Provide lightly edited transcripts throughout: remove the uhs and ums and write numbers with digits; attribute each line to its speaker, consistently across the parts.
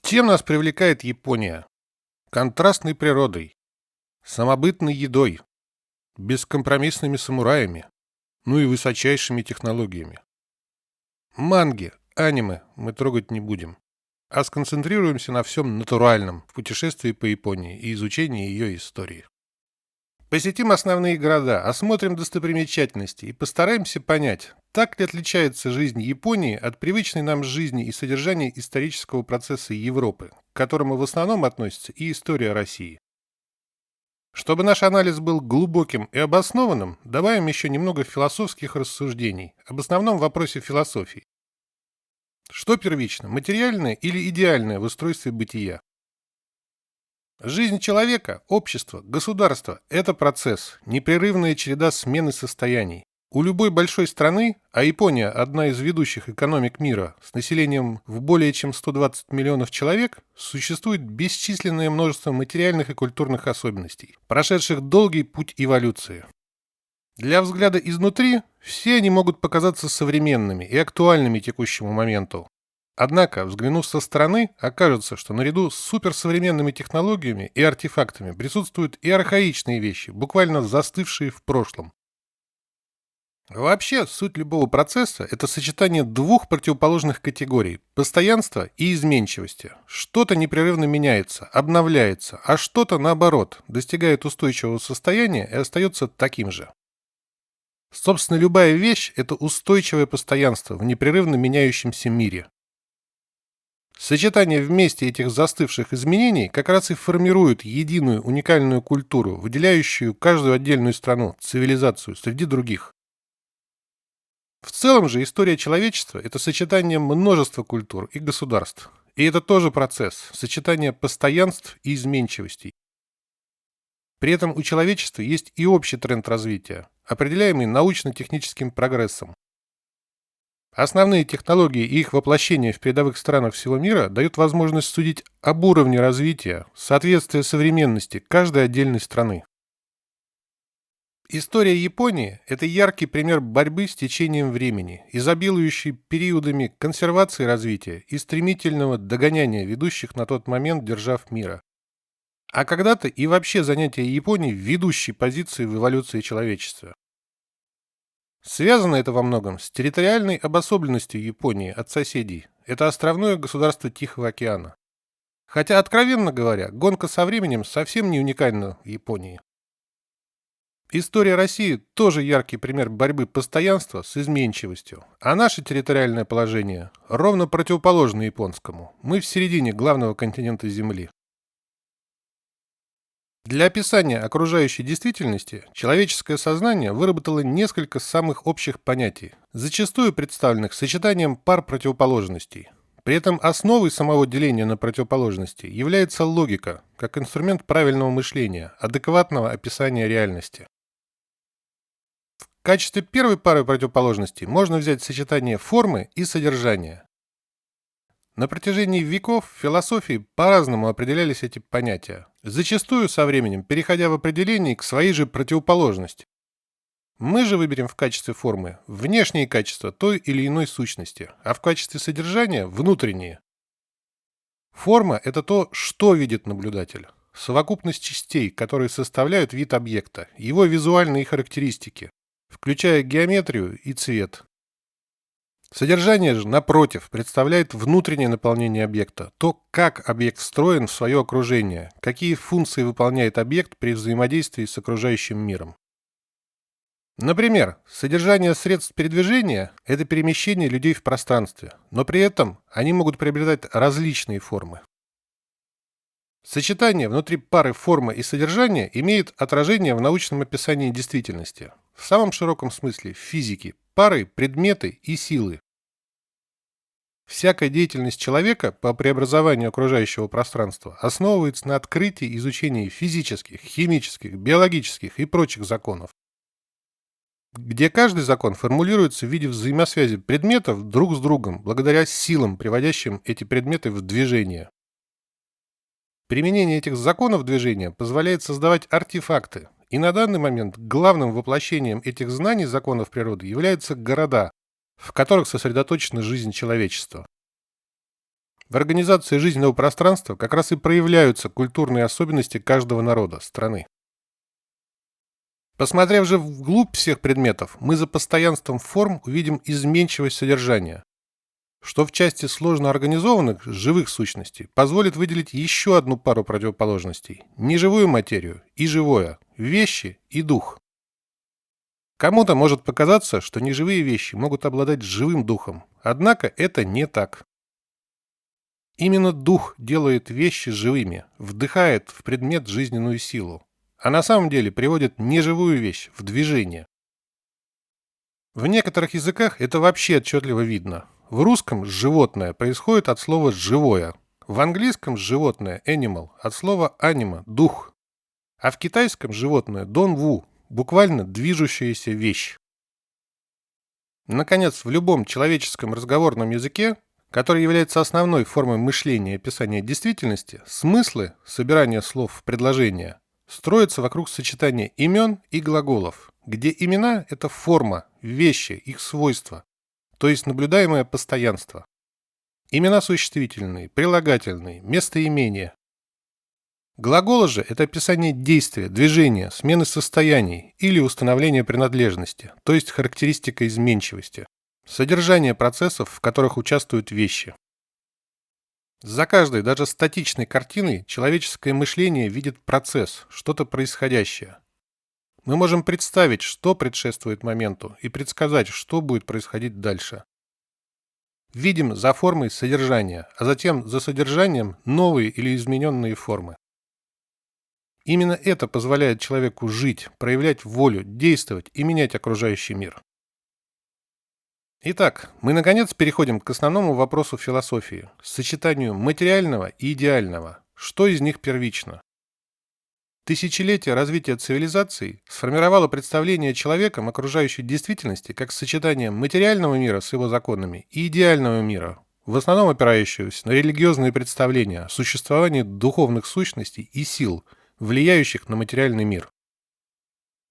Speaker 1: Чем нас привлекает Япония? Контрастной природой, самобытной едой, бескомпромиссными самураями, ну и высочайшими технологиями. Манги, аниме мы трогать не будем, а сконцентрируемся на всем натуральном в путешествии по Японии и изучении ее истории. Посетим основные города, осмотрим достопримечательности и постараемся понять, так ли отличается жизнь Японии от привычной нам жизни и содержания исторического процесса Европы, к которому в основном относится и история России. Чтобы наш анализ был глубоким и обоснованным, добавим еще немного философских рассуждений об основном вопросе философии. Что первично, материальное или идеальное в устройстве бытия? Жизнь человека, общества, государства – это процесс, непрерывная череда смены состояний. У любой большой страны, а Япония – одна из ведущих экономик мира с населением в более чем 120 миллионов человек, существует бесчисленное множество материальных и культурных особенностей, прошедших долгий путь эволюции. Для взгляда изнутри все они могут показаться современными и актуальными текущему моменту. Однако, взглянув со стороны, окажется, что наряду с суперсовременными технологиями и артефактами присутствуют и архаичные вещи, буквально застывшие в прошлом. Вообще, суть любого процесса – это сочетание двух противоположных категорий – постоянства и изменчивости. Что-то непрерывно меняется, обновляется, а что-то, наоборот, достигает устойчивого состояния и остается таким же. Собственно, любая вещь – это устойчивое постоянство в непрерывно меняющемся мире. Сочетание вместе этих застывших изменений как раз и формирует единую уникальную культуру, выделяющую каждую отдельную страну, цивилизацию среди других. В целом же история человечества – это сочетание множества культур и государств. И это тоже процесс, сочетание постоянств и изменчивостей. При этом у человечества есть и общий тренд развития, определяемый научно-техническим прогрессом. Основные технологии и их воплощение в передовых странах всего мира дают возможность судить об уровне развития, соответствия современности каждой отдельной страны. История Японии – это яркий пример борьбы с течением времени, изобилующий периодами консервации развития и стремительного догоняния ведущих на тот момент держав мира. А когда-то и вообще занятие Японии ведущей позицией в эволюции человечества. Связано это во многом с территориальной обособленностью Японии от соседей. Это островное государство Тихого океана. Хотя, откровенно говоря, гонка со временем совсем не уникальна в Японии. История России тоже яркий пример борьбы постоянства с изменчивостью. А наше территориальное положение ровно противоположно японскому. Мы в середине главного континента Земли. Для описания окружающей действительности человеческое сознание выработало несколько самых общих понятий, зачастую представленных сочетанием пар противоположностей. При этом основой самого деления на противоположности является логика, как инструмент правильного мышления, адекватного описания реальности. В качестве первой пары противоположностей можно взять сочетание формы и содержания. На протяжении веков в философии по-разному определялись эти понятия, зачастую со временем переходя в определении к своей же противоположности. Мы же выберем в качестве формы внешние качества той или иной сущности, а в качестве содержания – внутренние. Форма – это то, что видит наблюдатель. Совокупность частей, которые составляют вид объекта, его визуальные характеристики, включая геометрию и цвет. Содержание же, напротив, представляет внутреннее наполнение объекта, то, как объект встроен в свое окружение, какие функции выполняет объект при взаимодействии с окружающим миром. Например, содержание средств передвижения – это перемещение людей в пространстве, но при этом они могут приобретать различные формы. Сочетание внутри пары формы и содержания имеет отражение в научном описании действительности, в самом широком смысле в физике, пары, предметы и силы. Всякая деятельность человека по преобразованию окружающего пространства основывается на открытии и изучении физических, химических, биологических и прочих законов, где каждый закон формулируется в виде взаимосвязи предметов друг с другом благодаря силам, приводящим эти предметы в движение. Применение этих законов движения позволяет создавать артефакты, и на данный момент главным воплощением этих знаний законов природы являются города, в которых сосредоточена жизнь человечества. В организации жизненного пространства как раз и проявляются культурные особенности каждого народа, страны. Посмотрев же вглубь всех предметов, мы за постоянством форм увидим изменчивость содержания, что в части сложно организованных живых сущностей позволит выделить еще одну пару противоположностей – неживую материю и живое, вещи и дух. Кому-то может показаться, что неживые вещи могут обладать живым духом, однако это не так. Именно дух делает вещи живыми, вдыхает в предмет жизненную силу, а на самом деле приводит неживую вещь в движение. В некоторых языках это вообще отчетливо видно. В русском «животное» происходит от слова «живое», в английском «животное» animal от слова anima – дух, а в китайском животное «дон ву» буквально движущаяся вещь. Наконец, в любом человеческом разговорном языке, который является основной формой мышления и описания действительности, смыслы, собирание слов в предложения, строятся вокруг сочетания имен и глаголов, где имена – это форма, вещи, их свойства, то есть наблюдаемое постоянство. Имена существительные, прилагательные, местоимения. Глаголы же – это описание действия, движения, смены состояний или установления принадлежности, то есть характеристика изменчивости, содержание процессов, в которых участвуют вещи. За каждой, даже статичной картиной человеческое мышление видит процесс, что-то происходящее. Мы можем представить, что предшествует моменту, и предсказать, что будет происходить дальше. Видим за формой содержание, а затем за содержанием новые или измененные формы. Именно это позволяет человеку жить, проявлять волю, действовать и менять окружающий мир. Итак, мы наконец переходим к основному вопросу философии – сочетанию материального и идеального. Что из них первично? Тысячелетие развития цивилизаций сформировало представление человеком окружающей действительности как сочетание материального мира с его законами и идеального мира, в основном опирающегося на религиозные представления о существовании духовных сущностей и сил, влияющих на материальный мир.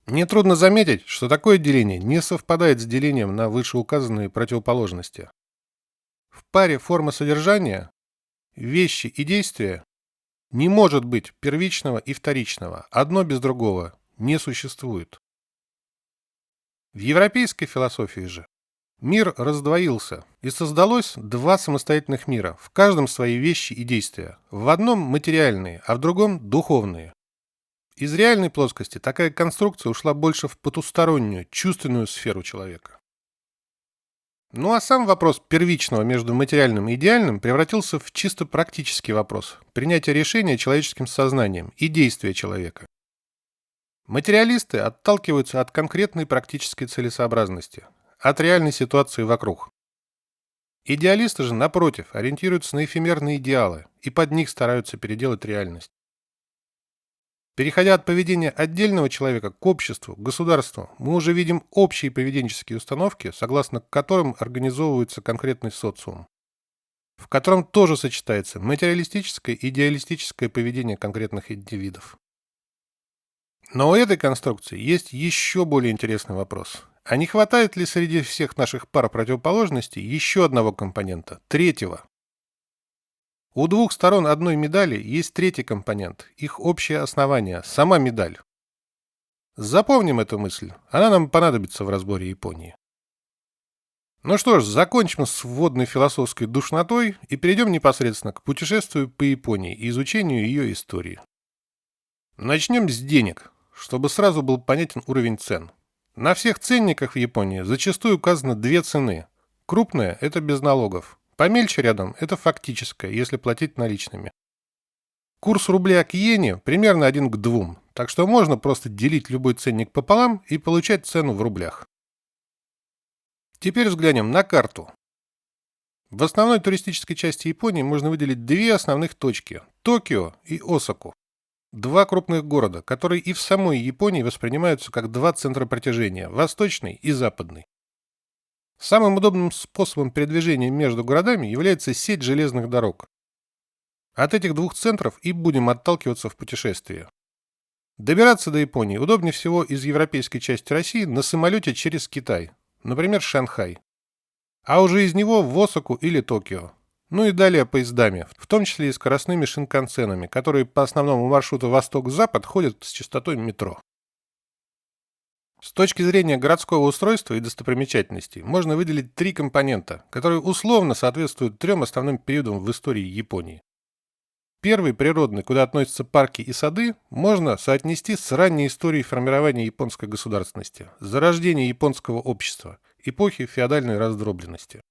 Speaker 1: Нетрудно заметить, что такое деление не совпадает с делением на вышеуказанные противоположности. В паре форма-содержания, вещи и действия не может быть первичного и вторичного, одно без другого не существует. В европейской философии же мир раздвоился, и создалось два самостоятельных мира, в каждом свои вещи и действия, в одном материальные, а в другом духовные. Из реальной плоскости такая конструкция ушла больше в потустороннюю, чувственную сферу человека. Ну а сам вопрос первичного между материальным и идеальным превратился в чисто практический вопрос – принятия решения человеческим сознанием и действия человека. Материалисты отталкиваются от конкретной практической целесообразности, от реальной ситуации вокруг. Идеалисты же, напротив, ориентируются на эфемерные идеалы и под них стараются переделать реальность. Переходя от поведения отдельного человека к обществу, государству, мы уже видим общие поведенческие установки, согласно которым организовывается конкретный социум, в котором тоже сочетается материалистическое и идеалистическое поведение конкретных индивидов. Но у этой конструкции есть еще более интересный вопрос. А не хватает ли среди всех наших пар противоположностей еще одного компонента, третьего? У двух сторон одной медали есть третий компонент, их общее основание, сама медаль. Запомним эту мысль, она нам понадобится в разборе Японии. Ну что ж, закончим с вводной философской душнотой и перейдем непосредственно к путешествию по Японии и изучению ее истории. Начнем с денег, чтобы сразу был понятен уровень цен. На всех ценниках в Японии зачастую указано две цены. Крупная – это без налогов. Помельче рядом – это фактическое, если платить наличными. Курс рубля к иене примерно 1 к 2, так что можно просто делить любой ценник пополам и получать цену в рублях. Теперь взглянем на карту. В основной туристической части Японии можно выделить две основных точки – Токио и Осаку. Два крупных города, которые и в самой Японии воспринимаются как два центра притяжения – восточный и западный. Самым удобным способом передвижения между городами является сеть железных дорог. От этих двух центров и будем отталкиваться в путешествии. Добираться до Японии удобнее всего из европейской части России на самолете через Китай, например, Шанхай. А уже из него в Осаку или Токио. Ну и далее поездами, в том числе и скоростными шинкансенами, которые по основному маршруту восток-запад ходят с частотой метро. С точки зрения городского устройства и достопримечательностей можно выделить три компонента, которые условно соответствуют трем основным периодам в истории Японии. Первый, природный, куда относятся парки и сады, можно соотнести с ранней историей формирования японской государственности, зарождения японского общества, эпохи феодальной раздробленности.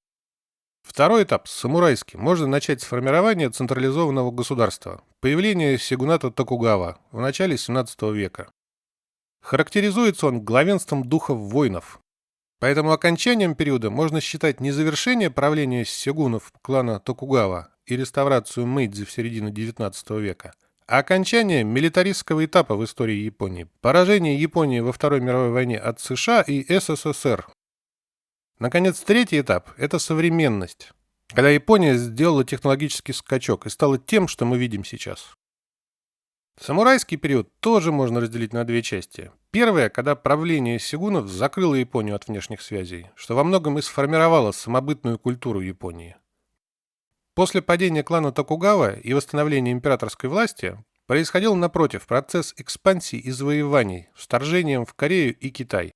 Speaker 1: Второй этап, самурайский, можно начать с формирования централизованного государства, появления сёгуната Токугава в начале 17 века. Характеризуется он главенством духов воинов. Поэтому окончанием периода можно считать не завершение правления сёгунов клана Токугава и реставрацию Мэйдзи в середине XIX века, а окончание милитаристского этапа в истории Японии, поражение Японии во Второй мировой войне от США и СССР. Наконец, третий этап – это современность, когда Япония сделала технологический скачок и стала тем, что мы видим сейчас. Самурайский период тоже можно разделить на две части. Первая, когда правление сёгунов закрыло Японию от внешних связей, что во многом и сформировало самобытную культуру Японии. После падения клана Токугава и восстановления императорской власти происходил, напротив, процесс экспансии и завоеваний, вторжением в Корею и Китай.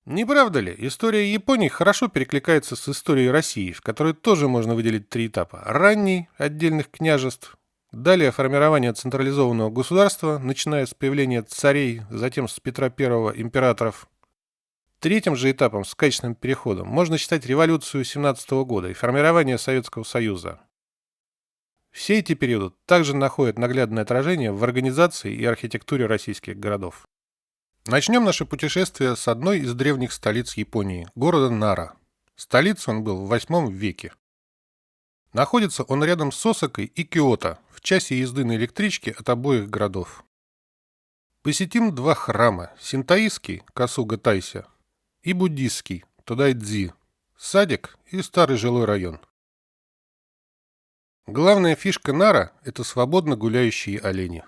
Speaker 1: Не правда ли, история Японии хорошо перекликается с историей России, в которой тоже можно выделить три этапа. Ранний, отдельных княжеств, далее формирование централизованного государства, начиная с появления царей, затем с Петра I императоров. Третьим же этапом, сказочным переходом, можно считать революцию 17 года и формирование Советского Союза. Все эти периоды также находят наглядное отражение в организации и архитектуре российских городов. Начнем наше путешествие с одной из древних столиц Японии, города Нара. Столицей он был в VIII веке. Находится он рядом с Осакой и Киото, в часе езды на электричке от обоих городов. Посетим два храма – синтоистский, Касуга-Тайся, и буддистский, Тодайдзи, садик и старый жилой район. Главная фишка Нара – это свободно гуляющие олени.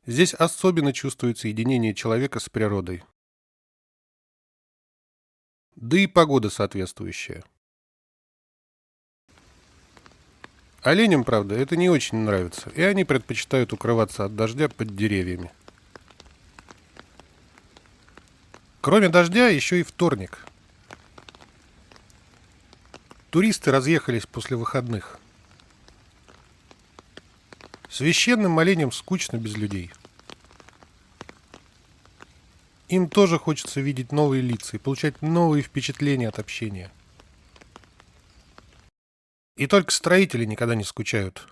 Speaker 1: Здесь особенно чувствуется единение человека с природой. Да и погода соответствующая. Оленям, правда, это не очень нравится, и они предпочитают укрываться от дождя под деревьями. Кроме дождя, еще и вторник. Туристы разъехались после выходных. Священным оленям скучно без людей. Им тоже хочется видеть новые лица и получать новые впечатления от общения. И только строители никогда не скучают.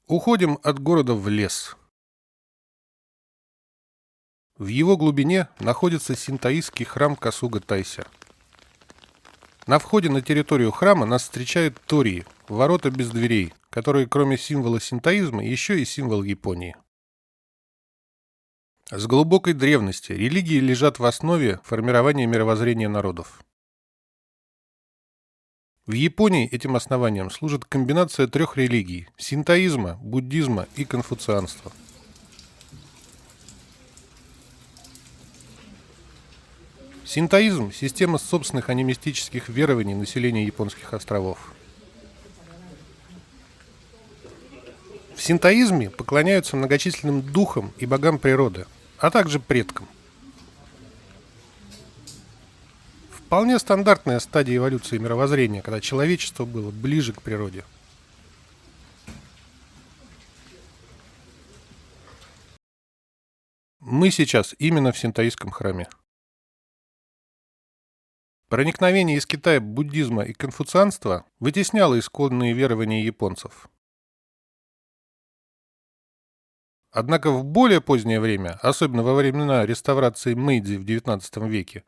Speaker 1: Уходим от города в лес. В его глубине находится синтоистский храм Касуга-Тайся. На входе на территорию храма нас встречают тории, ворота без дверей, которые кроме символа синтоизма еще и символ Японии. С глубокой древности религии лежат в основе формирования мировоззрения народов. В Японии этим основанием служит комбинация трех религий – синтоизма, буддизма и конфуцианства. Синтоизм – система собственных анимистических верований населения японских островов. В синтоизме поклоняются многочисленным духам и богам природы, а также предкам. Вполне стандартная стадия эволюции мировоззрения, когда человечество было ближе к природе. Мы сейчас именно в синтоистском храме. Проникновение из Китая буддизма и конфуцианства вытесняло исконные верования японцев. Однако в более позднее время, особенно во времена реставрации Мэйдзи в XIX веке,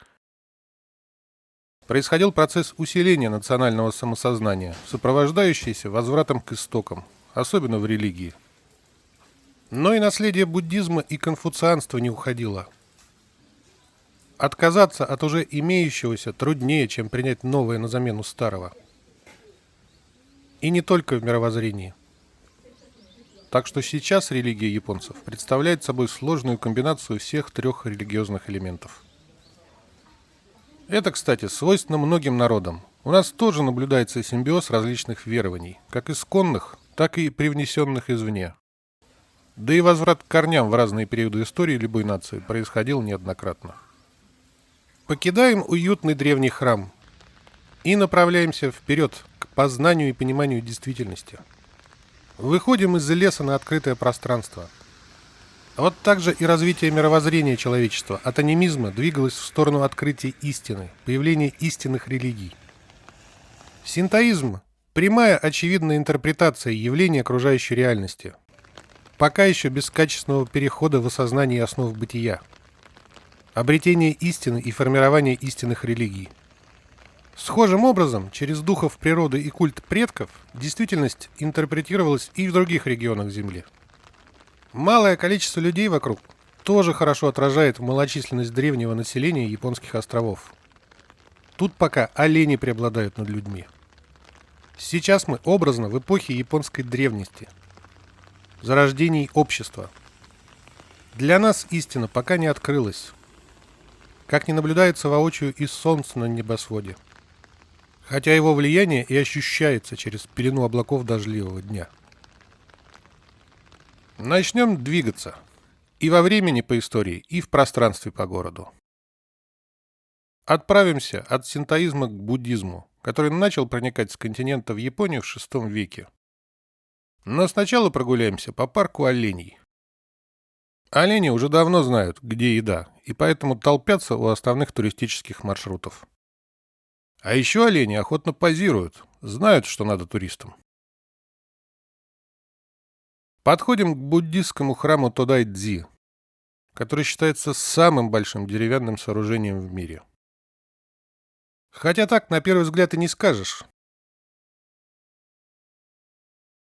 Speaker 1: происходил процесс усиления национального самосознания, сопровождающийся возвратом к истокам, особенно в религии. Но и наследие буддизма и конфуцианства не уходило. Отказаться от уже имеющегося труднее, чем принять новое на замену старого. И не только в мировоззрении. Так что сейчас религия японцев представляет собой сложную комбинацию всех трех религиозных элементов. Это, кстати, свойственно многим народам. У нас тоже наблюдается симбиоз различных верований, как исконных, так и привнесенных извне. Да и возврат к корням в разные периоды истории любой нации происходил неоднократно. Покидаем уютный древний храм и направляемся вперед к познанию и пониманию действительности. Выходим из леса на открытое пространство. Вот так же и развитие мировоззрения человечества от анимизма двигалось в сторону открытия истины, появления истинных религий. Синтоизм – прямая очевидная интерпретация явлений окружающей реальности, пока еще без качественного перехода в осознание основ бытия, обретение истины и формирование истинных религий. Схожим образом, через духов природы и культ предков, действительность интерпретировалась и в других регионах Земли. Малое количество людей вокруг тоже хорошо отражает малочисленность древнего населения японских островов. Тут пока олени преобладают над людьми. Сейчас мы образно в эпохе японской древности, зарождении общества. Для нас истина пока не открылась, как не наблюдается воочию и солнце на небосводе, хотя его влияние и ощущается через пелену облаков дождливого дня. Начнем двигаться. И во времени по истории, и в пространстве по городу. Отправимся от синтоизма к буддизму, который начал проникать с континента в Японию в VI веке. Но сначала прогуляемся по парку оленей. Олени уже давно знают, где еда, и поэтому толпятся у основных туристических маршрутов. А еще олени охотно позируют, знают, что надо туристам. Подходим к буддистскому храму Тодай-Дзи, который считается самым большим деревянным сооружением в мире. Хотя так, на первый взгляд, и не скажешь.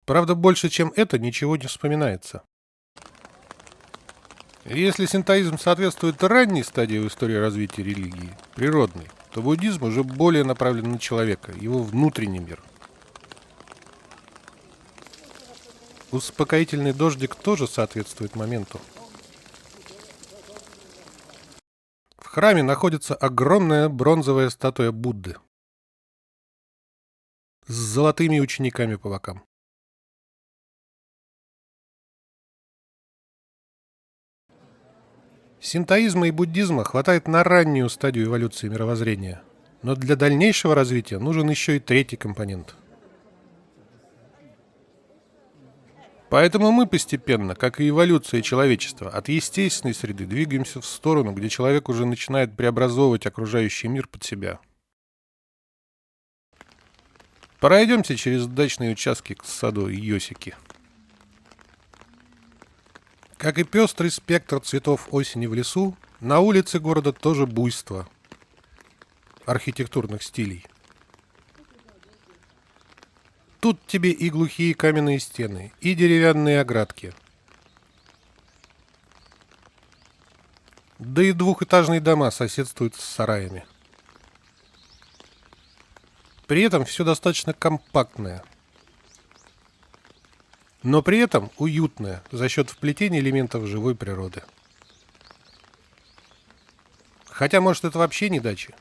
Speaker 1: Правда, больше, чем это, ничего не вспоминается. Если синтоизм соответствует ранней стадии в истории развития религии, природной, то буддизм уже более направлен на человека, его внутренний мир. Успокоительный дождик тоже соответствует моменту. В храме находится огромная бронзовая статуя Будды с золотыми учениками по бокам. Синтоизма и буддизма хватает на раннюю стадию эволюции мировоззрения, но для дальнейшего развития нужен еще и третий компонент. Поэтому мы постепенно, как и эволюция человечества, от естественной среды двигаемся в сторону, где человек уже начинает преобразовывать окружающий мир под себя. Пройдемте через дачные участки к саду Йосики. Как и пестрый спектр цветов осени в лесу, на улице города тоже буйство архитектурных стилей. Тут тебе и глухие каменные стены, и деревянные оградки. Да и двухэтажные дома соседствуют с сараями. При этом все достаточно компактное. Но при этом уютное за счет вплетения элементов живой природы. Хотя, может, это вообще не дача.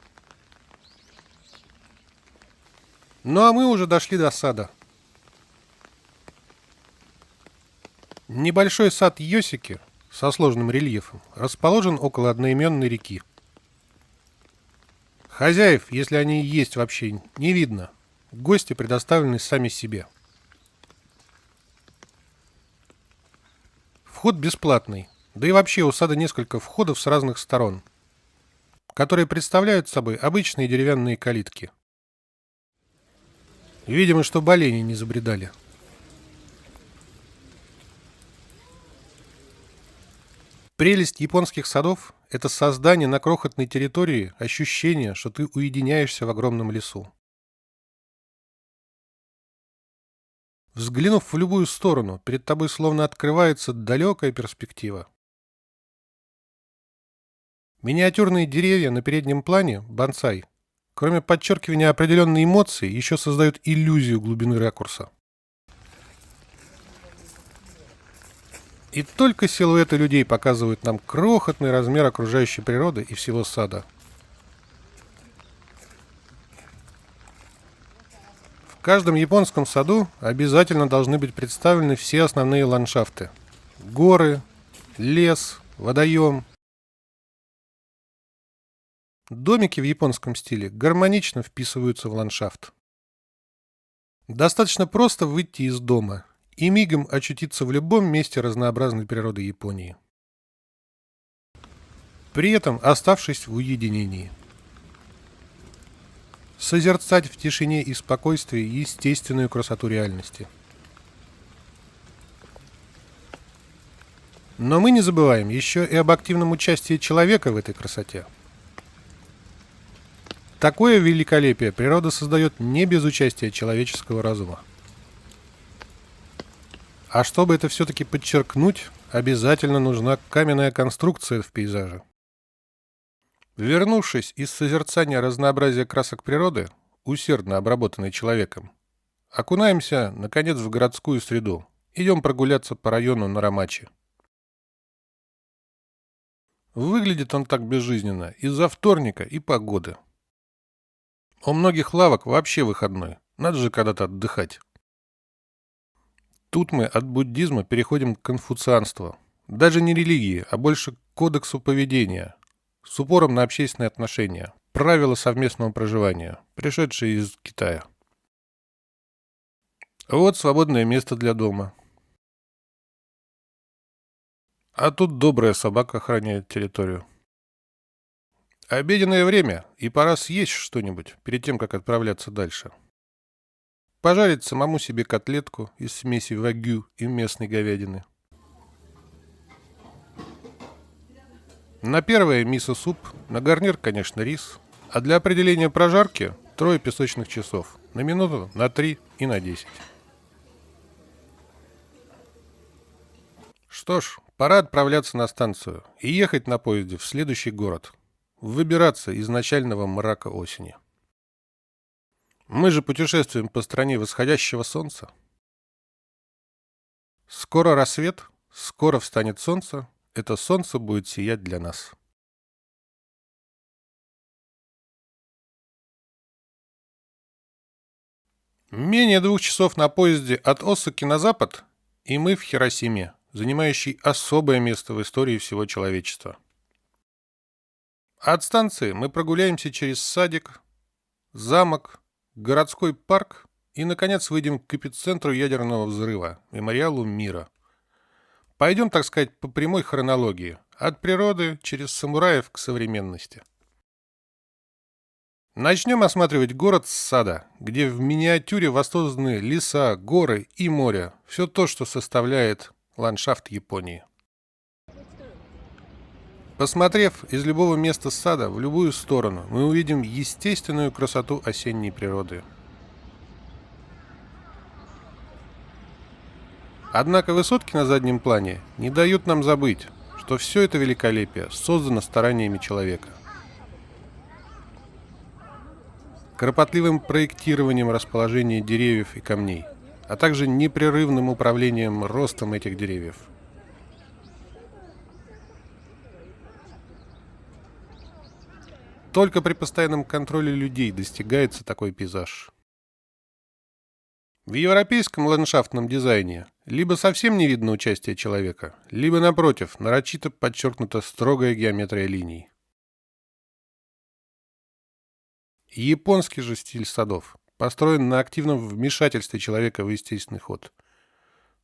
Speaker 1: Ну а мы уже дошли до сада. Небольшой сад Йосики со сложным рельефом расположен около одноименной реки. Хозяев, если они и есть вообще, не видно. Гости предоставлены сами себе. Вход бесплатный, да и вообще у сада несколько входов с разных сторон, которые представляют собой обычные деревянные калитки. Видимо, чтобы олени не забредали. Прелесть японских садов – это создание на крохотной территории ощущения, что ты уединяешься в огромном лесу. Взглянув в любую сторону, перед тобой словно открывается далекая перспектива. Миниатюрные деревья на переднем плане, бонсай, кроме подчеркивания определенной эмоции, еще создают иллюзию глубины ракурса. И только силуэты людей показывают нам крохотный размер окружающей природы и всего сада. каждом японском саду обязательно должны быть представлены все основные ландшафты. Горы, лес, водоем. Домики в японском стиле гармонично вписываются в ландшафт. Достаточно просто выйти из дома и мигом очутиться в любом месте разнообразной природы Японии, при этом оставшись в уединении. Созерцать в тишине и спокойствии естественную красоту реальности. Но мы не забываем еще и об активном участии человека в этой красоте. Такое великолепие природа создает не без участия человеческого разума. А чтобы это все-таки подчеркнуть, обязательно нужна каменная конструкция в пейзаже. Вернувшись из созерцания разнообразия красок природы, усердно обработанной человеком, окунаемся, наконец, в городскую среду, идем прогуляться по району Нарамачи. Выглядит он так безжизненно из-за вторника и погоды. У многих лавок вообще выходной, надо же когда-то отдыхать. Тут мы от буддизма переходим к конфуцианству. Даже не религии, а больше к кодексу поведения, с упором на общественные отношения, правила совместного проживания, пришедшие из Китая. Вот свободное место для дома. А тут добрая собака охраняет территорию. Обеденное время, и пора съесть что-нибудь перед тем, как отправляться дальше. Пожарить самому себе котлетку из смеси вагю и местной говядины. На первое мисо-суп, на гарнир, конечно, рис, а для определения прожарки 3 песочных часов, на минуту, на 3 и на 10. Что ж, пора отправляться на станцию и ехать на поезде в следующий город, выбираться из начального мрака осени. Мы же путешествуем по стране восходящего солнца. Скоро рассвет, скоро встанет солнце, это солнце будет сиять для нас. Менее 2 часов на поезде от Осаки на запад, и мы в Хиросиме, занимающей особое место в истории всего человечества. От станции мы прогуляемся через садик, замок, городской парк и, наконец, выйдем к эпицентру ядерного взрыва, мемориалу мира. Пойдем, так сказать, по прямой хронологии, от природы через самураев к современности. Начнем осматривать город с сада, где в миниатюре воссозданы леса, горы и море, все то, что составляет ландшафт Японии. Посмотрев из любого места сада в любую сторону, мы увидим естественную красоту осенней природы. Однако высотки на заднем плане не дают нам забыть, что все это великолепие создано стараниями человека. Кропотливым проектированием расположения деревьев и камней, а также непрерывным управлением ростом этих деревьев. Только при постоянном контроле людей достигается такой пейзаж. В европейском ландшафтном дизайне либо совсем не видно участия человека, либо, напротив, нарочито подчеркнута строгая геометрия линий. Японский же стиль садов построен на активном вмешательстве человека в естественный ход,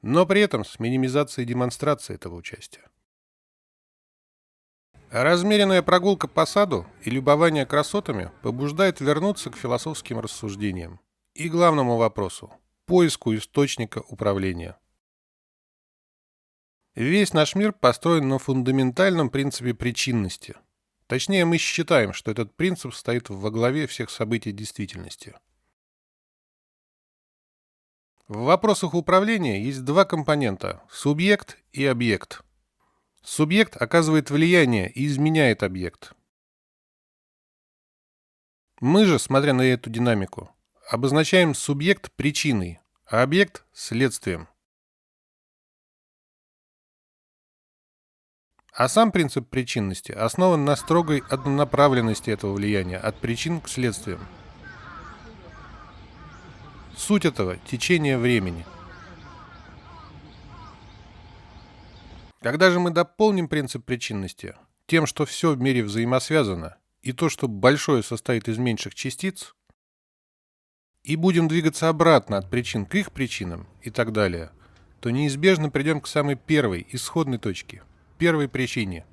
Speaker 1: но при этом с минимизацией демонстрации этого участия. Размеренная прогулка по саду и любование красотами побуждает вернуться к философским рассуждениям и главному вопросу – поиску источника управления. Весь наш мир построен на фундаментальном принципе причинности. Точнее, мы считаем, что этот принцип стоит во главе всех событий действительности. В вопросах управления есть 2 компонента – субъект и объект. Субъект оказывает влияние и изменяет объект. Мы же, смотря на эту динамику, обозначаем субъект причиной, а объект – следствием. А сам принцип причинности основан на строгой однонаправленности этого влияния от причин к следствиям. Суть этого – течение времени. Когда же мы дополним принцип причинности тем, что все в мире взаимосвязано, и то, что большое состоит из меньших частиц, и будем двигаться обратно от причин к их причинам и так далее, то неизбежно придем к самой первой, исходной точке, первой причине.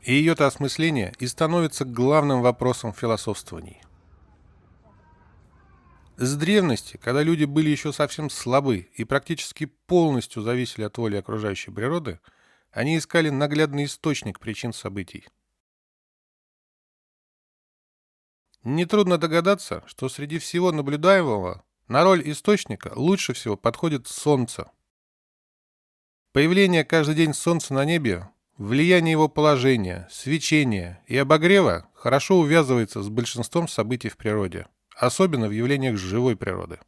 Speaker 1: И ее-то осмысление и становится главным вопросом философствований. С древности, когда люди были еще совсем слабы и практически полностью зависели от воли окружающей природы, они искали наглядный источник причин событий. Нетрудно догадаться, что среди всего наблюдаемого на роль источника лучше всего подходит Солнце. Появление каждый день Солнца на небе, влияние его положения, свечения и обогрева хорошо увязывается с большинством событий в природе, особенно в явлениях живой природы.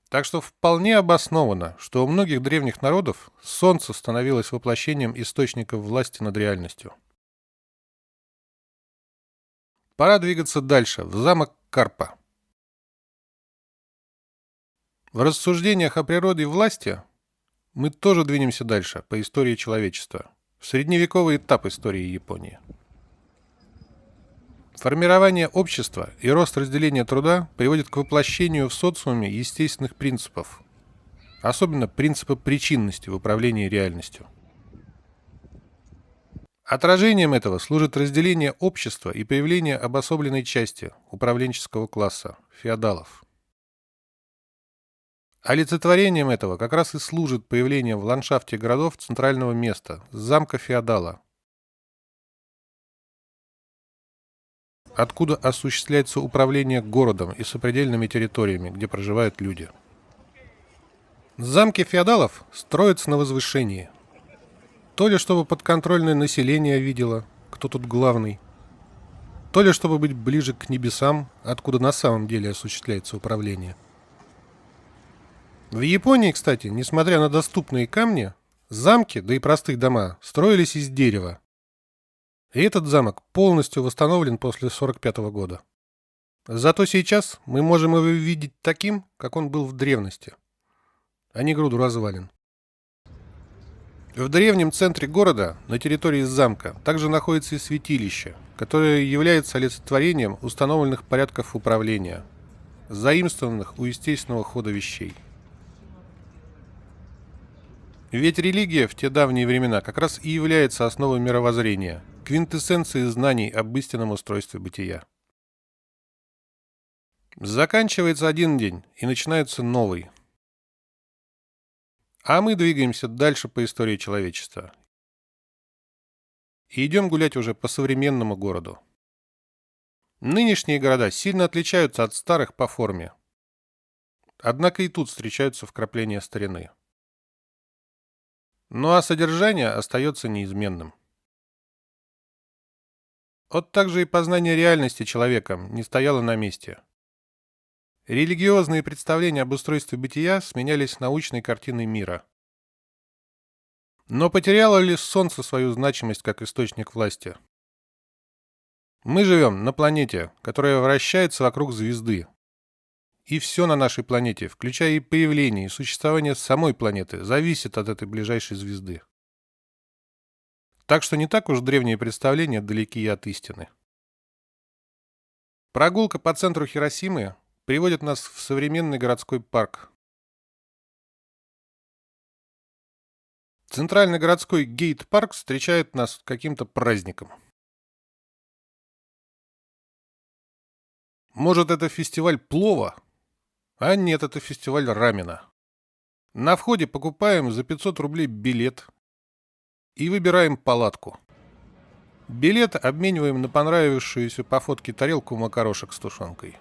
Speaker 1: Так что вполне обосновано, что у многих древних народов Солнце становилось воплощением источника власти над реальностью. Пора двигаться дальше, в замок Карпа. В рассуждениях о природе и власти мы тоже двинемся дальше, по истории человечества, в средневековый этап истории Японии. Формирование общества и рост разделения труда приводит к воплощению в социуме естественных принципов, особенно принципа причинности в управлении реальностью. Отражением этого служит разделение общества и появление обособленной части управленческого класса – феодалов. Олицетворением этого как раз и служит появление в ландшафте городов центрального места – замка феодала, откуда осуществляется управление городом и сопредельными территориями, где проживают люди. Замки феодалов строятся на возвышении. То ли чтобы подконтрольное население видело, кто тут главный, то ли чтобы быть ближе к небесам, откуда на самом деле осуществляется управление. В Японии, кстати, несмотря на доступные камни, замки, да и простые дома, строились из дерева. И этот замок полностью восстановлен после 1945 года. Зато сейчас мы можем его видеть таким, как он был в древности, а не груду развалин. В древнем центре города, на территории замка, также находится и святилище, которое является олицетворением установленных порядков управления, заимствованных у естественного хода вещей. Ведь религия в те давние времена как раз и является основой мировоззрения, квинтэссенцией знаний об истинном устройстве бытия. Заканчивается один день, и начинается новый. А мы двигаемся дальше по истории человечества. И идем гулять уже по современному городу. Нынешние города сильно отличаются от старых по форме. Однако и тут встречаются вкрапления старины. Ну а содержание остается неизменным. Вот так же и познание реальности человеком не стояло на месте. Религиозные представления об устройстве бытия сменялись научной картиной мира. Но потеряло ли Солнце свою значимость как источник власти? Мы живем на планете, которая вращается вокруг звезды. И все на нашей планете, включая и появление, и существование самой планеты, зависит от этой ближайшей звезды. Так что не так уж древние представления далеки и от истины. Прогулка по центру Хиросимы приводит нас в современный городской парк. Центральный городской гейт-парк встречает нас каким-то праздником. Может, это фестиваль плова? А нет, это фестиваль рамена. На входе покупаем за 500 рублей билет и выбираем палатку. Билет обмениваем на понравившуюся по фотке тарелку макарошек с тушенкой.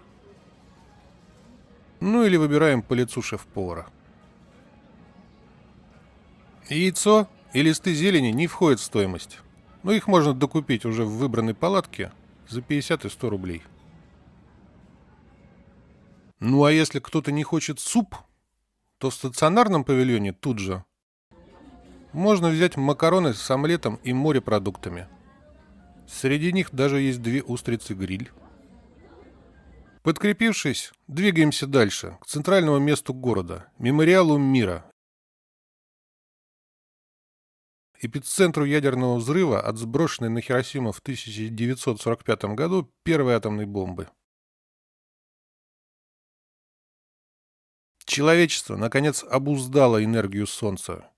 Speaker 1: Ну или выбираем по лицу шеф-повара. Яйцо и листы зелени не входят в стоимость, но их можно докупить уже в выбранной палатке за 50 и 100 рублей. Ну а если кто-то не хочет суп, то в стационарном павильоне тут же можно взять макароны с омлетом и морепродуктами. Среди них даже есть 2 устрицы-гриль. Подкрепившись, двигаемся дальше, к центральному месту города, мемориалу мира, эпицентру ядерного взрыва от сброшенной на Хиросиму в 1945 году первой атомной бомбы. Человечество, наконец, обуздало энергию Солнца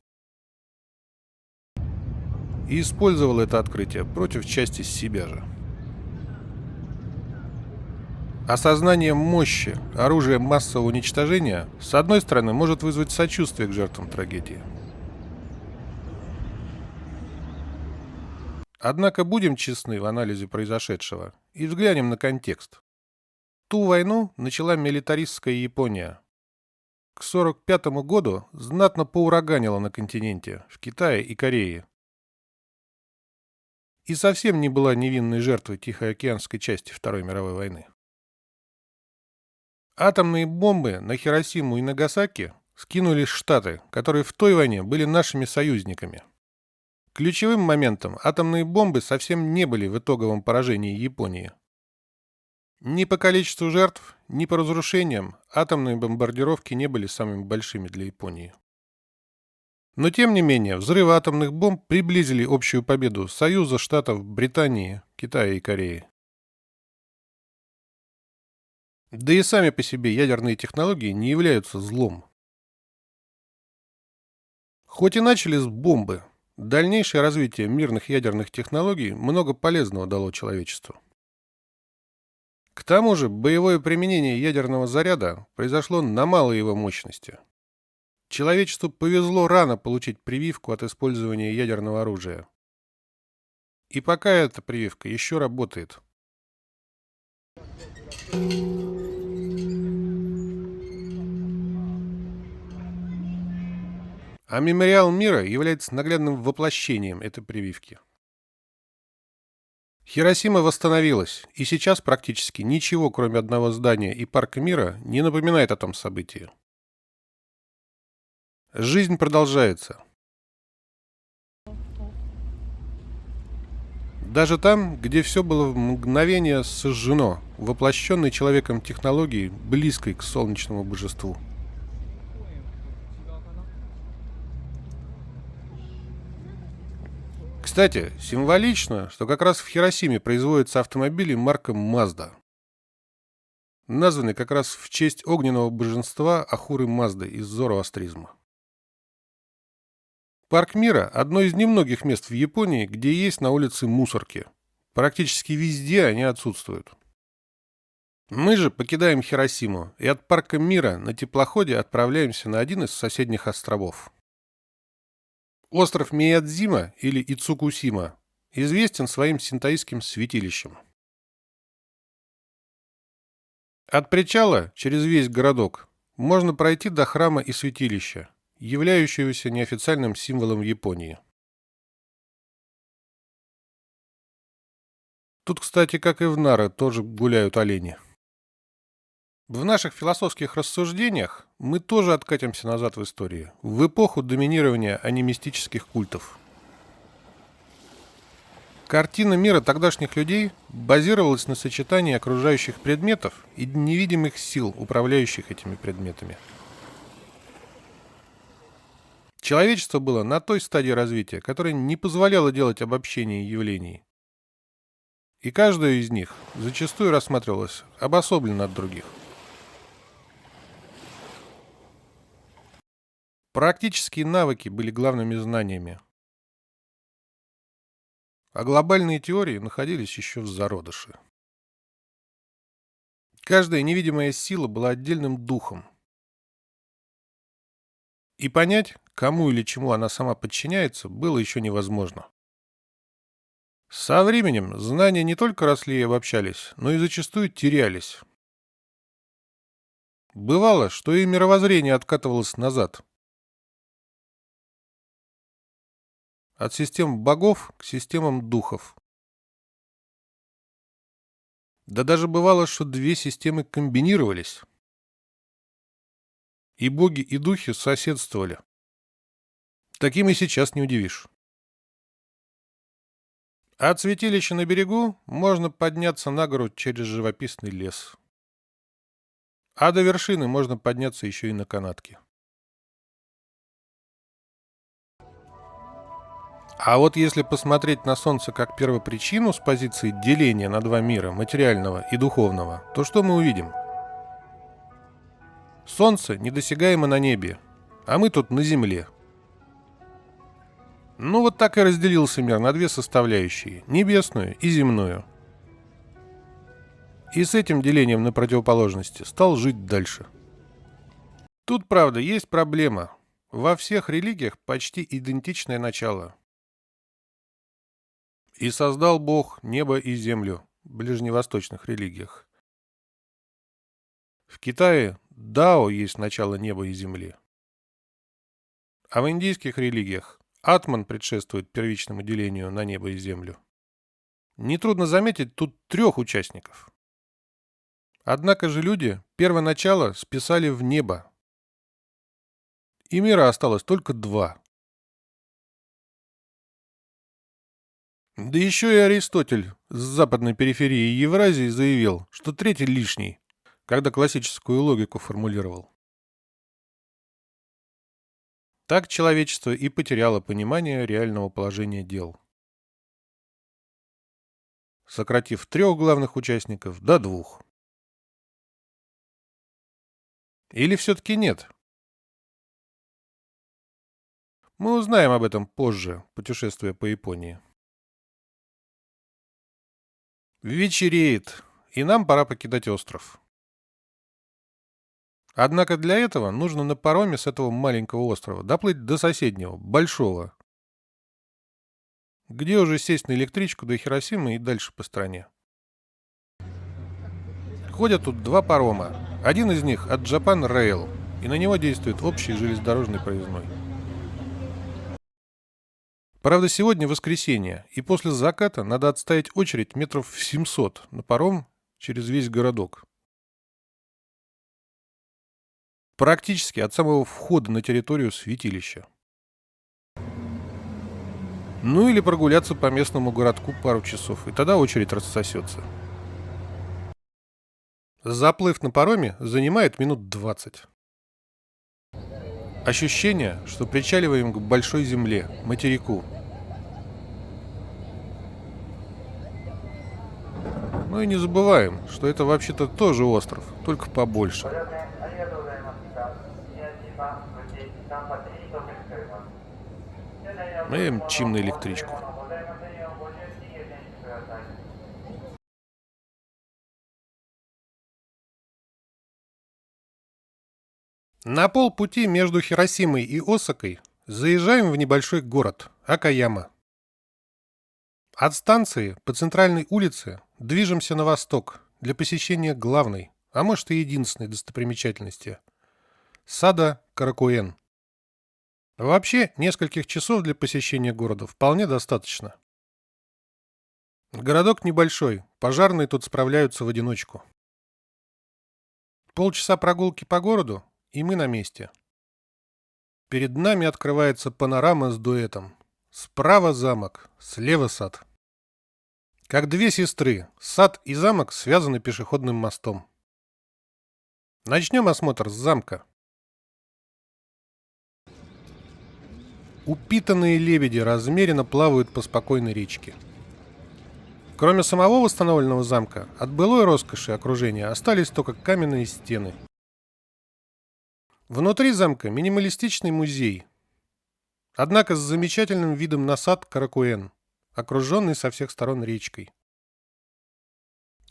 Speaker 1: и использовало это открытие против части себя же. Осознание мощи оружия массового уничтожения, с одной стороны, может вызвать сочувствие к жертвам трагедии. Однако будем честны в анализе произошедшего и взглянем на контекст. Ту войну начала милитаристская Япония. К 1945 году знатно поураганило на континенте, в Китае и Корее. И совсем не была невинной жертвой Тихоокеанской части Второй мировой войны. Атомные бомбы на Хиросиму и Нагасаки скинули Штаты, которые в той войне были нашими союзниками. Ключевым моментом атомные бомбы совсем не были в итоговом поражении Японии. Ни по количеству жертв, ни по разрушениям атомные бомбардировки не были самыми большими для Японии. Но тем не менее, взрывы атомных бомб приблизили общую победу Союза Штатов Британии, Китая и Кореи. Да и сами по себе ядерные технологии не являются злом. Хоть и начали с бомбы, дальнейшее развитие мирных ядерных технологий много полезного дало человечеству. К тому же боевое применение ядерного заряда произошло на малой его мощности. Человечеству повезло рано получить прививку от использования ядерного оружия. И пока эта прививка еще работает. А мемориал мира является наглядным воплощением этой прививки. Хиросима восстановилась, и сейчас практически ничего, кроме одного здания и парка мира, не напоминает о том событии. Жизнь продолжается. Даже там, где все было в мгновение сожжено, воплощенной человеком технологией, близкой к солнечному божеству. Кстати, символично, что как раз в Хиросиме производятся автомобили марка Mazda, названный как раз в честь огненного божества Ахуры Мазды из зороастризма. Парк мира – одно из немногих мест в Японии, где есть на улице мусорки. Практически везде они отсутствуют. Мы же покидаем Хиросиму и от парка мира на теплоходе отправляемся на один из соседних островов. Остров Миядзима или Ицукусима известен своим синтоистским святилищем. От причала через весь городок можно пройти до храма и святилища, являющегося неофициальным символом Японии. Тут, кстати, как и в Наре, тоже гуляют олени. В наших философских рассуждениях мы тоже откатимся назад в истории, в эпоху доминирования анимистических культов. Картина мира тогдашних людей базировалась на сочетании окружающих предметов и невидимых сил, управляющих этими предметами. Человечество было на той стадии развития, которая не позволяла делать обобщение явлений. И каждое из них зачастую рассматривалось обособленно от других. Практические навыки были главными знаниями, а глобальные теории находились еще в зародыше. Каждая невидимая сила была отдельным духом. И понять, кому или чему она сама подчиняется, было еще невозможно. Со временем знания не только росли и обобщались, но и зачастую терялись. Бывало, что и мировоззрение откатывалось назад. От систем богов к системам духов. Да даже бывало, что две системы комбинировались. И боги, и духи соседствовали. Таким и сейчас не удивишь. От святилища на берегу можно подняться на гору через живописный лес. А до вершины можно подняться еще и на канатке. А вот если посмотреть на Солнце как первопричину с позиции деления на два мира, материального и духовного, то что мы увидим? Солнце недосягаемо на небе, а мы тут на Земле. Ну вот так и разделился мир на две составляющие – небесную и земную. И с этим делением на противоположности стал жить дальше. Тут, правда, есть проблема. Во всех религиях почти идентичное начало. И создал Бог небо и землю в ближневосточных религиях. В Китае Дао есть начало неба и земли. А в индийских религиях Атман предшествует первичному делению на небо и землю. Нетрудно заметить тут трех участников. Однако же люди первоначало списали в небо. И мира осталось только два. Да еще и Аристотель с западной периферии Евразии заявил, что третий лишний, когда классическую логику формулировал. Так человечество и потеряло понимание реального положения дел, сократив трех главных участников до двух. Или все-таки нет? Мы узнаем об этом позже, путешествуя по Японии. Вечереет, и нам пора покидать остров. Однако для этого нужно на пароме с этого маленького острова доплыть до соседнего, большого, где уже сесть на электричку до Хиросимы и дальше по стране. Ходят тут два парома. Один из них от Japan Rail, и на него действует общий железнодорожный проездной. Правда, сегодня воскресенье, и после заката надо отстоять очередь метров в 700 на паром через весь городок. Практически от самого входа на территорию святилища. Ну или прогуляться по местному городку пару часов, и тогда очередь рассосется. Заплыв на пароме занимает минут 20. Ощущение, что причаливаем к большой земле, материку. Ну и не забываем, что это вообще-то тоже остров, только побольше. Мы мчим на электричку. На полпути между Хиросимой и Осакой заезжаем в небольшой город Акаяма. От станции по центральной улице движемся на восток для посещения главной, а может и единственной достопримечательности – сада Каракуэн. Вообще, нескольких часов для посещения города вполне достаточно. Городок небольшой, пожарные тут справляются в одиночку. Полчаса прогулки по городу, и мы на месте. Перед нами открывается панорама с дуэтом. Справа замок, слева сад. Как две сестры, сад и замок связаны пешеходным мостом. Начнем осмотр с замка. Упитанные лебеди размеренно плавают по спокойной речке. Кроме самого восстановленного замка, от былой роскоши окружения остались только каменные стены. Внутри замка минималистичный музей, однако с замечательным видом на сад Каракуэн, окруженный со всех сторон речкой.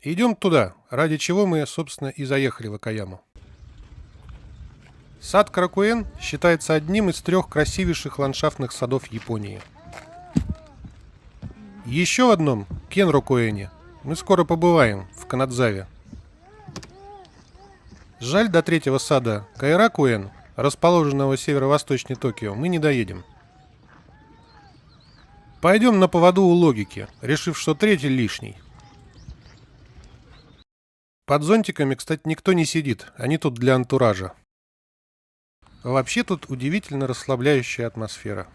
Speaker 1: Идем туда, ради чего мы, собственно, и заехали в Акаяму. Сад Каракуэн считается одним из трех красивейших ландшафтных садов Японии. Еще в одном, Кенрокуэне, мы скоро побываем, в Канадзаве. Жаль, до третьего сада Кайракуэн, расположенного северо-восточнее Токио, мы не доедем. Пойдем на поводу у логики, решив, что третий лишний. Под зонтиками, кстати, никто не сидит, они тут для антуража. Вообще тут удивительно расслабляющая атмосфера.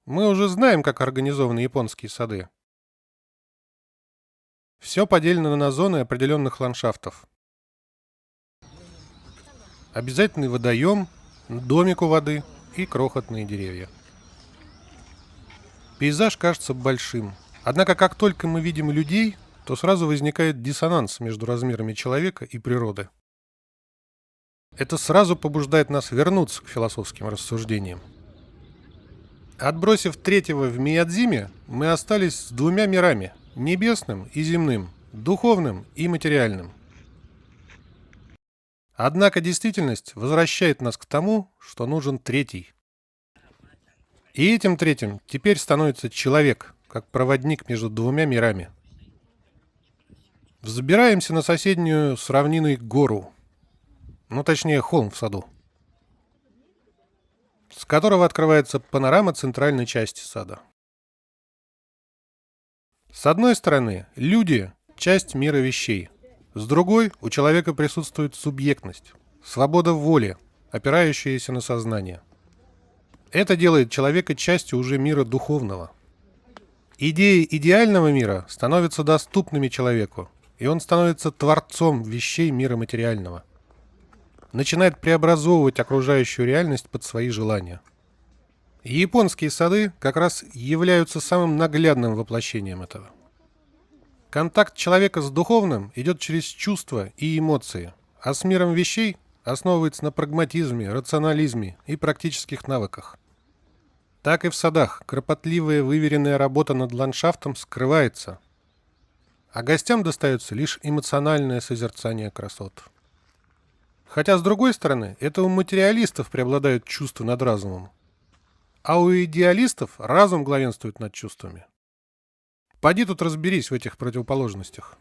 Speaker 1: Мы уже знаем, как организованы японские сады. Все поделено на зоны определенных ландшафтов. Обязательный водоем, домик у воды и крохотные деревья. Пейзаж кажется большим. Однако, как только мы видим людей, то сразу возникает диссонанс между размерами человека и природы. Это сразу побуждает нас вернуться к философским рассуждениям. Отбросив третьего в Миядзиме, мы остались с двумя мирами – небесным и земным, духовным и материальным. Однако действительность возвращает нас к тому, что нужен третий. И этим третьим теперь становится человек, как проводник между двумя мирами. Взбираемся на соседнюю с равниной гору, точнее холм в саду, с которого открывается панорама центральной части сада. С одной стороны, люди – часть мира вещей. С другой, у человека присутствует субъектность, свобода воли, опирающаяся на сознание. Это делает человека частью уже мира духовного. Идеи идеального мира становятся доступными человеку, и он становится творцом вещей мира материального. Начинает преобразовывать окружающую реальность под свои желания. И японские сады как раз являются самым наглядным воплощением этого. Контакт человека с духовным идет через чувства и эмоции, а с миром вещей основывается на прагматизме, рационализме и практических навыках. Так и в садах кропотливая выверенная работа над ландшафтом скрывается, а гостям достается лишь эмоциональное созерцание красот. Хотя, с другой стороны, это у материалистов преобладают чувства над разумом, а у идеалистов разум главенствует над чувствами. Поди тут разберись в этих противоположностях.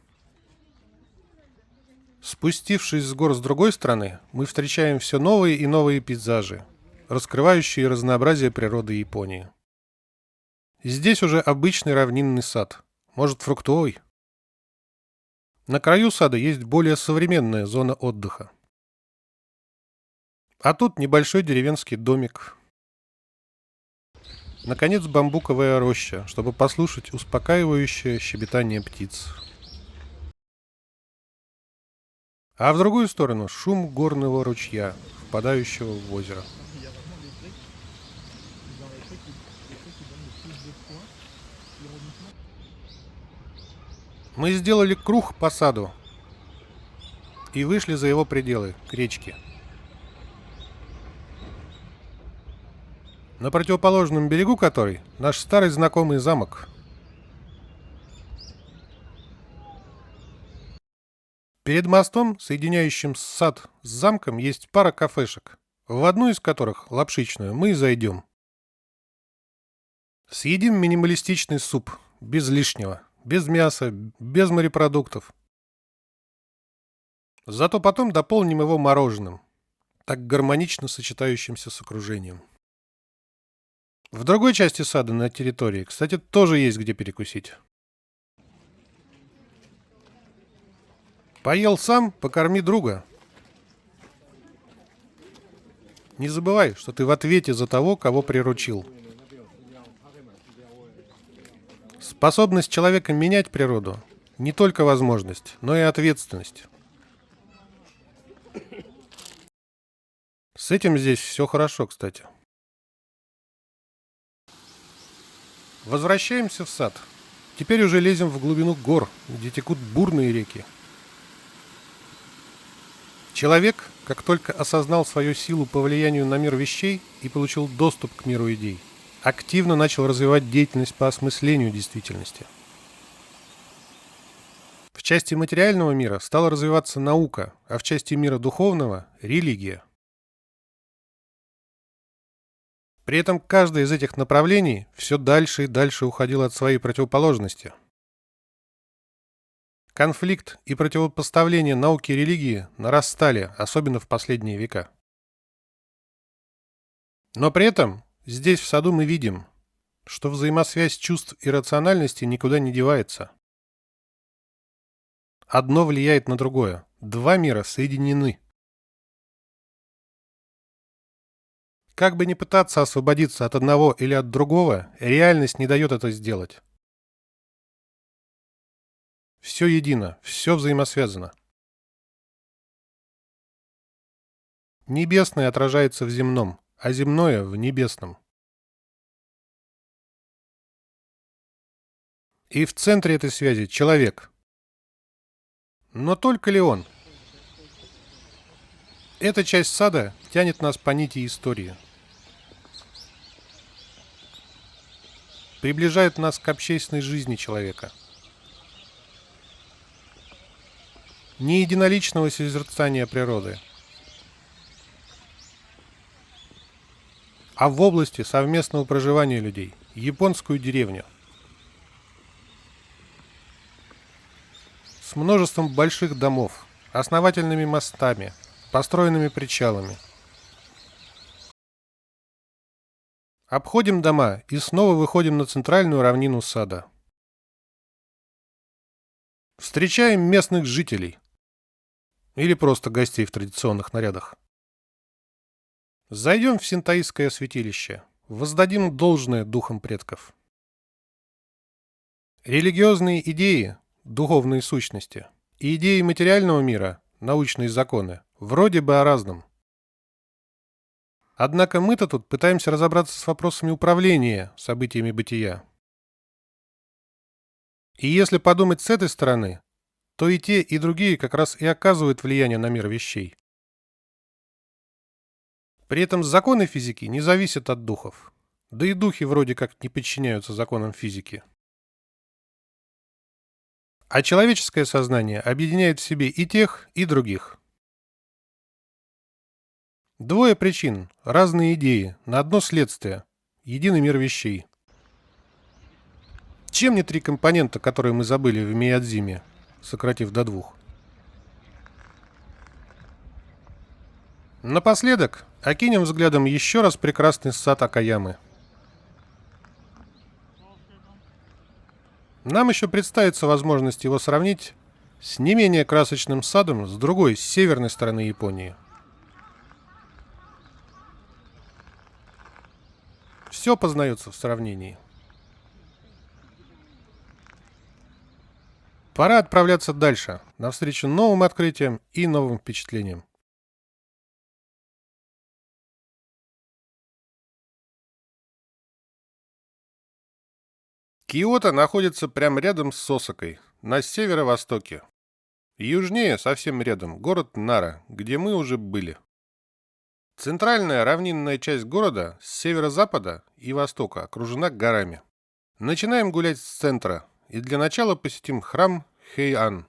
Speaker 1: Спустившись с гор с другой стороны, мы встречаем все новые и новые пейзажи, раскрывающие разнообразие природы Японии. Здесь уже обычный равнинный сад, может фруктовый. На краю сада есть более современная зона отдыха. А тут небольшой деревенский домик. Наконец бамбуковая роща, чтобы послушать успокаивающее щебетание птиц. А в другую сторону шум горного ручья, впадающего в озеро. Мы сделали круг по саду и вышли за его пределы, к речке. На противоположном берегу которой наш старый знакомый замок. Перед мостом, соединяющим сад с замком, есть пара кафешек, в одну из которых, лапшичную, мы и зайдем. Съедим минималистичный суп, без лишнего, без мяса, без морепродуктов. Зато потом дополним его мороженым, так гармонично сочетающимся с окружением. В другой части сада на территории, кстати, тоже есть где перекусить. Поел сам, покорми друга. Не забывай, что ты в ответе за того, кого приручил. Способность человека менять природу – не только возможность, но и ответственность. С этим здесь все хорошо, кстати. Возвращаемся в сад. Теперь уже лезем в глубину гор, где текут бурные реки. Человек, как только осознал свою силу по влиянию на мир вещей и получил доступ к миру идей, активно начал развивать деятельность по осмыслению действительности. В части материального мира стала развиваться наука, а в части мира духовного – религия. При этом каждое из этих направлений все дальше и дальше уходило от своей противоположности. Конфликт и противопоставление науки и религии нарастали, особенно в последние века. Но при этом здесь в саду мы видим, что взаимосвязь чувств и рациональности никуда не девается. Одно влияет на другое. Два мира соединены. Как бы ни пытаться освободиться от одного или от другого, реальность не дает это сделать. Все едино, все взаимосвязано. Небесное отражается в земном, а земное в небесном. И в центре этой связи человек. Но только ли он? Эта часть сада тянет нас по нити истории. Приближает нас к общественной жизни человека. Не единоличного созерцания природы, а в области совместного проживания людей, японскую деревню. С множеством больших домов, основательными мостами, построенными причалами. Обходим дома и снова выходим на центральную равнину сада. Встречаем местных жителей. Или просто гостей в традиционных нарядах. Зайдем в синтоистское святилище. Воздадим должное духам предков. Религиозные идеи, духовные сущности, и идеи материального мира, научные законы, вроде бы о разном. Однако мы-то тут пытаемся разобраться с вопросами управления событиями бытия. И если подумать с этой стороны, то и те, и другие как раз и оказывают влияние на мир вещей. При этом законы физики не зависят от духов, да и духи вроде как не подчиняются законам физики. А человеческое сознание объединяет в себе и тех, и других. Двое причин, разные идеи, на одно следствие, единый мир вещей. Чем не три компонента, которые мы забыли в Миядзиме, сократив до двух? Напоследок окинем взглядом еще раз прекрасный сад Акаямы. Нам еще представится возможность его сравнить с не менее красочным садом с другой, с северной стороны Японии. Все познается в сравнении. Пора отправляться дальше, навстречу новым открытиям и новым впечатлениям. Киото находится прямо рядом с Осакой, на северо-востоке. Южнее, совсем рядом, город Нара, где мы уже были. Центральная равнинная часть города с северо-запада и востока окружена горами. Начинаем гулять с центра и для начала посетим храм Хэйан.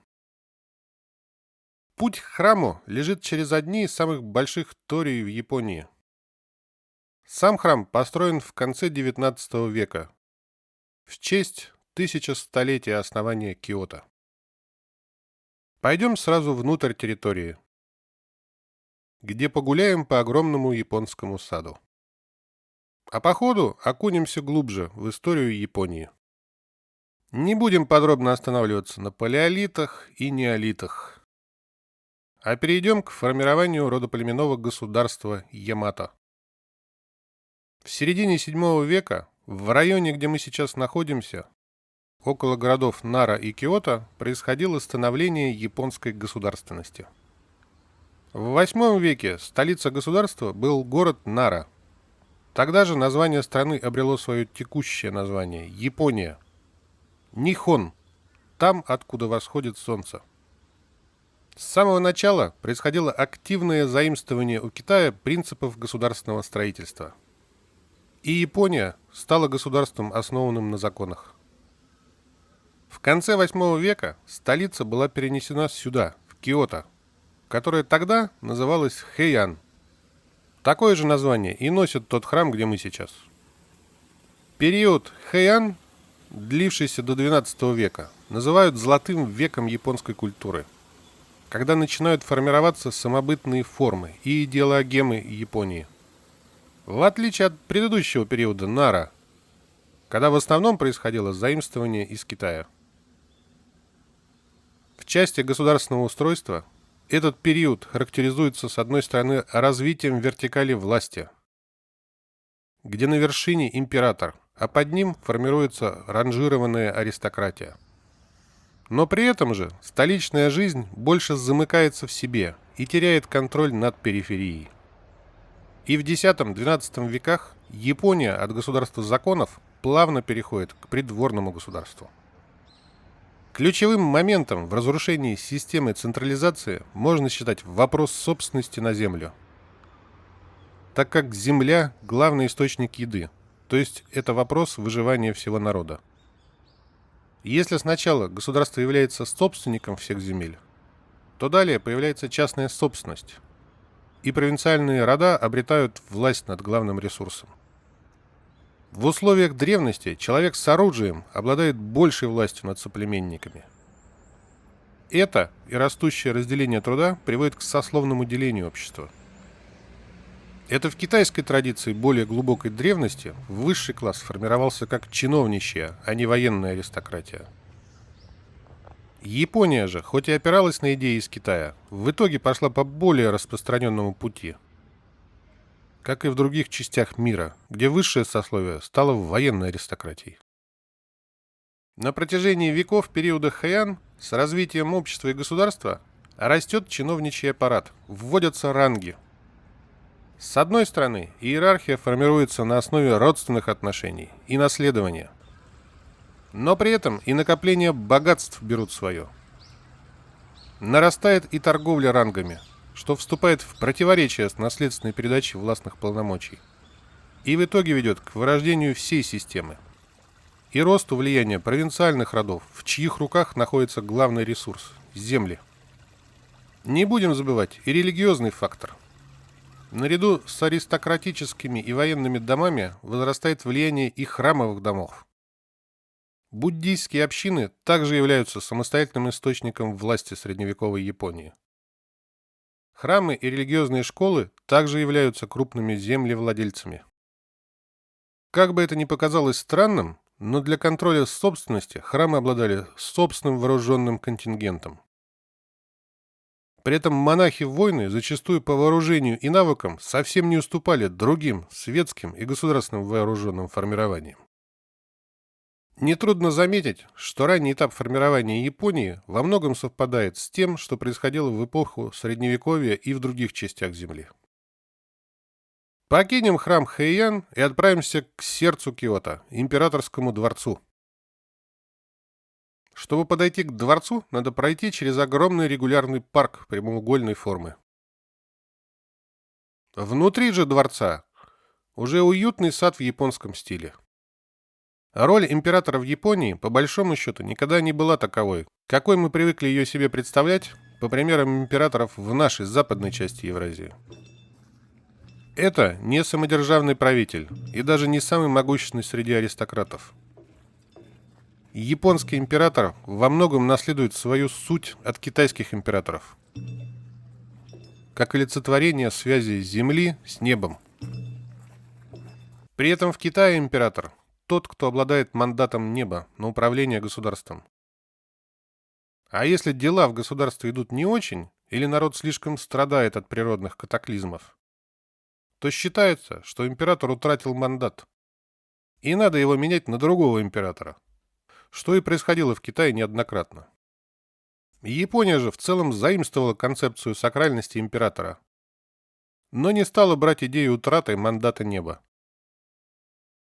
Speaker 1: Путь к храму лежит через одни из самых больших торий в Японии. Сам храм построен в конце XIX века в честь 1000-столетия основания Киото. Пойдем сразу внутрь территории, где погуляем по огромному японскому саду. А по ходу окунемся глубже в историю Японии. Не будем подробно останавливаться на палеолитах и неолитах, а перейдем к формированию родоплеменного государства Ямато. В середине VII века в районе, где мы сейчас находимся, около городов Нара и Киото, происходило становление японской государственности. В VIII веке столица государства был город Нара. Тогда же название страны обрело свое текущее название – Япония. Нихон – там, откуда восходит солнце. С самого начала происходило активное заимствование у Китая принципов государственного строительства. И Япония стала государством, основанным на законах. В конце VIII века столица была перенесена сюда, в Киото, которое тогда называлось Хэйан. Такое же название и носит тот храм, где мы сейчас. Период Хэйан, длившийся до XII века, называют золотым веком японской культуры, когда начинают формироваться самобытные формы и идеологемы Японии. В отличие от предыдущего периода Нара, когда в основном происходило заимствование из Китая. В части государственного устройства этот период характеризуется, с одной стороны, развитием вертикали власти, где на вершине император, а под ним формируется ранжированная аристократия. Но при этом же столичная жизнь больше замыкается в себе и теряет контроль над периферией. И в X-XII веках Япония от государства законов плавно переходит к придворному государству. Ключевым моментом в разрушении системы централизации можно считать вопрос собственности на землю, так как земля – главный источник еды, то есть это вопрос выживания всего народа. Если сначала государство является собственником всех земель, то далее появляется частная собственность, и провинциальные рода обретают власть над главным ресурсом. В условиях древности человек с оружием обладает большей властью над соплеменниками. Это и растущее разделение труда приводит к сословному делению общества. Это в китайской традиции более глубокой древности высший класс формировался как чиновничья, а не военная аристократия. Япония же, хоть и опиралась на идеи из Китая, в итоге пошла по более распространенному пути. Как и в других частях мира, где высшее сословие стало военной аристократией. На протяжении веков периода Хэйан с развитием общества и государства растет чиновничий аппарат, вводятся ранги. С одной стороны, иерархия формируется на основе родственных отношений и наследования. Но при этом и накопление богатств берут свое. Нарастает и торговля рангами, что вступает в противоречие с наследственной передачей властных полномочий. И в итоге ведет к вырождению всей системы и росту влияния провинциальных родов, в чьих руках находится главный ресурс – земли. Не будем забывать и религиозный фактор. Наряду с аристократическими и военными домами возрастает влияние и храмовых домов. Буддийские общины также являются самостоятельным источником власти средневековой Японии. Храмы и религиозные школы также являются крупными землевладельцами. Как бы это ни показалось странным, но для контроля собственности храмы обладали собственным вооруженным контингентом. При этом монахи-воины зачастую по вооружению и навыкам совсем не уступали другим светским и государственным вооруженным формированиям. Нетрудно заметить, что ранний этап формирования Японии во многом совпадает с тем, что происходило в эпоху Средневековья и в других частях Земли. Покинем храм Хэйан и отправимся к сердцу Киото, императорскому дворцу. Чтобы подойти к дворцу, надо пройти через огромный регулярный парк прямоугольной формы. Внутри же дворца уже уютный сад в японском стиле. Роль императора в Японии, по большому счету, никогда не была таковой, какой мы привыкли ее себе представлять по примерам императоров в нашей западной части Евразии. Это не самодержавный правитель и даже не самый могущественный среди аристократов. Японский император во многом наследует свою суть от китайских императоров, как олицетворение связи Земли с небом. При этом в Китае император – тот, кто обладает мандатом неба на управление государством. А если дела в государстве идут не очень, или народ слишком страдает от природных катаклизмов, то считается, что император утратил мандат, и надо его менять на другого императора, что и происходило в Китае неоднократно. Япония же в целом заимствовала концепцию сакральности императора, но не стала брать идею утраты мандата неба.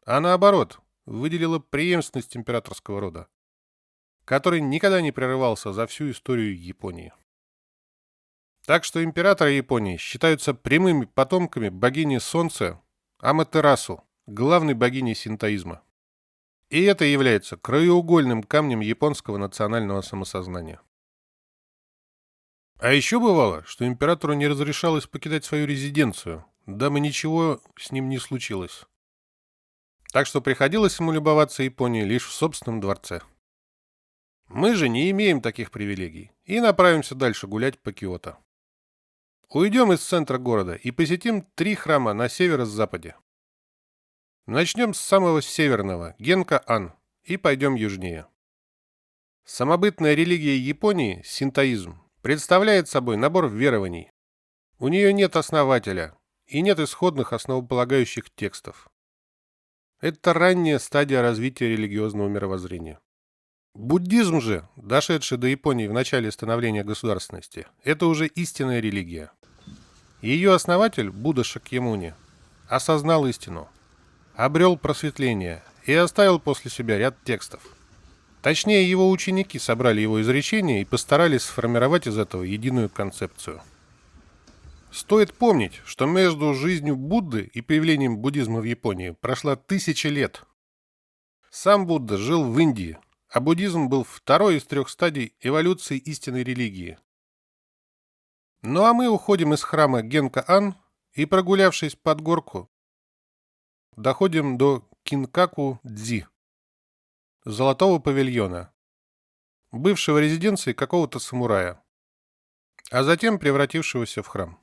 Speaker 1: А наоборот, выделила преемственность императорского рода, который никогда не прерывался за всю историю Японии. Так что императоры Японии считаются прямыми потомками богини Солнца Аматерасу, главной богини синтоизма. И это является краеугольным камнем японского национального самосознания. А еще бывало, что императору не разрешалось покидать свою резиденцию, дабы ничего с ним не случилось. Так что приходилось ему любоваться Японией лишь в собственном дворце. Мы же не имеем таких привилегий и направимся дальше гулять по Киото. Уйдем из центра города и посетим 3 храма на северо-западе. Начнем с самого северного, Генка-Ан, и пойдем южнее. Самобытная религия Японии, синтоизм, представляет собой набор верований. У нее нет основателя и нет исходных основополагающих текстов. Это ранняя стадия развития религиозного мировоззрения. Буддизм же, дошедший до Японии в начале становления государственности, это уже истинная религия. Ее основатель, Будда Шакьямуни, осознал истину, обрел просветление и оставил после себя ряд текстов. Точнее, его ученики собрали его изречения и постарались сформировать из этого единую концепцию. Стоит помнить, что между жизнью Будды и появлением буддизма в Японии прошла 1000 лет. Сам Будда жил в Индии, а буддизм был второй из 3 стадий эволюции истинной религии. Ну а мы уходим из храма Генка-ан и, прогулявшись под горку, доходим до Кинкаку-дзи, золотого павильона, бывшего резиденции какого-то самурая, а затем превратившегося в храм.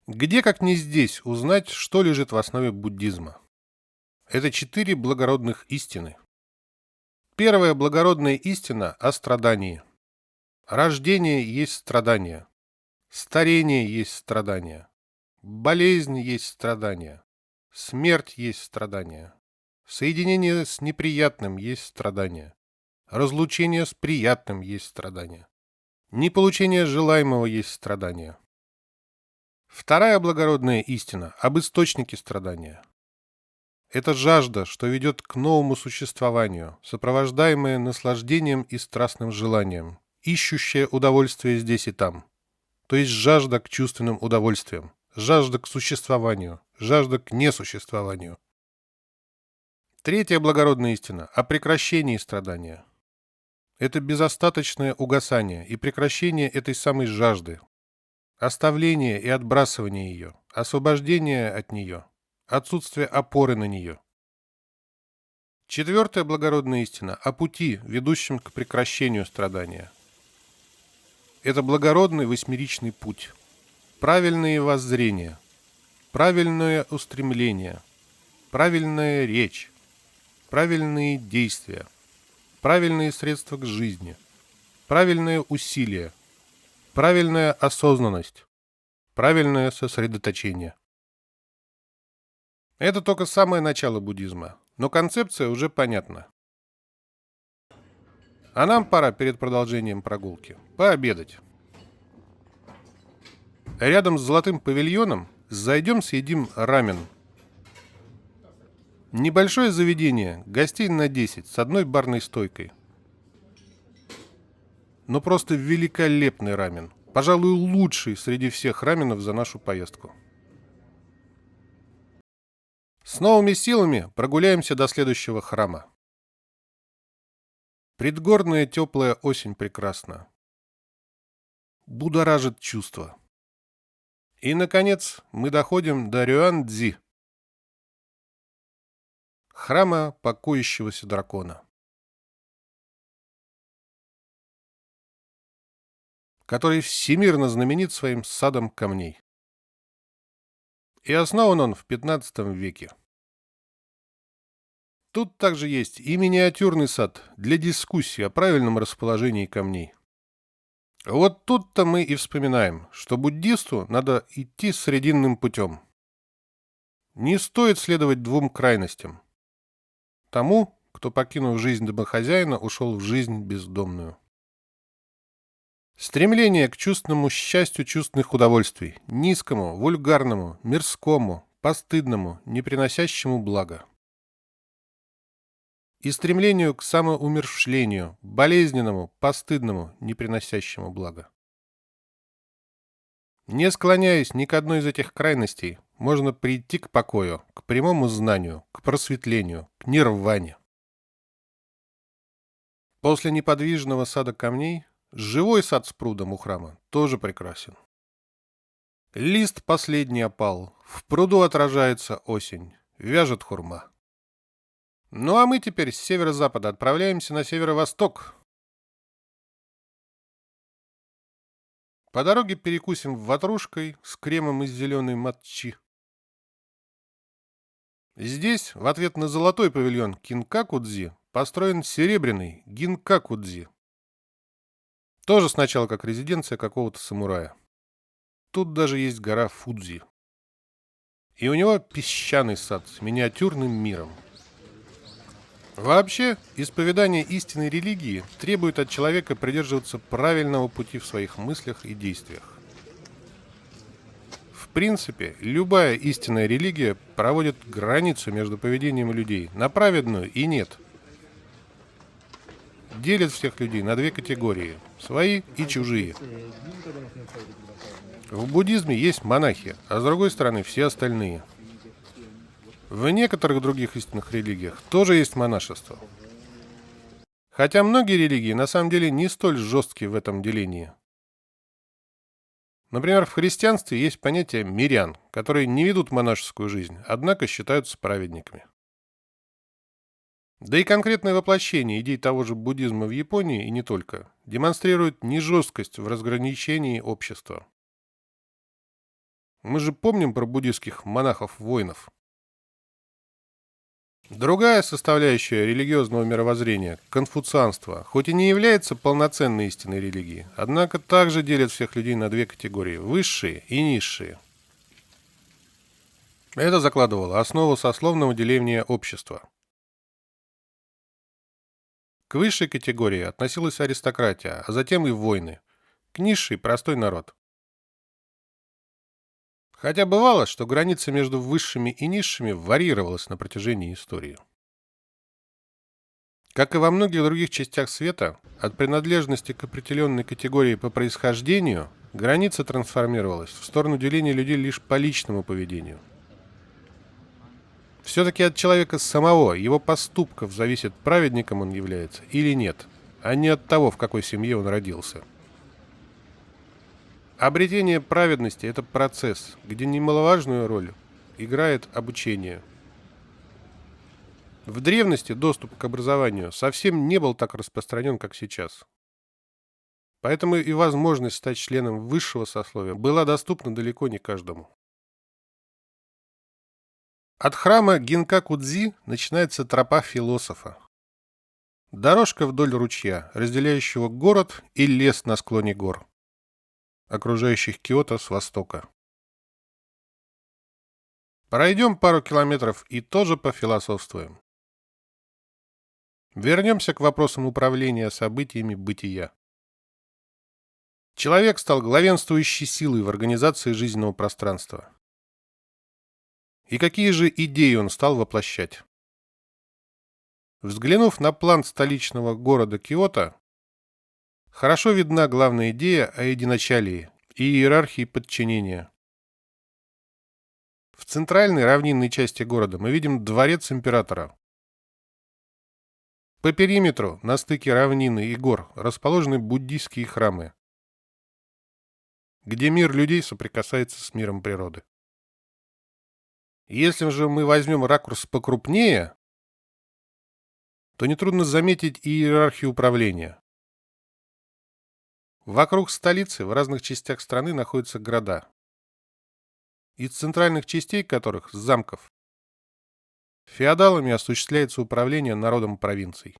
Speaker 1: Где, как не здесь, узнать, что лежит в основе буддизма? Это 4 благородных истины. Первая благородная истина о страдании. Рождение есть страдание. Старение есть страдание. Болезнь есть страдание. Смерть есть страдание. Соединение с неприятным есть страдание. Разлучение с приятным есть страдание. Неполучение желаемого есть страдание. Вторая благородная истина об источнике страдания. Это жажда, что ведет к новому существованию, сопровождаемая наслаждением и страстным желанием, ищущая удовольствие здесь и там. То есть жажда к чувственным удовольствиям, жажда к существованию, жажда к несуществованию. Третья благородная истина о прекращении страдания. Это безостаточное угасание и прекращение этой самой жажды, оставление и отбрасывание ее, освобождение от нее, отсутствие опоры на нее. Четвертая благородная истина о пути, ведущем к прекращению страдания. Это благородный восьмеричный путь, правильные воззрения, правильное устремление, правильная речь, правильные действия, правильные средства к жизни, правильные усилия, правильная осознанность, правильное сосредоточение. Это только самое начало буддизма, но концепция уже понятна. А нам пора перед продолжением прогулки пообедать. Рядом с золотым павильоном зайдем съедим рамен. Небольшое заведение, гостей на 10, с одной барной стойкой. Но просто великолепный рамен. Пожалуй, лучший среди всех раменов за нашу поездку. С новыми силами прогуляемся до следующего храма. Предгорная теплая осень прекрасна. Будоражит чувства. И, наконец, мы доходим до Рюан-дзи, храма покоящегося дракона, который всемирно знаменит своим садом камней. И основан он в 15 веке. Тут также есть и миниатюрный сад для дискуссии о правильном расположении камней. Вот тут-то мы и вспоминаем, что буддисту надо идти срединным путем. Не стоит следовать 2 крайностям. Тому, кто, покинув жизнь домохозяина, ушел в жизнь бездомную. Стремление к чувственному счастью чувственных удовольствий, низкому, вульгарному, мирскому, постыдному, не приносящему блага. И стремлению к самоумерщвлению, болезненному, постыдному, не приносящему блага. Не склоняясь ни к одной из этих крайностей, можно прийти к покою, к прямому знанию, к просветлению, к нирване. После неподвижного сада камней живой сад с прудом у храма тоже прекрасен. Лист последний опал, в пруду отражается осень, вяжет хурма. Ну а мы теперь с северо-запада отправляемся на северо-восток. По дороге перекусим ватрушкой с кремом из зеленой матчи. Здесь, в ответ на золотой павильон Кинкаку-дзи, построен серебряный Гинкаку-дзи. Тоже сначала как резиденция какого-то самурая. Тут даже есть гора Фудзи. И у него песчаный сад с миниатюрным миром. Вообще, исповедание истинной религии требует от человека придерживаться правильного пути в своих мыслях и действиях. В принципе, любая истинная религия проводит границу между поведением людей на праведную и нет. Делит всех людей на две категории – свои и чужие. В буддизме есть монахи, а с другой стороны все остальные. В некоторых других истинных религиях тоже есть монашество. Хотя многие религии на самом деле не столь жесткие в этом делении. Например, в христианстве есть понятие мирян, которые не ведут монашескую жизнь, однако считаются праведниками. Да и конкретное воплощение идей того же буддизма в Японии, и не только, демонстрирует нежесткость в разграничении общества. Мы же помним про буддистских монахов-воинов. Другая составляющая религиозного мировоззрения – конфуцианство, хоть и не является полноценной истинной религией, однако также делит всех людей на две категории – высшие и низшие. Это закладывало основу сословного деления общества. К высшей категории относилась аристократия, а затем и воины. К низшей – простой народ. Хотя бывало, что граница между высшими и низшими варьировалась на протяжении истории. Как и во многих других частях света, от принадлежности к определенной категории по происхождению граница трансформировалась в сторону деления людей лишь по личному поведению. Все-таки от человека самого, его поступков зависит, праведником он является или нет, а не от того, в какой семье он родился. Обретение праведности – это процесс, где немаловажную роль играет обучение. В древности доступ к образованию совсем не был так распространен, как сейчас. Поэтому и возможность стать членом высшего сословия была доступна далеко не каждому. От храма Гинкаку-дзы начинается тропа философа. Дорожка вдоль ручья, разделяющего город и лес на склоне гор, окружающих Киото с востока. Пройдем пару километров и тоже пофилософствуем. Вернемся к вопросам управления событиями бытия. Человек стал главенствующей силой в организации жизненного пространства. И какие же идеи он стал воплощать? Взглянув на план столичного города Киото, хорошо видна главная идея о единачалии и иерархии подчинения. В центральной равнинной части города мы видим дворец императора. По периметру, на стыке равнины и гор, расположены буддийские храмы, где мир людей соприкасается с миром природы. Если же мы возьмем ракурс покрупнее, то нетрудно заметить и иерархию управления. Вокруг столицы в разных частях страны находятся города, из центральных частей которых, замков, феодалами осуществляется управление народом провинций.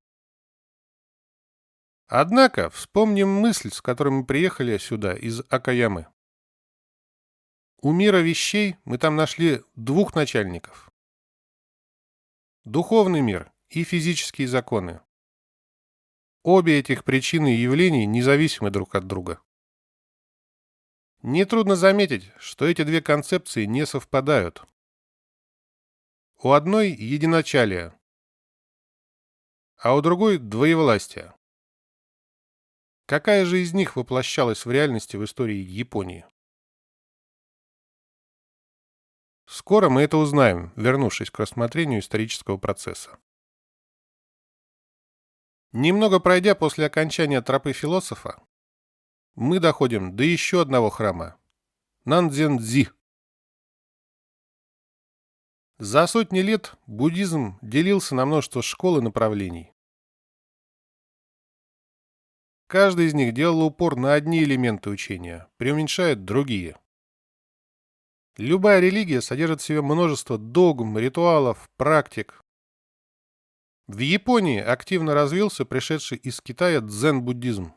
Speaker 1: Однако вспомним мысль, с которой мы приехали сюда из Акаямы. У мира вещей мы там нашли двух начальников. Духовный мир и физические законы. Обе этих причины и явлений независимы друг от друга. Нетрудно заметить, что эти две концепции не совпадают. У одной единачалие, а у другой двоевластие. Какая же из них воплощалась в реальности в истории Японии? Скоро мы это узнаем, вернувшись к рассмотрению исторического процесса. Немного пройдя после окончания тропы философа, мы доходим до еще одного храма – Нандзен-дзы. За сотни лет буддизм делился на множество школ и направлений. Каждый из них делал упор на одни элементы учения, преуменьшая другие. Любая религия содержит в себе множество догм, ритуалов, практик. В Японии активно развился пришедший из Китая дзен-буддизм,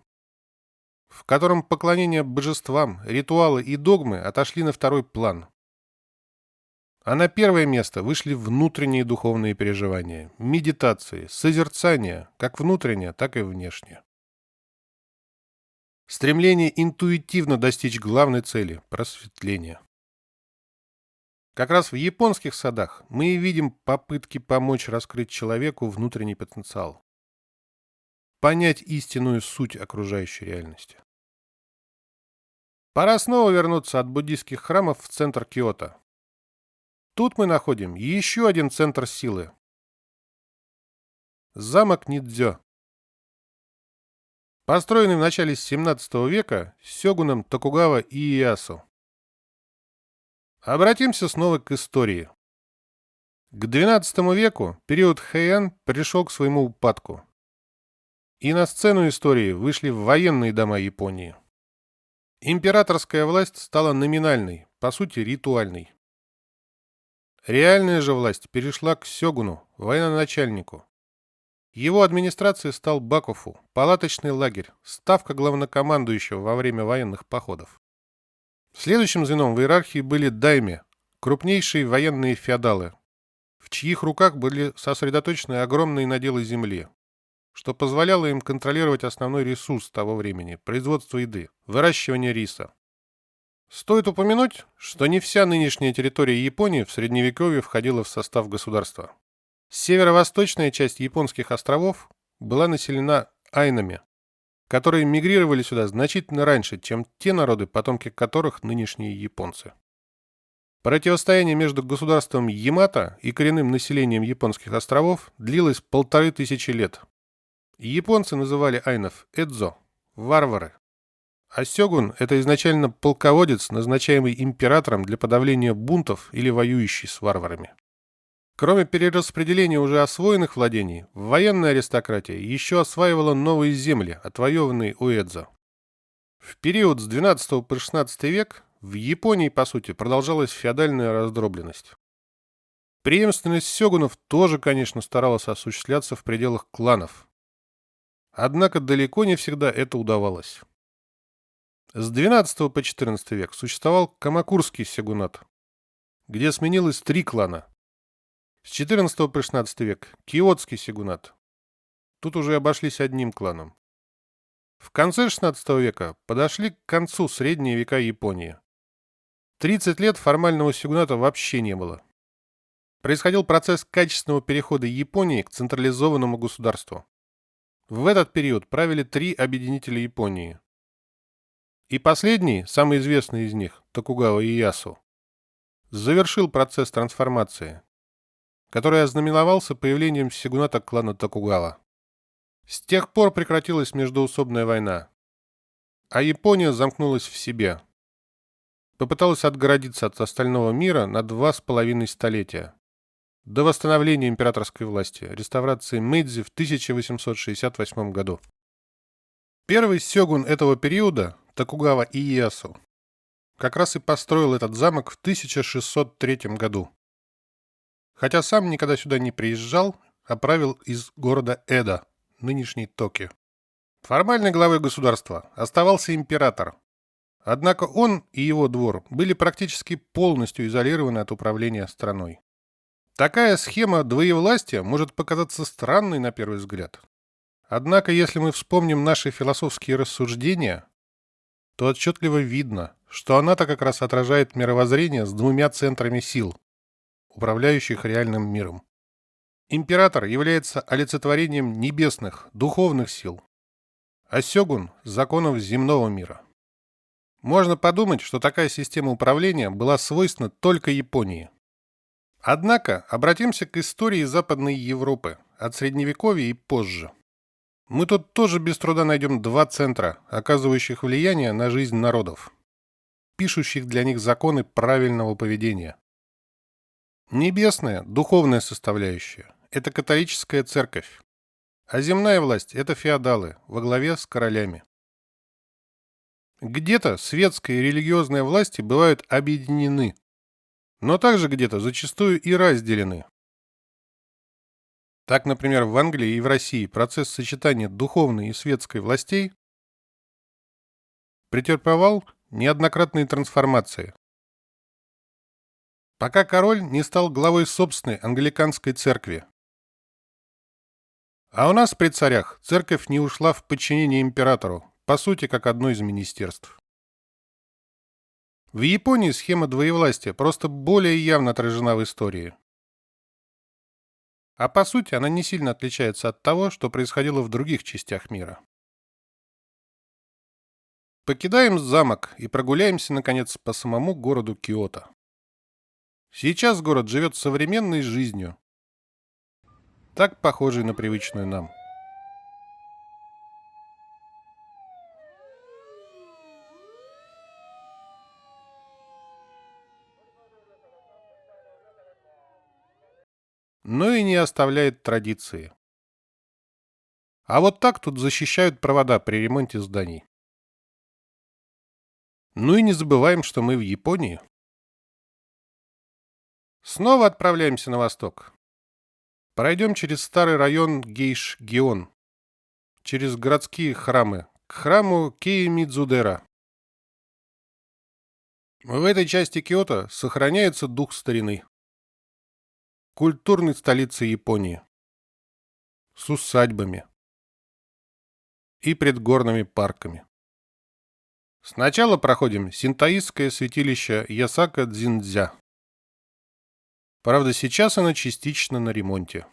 Speaker 1: в котором поклонение божествам, ритуалы и догмы отошли на второй план. А на первое место вышли внутренние духовные переживания, медитации, созерцания, как внутреннее, так и внешнее. Стремление интуитивно достичь главной цели – просветления. Как раз в японских садах мы и видим попытки помочь раскрыть человеку внутренний потенциал, понять истинную суть окружающей реальности. Пора снова вернуться от буддийских храмов в центр Киото. Тут мы находим еще один центр силы. Замок Нидзё. Построенный в начале 17 века сёгуном Токугава Иэясу. Обратимся снова к истории. К XII веку период Хэйан пришел к своему упадку. И на сцену истории вышли военные дома Японии. Императорская власть стала номинальной, по сути ритуальной. Реальная же власть перешла к сёгуну, военачальнику. Его администрацией стал бакуфу, палаточный лагерь, ставка главнокомандующего во время военных походов. Следующим звеном в иерархии были дайме, крупнейшие военные феодалы, в чьих руках были сосредоточены огромные наделы земли, что позволяло им контролировать основной ресурс того времени – производство еды, выращивание риса. Стоит упомянуть, что не вся нынешняя территория Японии в Средневековье входила в состав государства. Северо-восточная часть японских островов была населена айнами, которые мигрировали сюда значительно раньше, чем те народы, потомки которых нынешние японцы. Противостояние между государством Ямато и коренным населением японских островов длилось 1500 лет. Японцы называли айнов эдзо – варвары. А сёгун – это изначально полководец, назначаемый императором для подавления бунтов или воюющий с варварами. Кроме перераспределения уже освоенных владений, военная аристократия еще осваивала новые земли, отвоеванные у эдзо. В период с XII по XVI век в Японии, по сути, продолжалась феодальная раздробленность. Преемственность сёгунов тоже, конечно, старалась осуществляться в пределах кланов. Однако далеко не всегда это удавалось. С XII по XIV век существовал Камакурский сёгунат, где сменилось 3 клана. С XIV по XVI век – Киотский сёгунат. Тут уже обошлись одним кланом. В конце XVI века подошли к концу средние века Японии. 30 лет формального сёгуната вообще не было. Происходил процесс качественного перехода Японии к централизованному государству. В этот период правили 3 объединителя Японии. И последний, самый известный из них, Токугава Иэясу, завершил процесс трансформации, который ознаменовался появлением сёгуната клана Токугава. С тех пор прекратилась междоусобная война, а Япония замкнулась в себе. Попыталась отгородиться от остального мира на 2,5 столетия, до восстановления императорской власти, реставрации Мэйдзи в 1868 году. Первый сёгун этого периода, Токугава Иэясу, как раз и построил этот замок в 1603 году. Хотя сам никогда сюда не приезжал, а правил из города Эдо, нынешний Токио. Формальной главой государства оставался император. Однако он и его двор были практически полностью изолированы от управления страной. Такая схема двоевластия может показаться странной на первый взгляд. Однако, если мы вспомним наши философские рассуждения, то отчетливо видно, что она-то как раз отражает мировоззрение с 2 центрами сил, управляющих реальным миром. Император является олицетворением небесных, духовных сил, а сёгун – законов земного мира. Можно подумать, что такая система управления была свойственна только Японии. Однако обратимся к истории Западной Европы, от Средневековья и позже. Мы тут тоже без труда найдем 2 центра, оказывающих влияние на жизнь народов, пишущих для них законы правильного поведения. Небесная, духовная составляющая – это католическая церковь, а земная власть – это феодалы во главе с королями. Где-то светская и религиозная власти бывают объединены, но также где-то зачастую и разделены. Так, например, в Англии и в России процесс сочетания духовной и светской властей претерпевал неоднократные трансформации, пока король не стал главой собственной англиканской церкви. А у нас при царях церковь не ушла в подчинение императору, по сути, как одно из министерств. В Японии схема двоевластия просто более явно отражена в истории. А по сути она не сильно отличается от того, что происходило в других частях мира. Покидаем замок и прогуляемся, наконец, по самому городу Киото. Сейчас город живет современной жизнью, так похожей на привычную нам. Но и не оставляет традиции. А вот так тут защищают провода при ремонте зданий. Ну и не забываем, что мы в Японии. Снова отправляемся на восток. Пройдем через старый район Гейш-Гион, через городские храмы, к храму Киимидзудера. В этой части Киото сохраняется дух старины. Культурной столицы Японии. С усадьбами и предгорными парками. Сначала проходим синтоистское святилище Ясака-Дзиндзя. Правда, сейчас оно частично на ремонте.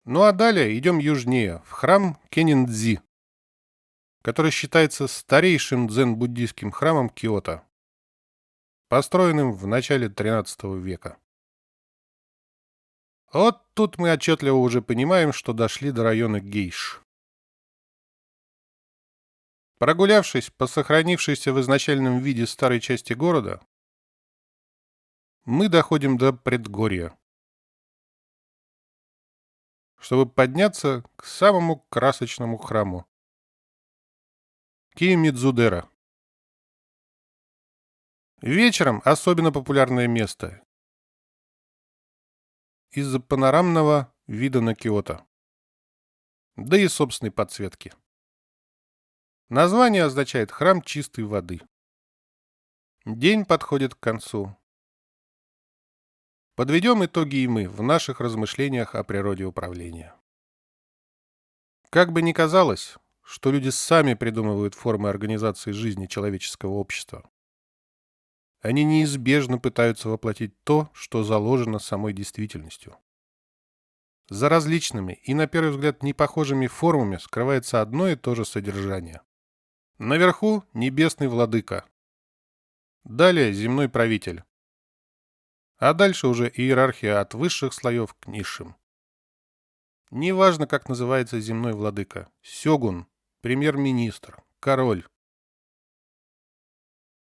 Speaker 1: Ну а далее идем южнее, в храм Кенниндзи, который считается старейшим дзен-буддийским храмом Киото, построенным в начале XIII века. Вот тут мы отчетливо уже понимаем, что дошли до района Гейш. Прогулявшись по сохранившейся в изначальном виде старой части города, мы доходим до предгорья, чтобы подняться к самому красочному храму Киимидзудера. Вечером особенно популярное место из-за панорамного вида на Киото, да и собственной подсветки. Название означает «храм чистой воды». День подходит к концу. Подведем итоги и мы в наших размышлениях о природе управления. Как бы ни казалось, что люди сами придумывают формы организации жизни человеческого общества, они неизбежно пытаются воплотить то, что заложено самой действительностью. За различными и, на первый взгляд, непохожими формами скрывается одно и то же содержание. Наверху – небесный владыка. Далее – земной правитель. А дальше уже иерархия от высших слоев к низшим. Неважно, как называется земной владыка – сёгун, премьер-министр, король.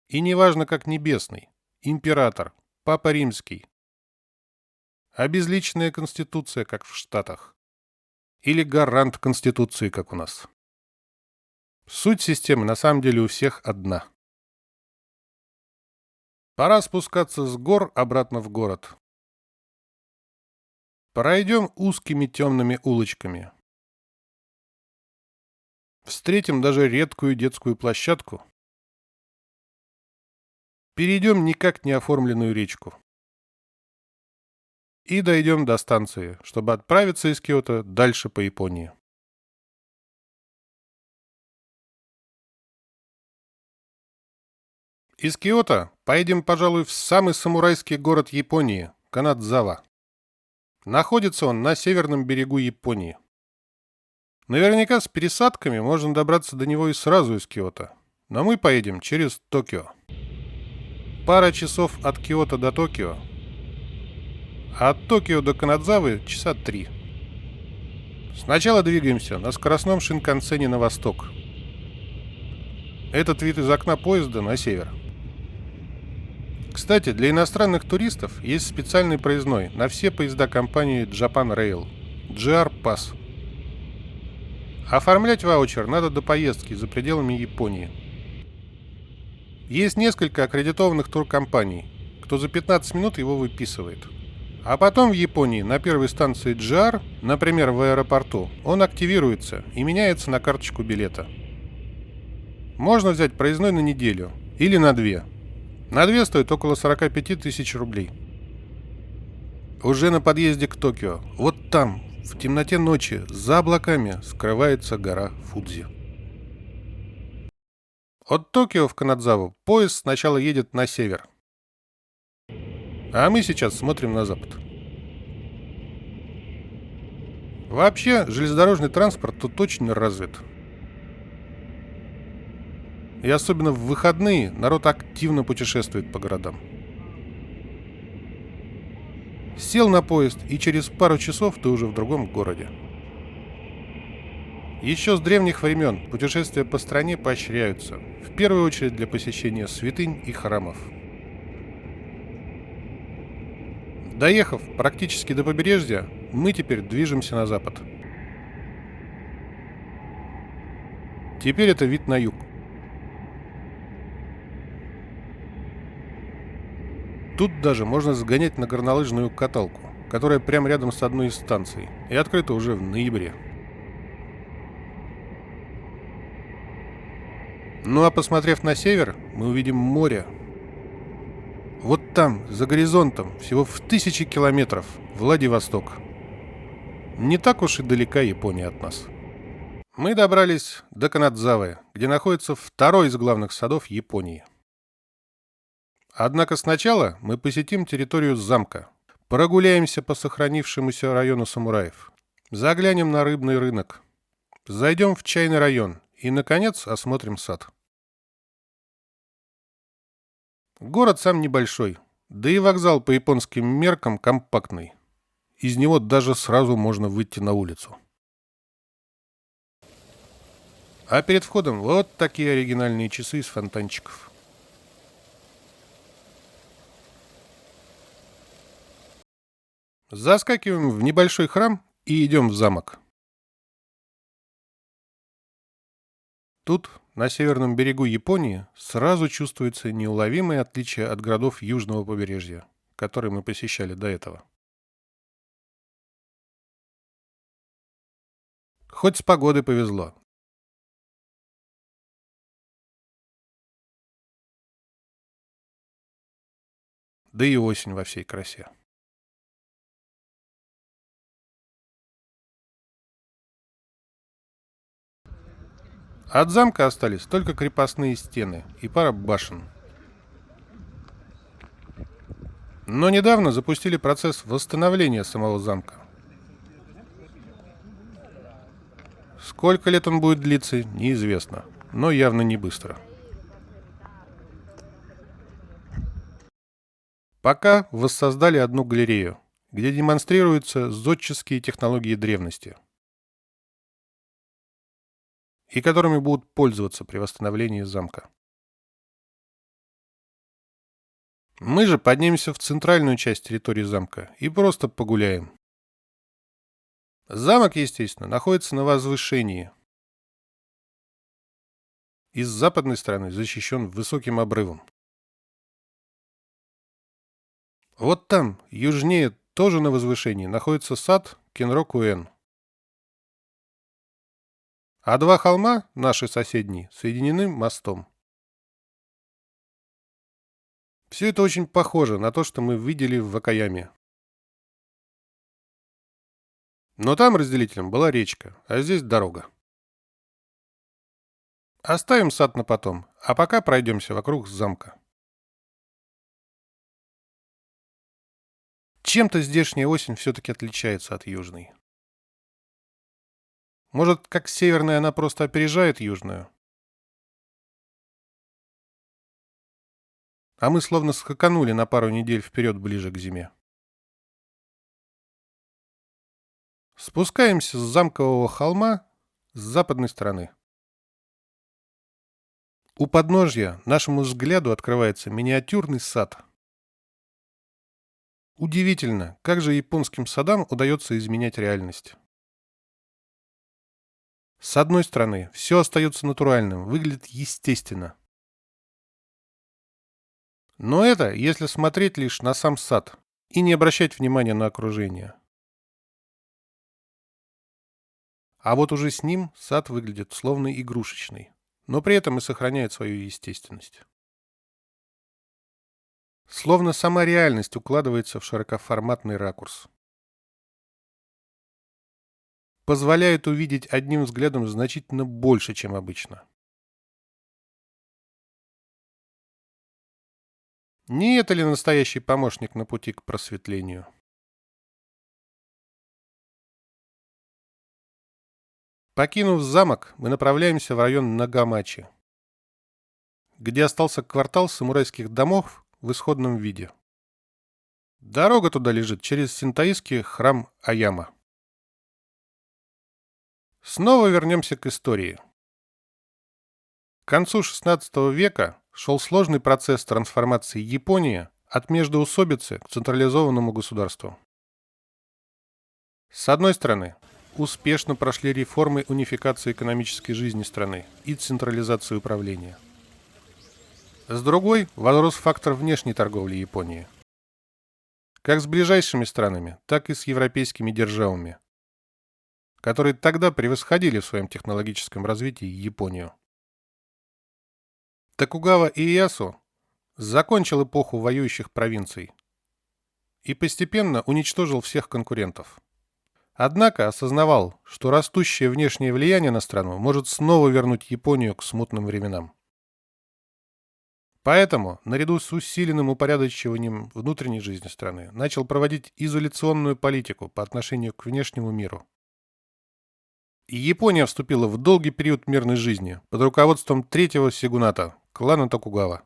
Speaker 1: И неважно, как небесный – император, папа римский. А безличная конституция, как в Штатах. Или гарант конституции, как у нас. Суть системы на самом деле у всех одна. Пора спускаться с гор обратно в город. Пройдем узкими темными улочками. Встретим даже редкую детскую площадку. Перейдем никак не оформленную речку. И дойдем до станции, чтобы отправиться из Киото дальше по Японии. Из Киото поедем, пожалуй, в самый самурайский город Японии – Канадзава. Находится он на северном берегу Японии. Наверняка с пересадками можно добраться до него и сразу из Киото, но мы поедем через Токио. Пара часов от Киото до Токио, а от Токио до Канадзавы часа 3. Сначала двигаемся на скоростном шинкансене на восток. Этот вид из окна поезда на север. Кстати, для иностранных туристов есть специальный проездной на все поезда компании Japan Rail – JR Pass. Оформлять ваучер надо до поездки за пределами Японии. Есть несколько аккредитованных туркомпаний, кто за 15 минут его выписывает. А потом в Японии на первой станции JR, например, в аэропорту, он активируется и меняется на карточку билета. Можно взять проездной на неделю или на 2. На 2 стоит около 45 тысяч рублей. Уже на подъезде к Токио, вот там, в темноте ночи, за облаками, скрывается гора Фудзи. От Токио в Канадзаву поезд сначала едет на север, а мы сейчас смотрим на запад. Вообще, железнодорожный транспорт тут очень развит. И особенно в выходные народ активно путешествует по городам. Сел на поезд, и через пару часов ты уже в другом городе. Еще с древних времен путешествия по стране поощряются, в первую очередь для посещения святынь и храмов. Доехав практически до побережья, мы теперь движемся на запад. Теперь это вид на юг. Тут даже можно сгонять на горнолыжную каталку, которая прямо рядом с одной из станций, и открыта уже в ноябре. Ну а посмотрев на север, мы увидим море. Вот там, за горизонтом, всего в 1000 километров, Владивосток. Не так уж и далека Япония от нас. Мы добрались до Канадзавы, где находится второй из главных садов Японии. Однако сначала мы посетим территорию замка, прогуляемся по сохранившемуся району самураев, заглянем на рыбный рынок, зайдем в чайный район и, наконец, осмотрим сад. Город сам небольшой, да и вокзал по японским меркам компактный. Из него даже сразу можно выйти на улицу. А перед входом вот такие оригинальные часы из фонтанчиков. Заскакиваем в небольшой храм и идем в замок. Тут, на северном берегу Японии, сразу чувствуется неуловимое отличие от городов южного побережья, которые мы посещали до этого. Хоть с погодой повезло. Да и осень во всей красе. От замка остались только крепостные стены и пара башен. Но недавно запустили процесс восстановления самого замка. Сколько лет он будет длиться, неизвестно, но явно не быстро. Пока воссоздали одну галерею, где демонстрируются зодческие технологии древности, и которыми будут пользоваться при восстановлении замка. Мы же поднимемся в центральную часть территории замка и просто погуляем. Замок, естественно, находится на возвышении и с западной стороны защищен высоким обрывом. Вот там, южнее, тоже на возвышении, находится сад Кенрокуэн. А два холма, наши соседние, соединены мостом. Все это очень похоже на то, что мы видели в Вакаяме. Но там разделителем была речка, а здесь дорога. Оставим сад на потом, а пока пройдемся вокруг замка. Чем-то здешняя осень все-таки отличается от южной. Может, как северная она просто опережает южную? А мы словно скаканули на пару недель вперед ближе к зиме. Спускаемся с замкового холма с западной стороны. У подножья нашему взгляду открывается миниатюрный сад. Удивительно, как же японским садам удается изменять реальность. С одной стороны, все остается натуральным, выглядит естественно. Но это, если смотреть лишь на сам сад и не обращать внимания на окружение. А вот уже с ним сад выглядит словно игрушечный, но при этом и сохраняет свою естественность. Словно сама реальность укладывается в широкоформатный ракурс. Позволяет увидеть одним взглядом значительно больше, чем обычно. Не это ли настоящий помощник на пути к просветлению? Покинув замок, мы направляемся в район Нагамачи, где остался квартал самурайских домов в исходном виде. Дорога туда лежит через синтоистский храм Аяма. Снова вернемся к истории. К концу XVI века шел сложный процесс трансформации Японии от междоусобицы к централизованному государству. С одной стороны, успешно прошли реформы унификации экономической жизни страны и централизации управления. С другой, возрос фактор внешней торговли Японии. Как с ближайшими странами, так и с европейскими державами, которые тогда превосходили в своем технологическом развитии Японию. Токугава Иэясу закончил эпоху воюющих провинций и постепенно уничтожил всех конкурентов. Однако осознавал, что растущее внешнее влияние на страну может снова вернуть Японию к смутным временам. Поэтому, наряду с усиленным упорядочиванием внутренней жизни страны, начал проводить изоляционную политику по отношению к внешнему миру. И Япония вступила в долгий период мирной жизни под руководством третьего сёгуната, клана Токугава.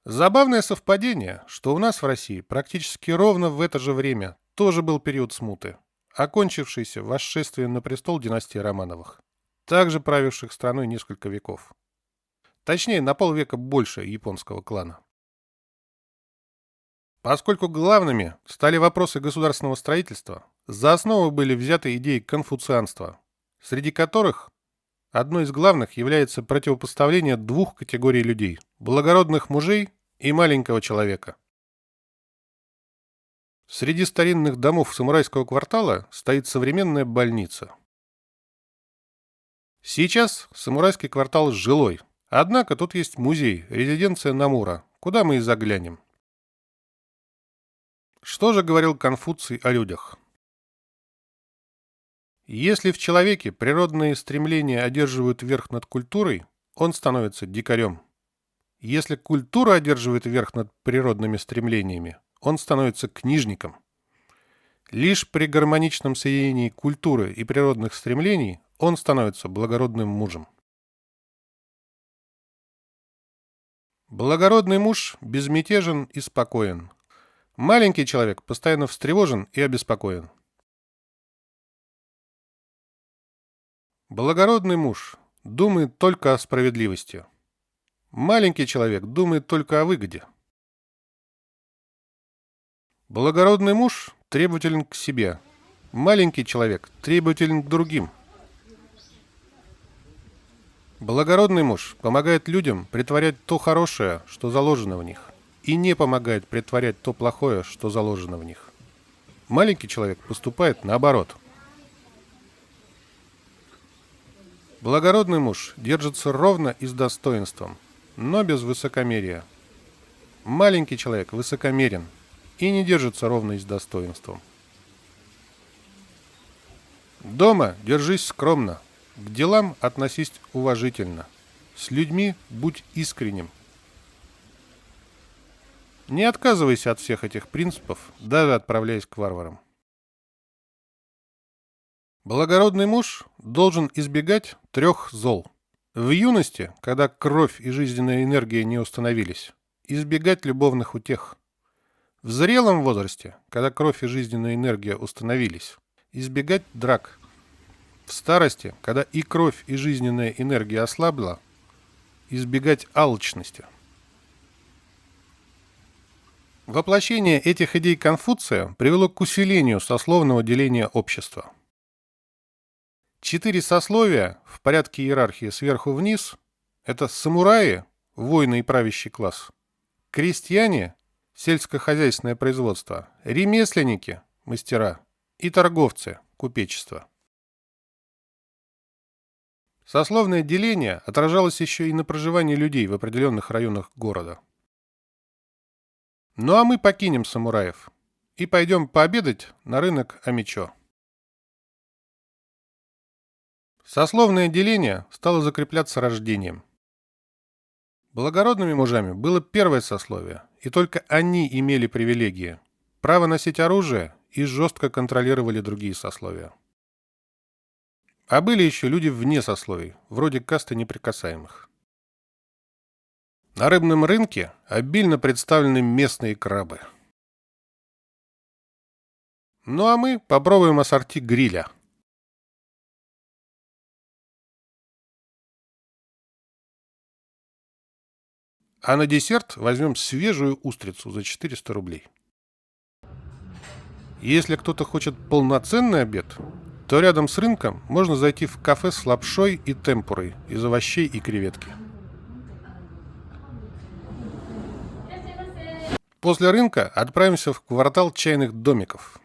Speaker 1: Забавное совпадение, что у нас в России практически ровно в это же время тоже был период смуты, окончившийся восшествием на престол династии Романовых, также правивших страной несколько веков. Точнее, на полвека больше японского клана. Поскольку главными стали вопросы государственного строительства, за основу были взяты идеи конфуцианства, среди которых одной из главных является противопоставление двух категорий людей – благородных мужей и маленького человека. Среди старинных домов самурайского квартала стоит современная больница. Сейчас самурайский квартал жилой, однако тут есть музей, резиденция Намура, куда мы и заглянем. Что же говорил Конфуций о людях? Если в человеке природные стремления одерживают верх над культурой, он становится дикарем. Если культура одерживает верх над природными стремлениями, он становится книжником. Лишь при гармоничном соединении культуры и природных стремлений он становится благородным мужем. Благородный муж безмятежен и спокоен. Маленький человек постоянно встревожен и обеспокоен. Благородный муж думает только о справедливости. Маленький человек думает только о выгоде. Благородный муж требователен к себе. Маленький человек требователен к другим. Благородный муж помогает людям претворять то хорошее, что заложено в них, и не помогает претворять то плохое, что заложено в них. Маленький человек поступает наоборот. Благородный муж держится ровно и с достоинством, но без высокомерия. Маленький человек высокомерен и не держится ровно и с достоинством. Дома держись скромно, к делам относись уважительно, с людьми будь искренним. Не отказывайся от всех этих принципов, даже отправляясь к варварам. Благородный муж должен избегать 3 зол. В юности, когда кровь и жизненная энергия не установились, избегать любовных утех. В зрелом возрасте, когда кровь и жизненная энергия установились, избегать драк. В старости, когда и кровь, и жизненная энергия ослабла, избегать алчности. Воплощение этих идей Конфуция привело к усилению сословного деления общества. 4 сословия в порядке иерархии сверху вниз – это самураи, воины и правящий класс, крестьяне, сельскохозяйственное производство, ремесленники, мастера и торговцы, купечество. Сословное деление отражалось еще и на проживании людей в определенных районах города. Ну а мы покинем самураев и пойдем пообедать на рынок Амичо. Сословное деление стало закрепляться рождением. Благородными мужами было первое сословие, и только они имели привилегии, право носить оружие и жестко контролировали другие сословия. А были еще люди вне сословий, вроде касты неприкасаемых. На рыбном рынке обильно представлены местные крабы. Ну а мы попробуем ассорти гриля. А на десерт возьмем свежую устрицу за 400 рублей. Если кто-то хочет полноценный обед, то рядом с рынком можно зайти в кафе с лапшой и темпурой из овощей и креветки. После рынка отправимся в квартал чайных домиков.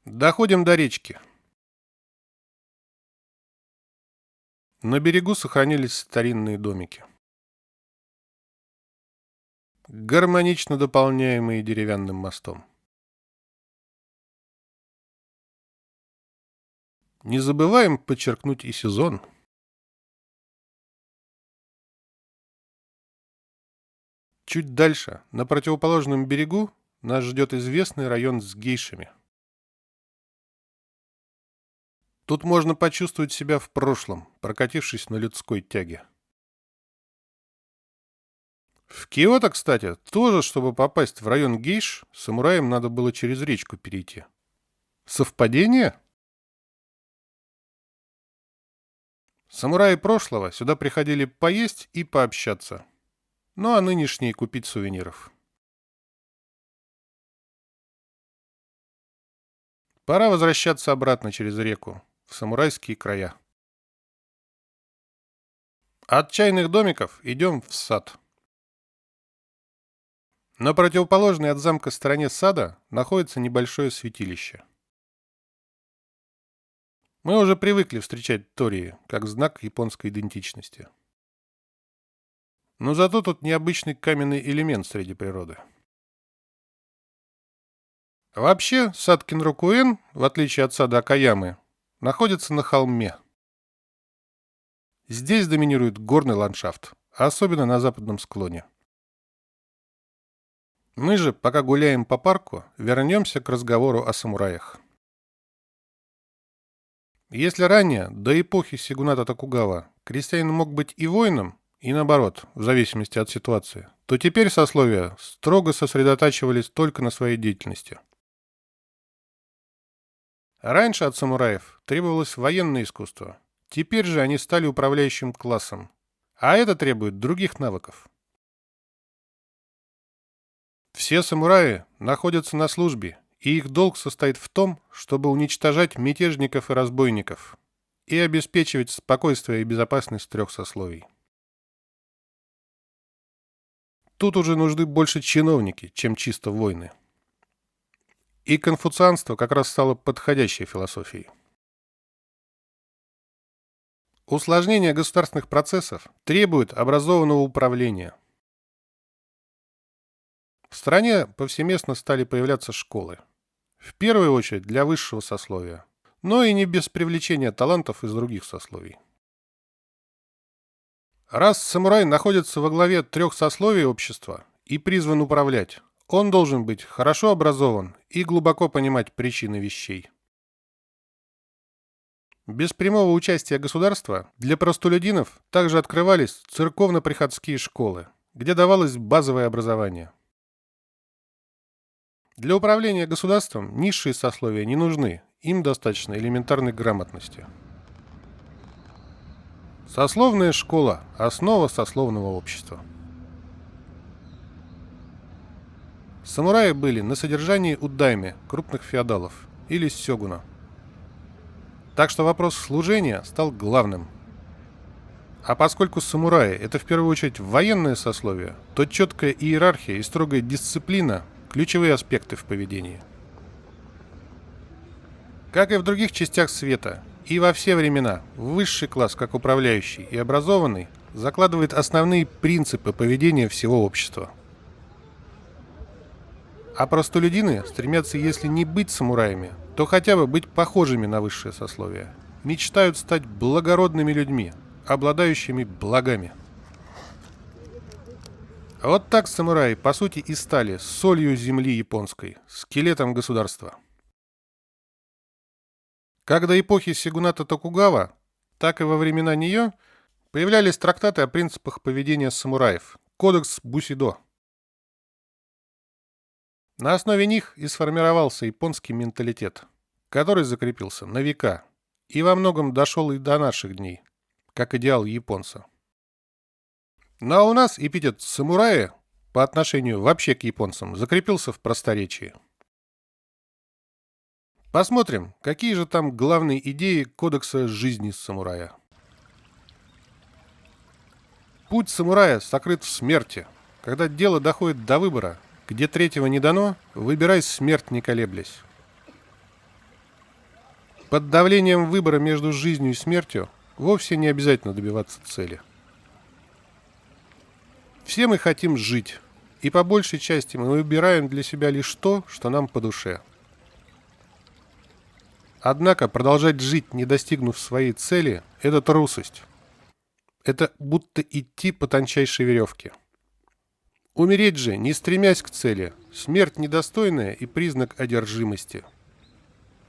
Speaker 1: Доходим до речки. На берегу сохранились старинные домики, гармонично дополняемые деревянным мостом. Не забываем подчеркнуть и сезон. Чуть дальше, на противоположном берегу, нас ждет известный район с гейшами. Тут можно почувствовать себя в прошлом, прокатившись на людской тяге. В Киото, кстати, тоже, чтобы попасть в район гейш, самураям надо было через речку перейти. Совпадение? Самураи прошлого сюда приходили поесть и пообщаться. Ну а нынешние купить сувениров. Пора возвращаться обратно через реку, в самурайские края. От чайных домиков идем в сад. На противоположной от замка стороне сада находится небольшое святилище. Мы уже привыкли встречать тории, как знак японской идентичности. Но зато тут необычный каменный элемент среди природы. Вообще, сад Кинрокуэн, в отличие от сада Акаямы, находится на холме. Здесь доминирует горный ландшафт, особенно на западном склоне. Мы же, пока гуляем по парку, вернемся к разговору о самураях. Если ранее, до эпохи Сигуната Токугава, крестьянин мог быть и воином, и наоборот, в зависимости от ситуации, то теперь сословия строго сосредотачивались только на своей деятельности. Раньше от самураев требовалось военное искусство. Теперь же они стали управляющим классом. А это требует других навыков. Все самураи находятся на службе, и их долг состоит в том, чтобы уничтожать мятежников и разбойников и обеспечивать спокойствие и безопасность трех сословий. Тут уже нужны больше чиновники, чем чисто воины. И конфуцианство как раз стало подходящей философией. Усложнение государственных процессов требует образованного управления. В стране повсеместно стали появляться школы. В первую очередь для высшего сословия, но и не без привлечения талантов из других сословий. Раз самурай находится во главе трех сословий общества и призван управлять, он должен быть хорошо образован и глубоко понимать причины вещей. Без прямого участия государства для простолюдинов также открывались церковно-приходские школы, где давалось базовое образование. Для управления государством низшие сословия не нужны, им достаточно элементарной грамотности. Сословная школа – основа сословного общества. Самураи были на содержании у дайме, крупных феодалов, или сёгуна. Так что вопрос служения стал главным. А поскольку самураи – это в первую очередь военное сословие, то четкая иерархия и строгая дисциплина – ключевые аспекты в поведении. Как и в других частях света, и во все времена, высший класс, как управляющий и образованный, закладывает основные принципы поведения всего общества. А простолюдины стремятся, если не быть самураями, то хотя бы быть похожими на высшее сословие. Мечтают стать благородными людьми, обладающими благами. А вот так самураи, по сути, и стали солью земли японской, скелетом государства. Как до эпохи сёгуната Токугава, так и во времена нее появлялись трактаты о принципах поведения самураев, кодекс Бусидо. На основе них и сформировался японский менталитет, который закрепился на века и во многом дошел и до наших дней, как идеал японца. Ну а у нас эпитет «самураи» по отношению вообще к японцам закрепился в просторечии. Посмотрим, какие же там главные идеи кодекса жизни самурая. Путь самурая сокрыт в смерти. Когда дело доходит до выбора, где третьего не дано, выбирай смерть, не колеблясь. Под давлением выбора между жизнью и смертью вовсе не обязательно добиваться цели. Все мы хотим жить, и по большей части мы выбираем для себя лишь то, что нам по душе. Однако продолжать жить, не достигнув своей цели, это трусость. Это будто идти по тончайшей веревке. Умереть же, не стремясь к цели, смерть недостойная и признак одержимости.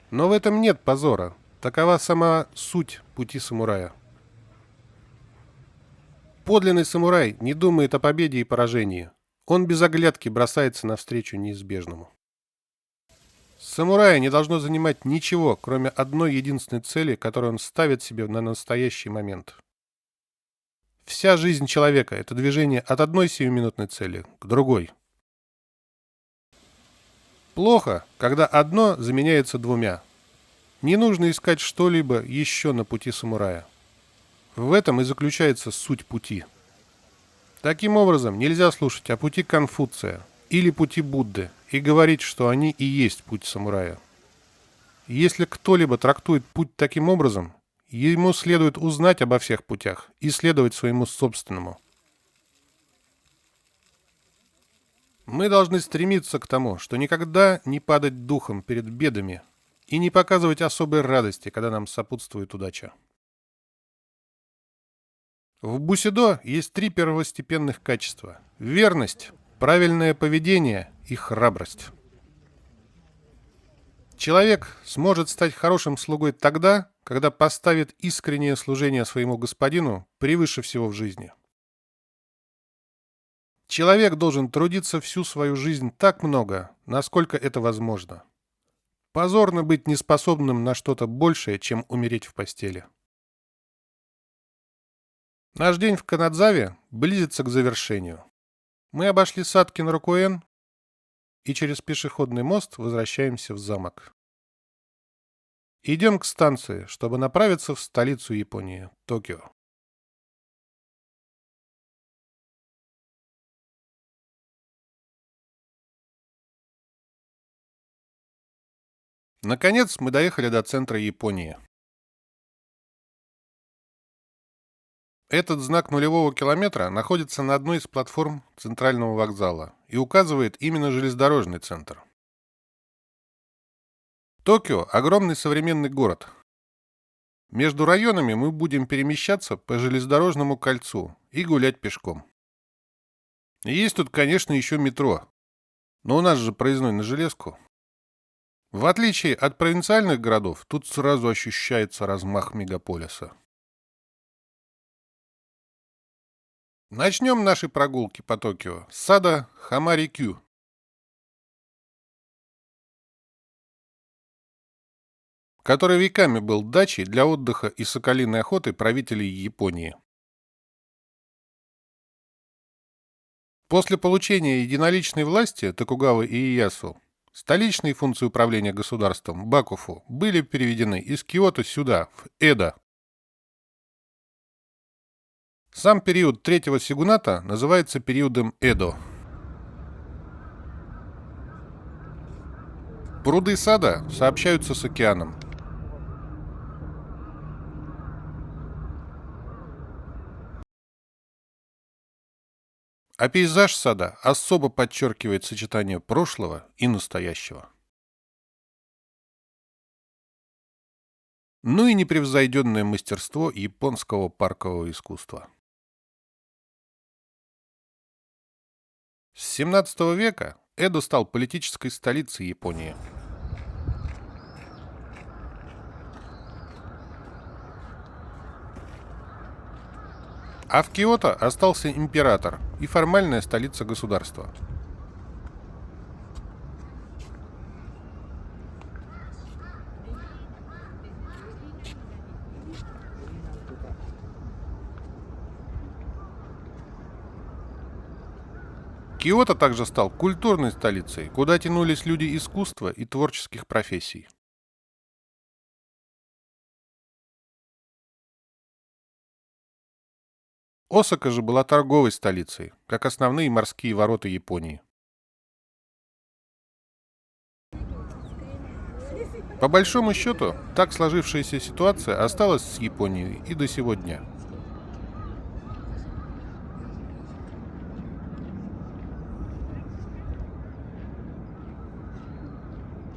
Speaker 1: Но в этом нет позора. Такова сама суть пути самурая. Подлинный самурай не думает о победе и поражении. Он без оглядки бросается навстречу неизбежному. Самурая не должно занимать ничего, кроме одной единственной цели, которую он ставит себе на настоящий момент. Вся жизнь человека – это движение от одной сиюминутной цели к другой. Плохо, когда одно заменяется двумя. Не нужно искать что-либо еще на пути самурая. В этом и заключается суть пути. Таким образом, нельзя слушать о пути Конфуция или пути Будды и говорить, что они и есть путь самурая. Если кто-либо трактует путь таким образом, ему следует узнать обо всех путях и следовать своему собственному. Мы должны стремиться к тому, что никогда не падать духом перед бедами и не показывать особой радости, когда нам сопутствует удача. В бусидо есть 3 первостепенных качества: верность, правильное поведение и храбрость. Человек сможет стать хорошим слугой тогда, когда поставит искреннее служение своему господину превыше всего в жизни. Человек должен трудиться всю свою жизнь так много, насколько это возможно. Позорно быть неспособным на что-то большее, чем умереть в постели. Наш день в Канадзаве близится к завершению. Мы обошли сад Кинрокуэн и через пешеходный мост возвращаемся в замок. Идем к станции, чтобы направиться в столицу Японии, Токио. Наконец мы доехали до центра Японии. Этот знак нулевого километра находится на одной из платформ центрального вокзала и указывает именно железнодорожный центр. Токио – огромный современный город. Между районами мы будем перемещаться по железнодорожному кольцу и гулять пешком. Есть тут, конечно, еще метро, но у нас же проездной на железку. В отличие от провинциальных городов, тут сразу ощущается размах мегаполиса. Начнем наши прогулки по Токио с сада Хамари-кю, который веками был дачей для отдыха и соколиной охоты правителей Японии. После получения единоличной власти Токугавы Иеясу столичные функции управления государством Бакуфу были переведены из Киото сюда, в Эдо. Сам период третьего сёгуната называется периодом Эдо. Пруды сада сообщаются с океаном. А пейзаж сада особо подчеркивает сочетание прошлого и настоящего. ну и непревзойденное мастерство японского паркового искусства. С 17 века Эдо стал политической столицей Японии. А в Киото остался император и формальная столица государства. Киото также стал культурной столицей, куда тянулись люди искусства и творческих профессий. Осака же была торговой столицей, как основные морские ворота Японии. По большому счету, так сложившаяся ситуация осталась с Японией и до сего дня.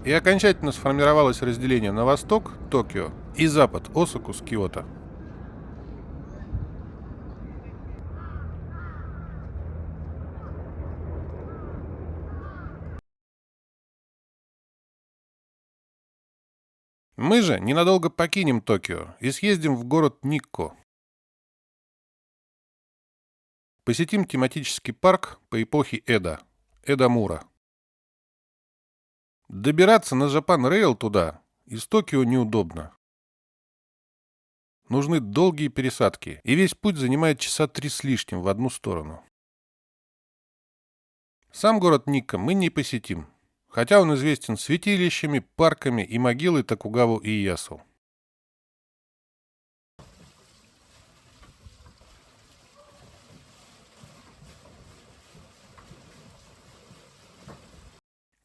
Speaker 1: И окончательно сформировалось разделение на восток, Токио, и запад, Осаку с Киото. Мы же ненадолго покинем Токио и съездим в город Никко. Посетим тематический парк по эпохе Эдо, Эдомура. Добираться на Japan Rail туда из Токио неудобно. Нужны долгие пересадки, и весь путь занимает часа 3 с лишним в одну сторону. Сам город Никко мы не посетим, хотя он известен святилищами, парками и могилой Токугавы Иэясу.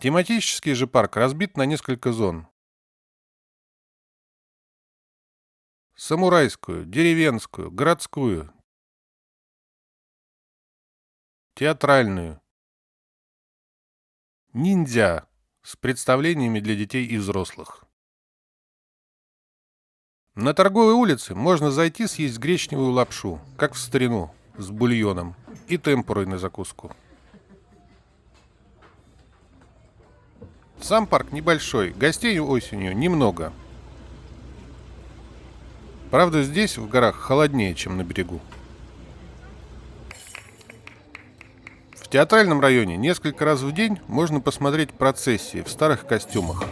Speaker 1: Тематический же парк разбит на несколько зон. Самурайскую, деревенскую, городскую, театральную, ниндзя с представлениями для детей и взрослых. На торговой улице можно зайти съесть гречневую лапшу, как в старину, с бульоном и темпурой на закуску. Сам парк небольшой, гостей осенью немного. Правда, здесь, в горах, холоднее, чем на берегу. В театральном районе несколько раз в день можно посмотреть процессии в старых костюмах.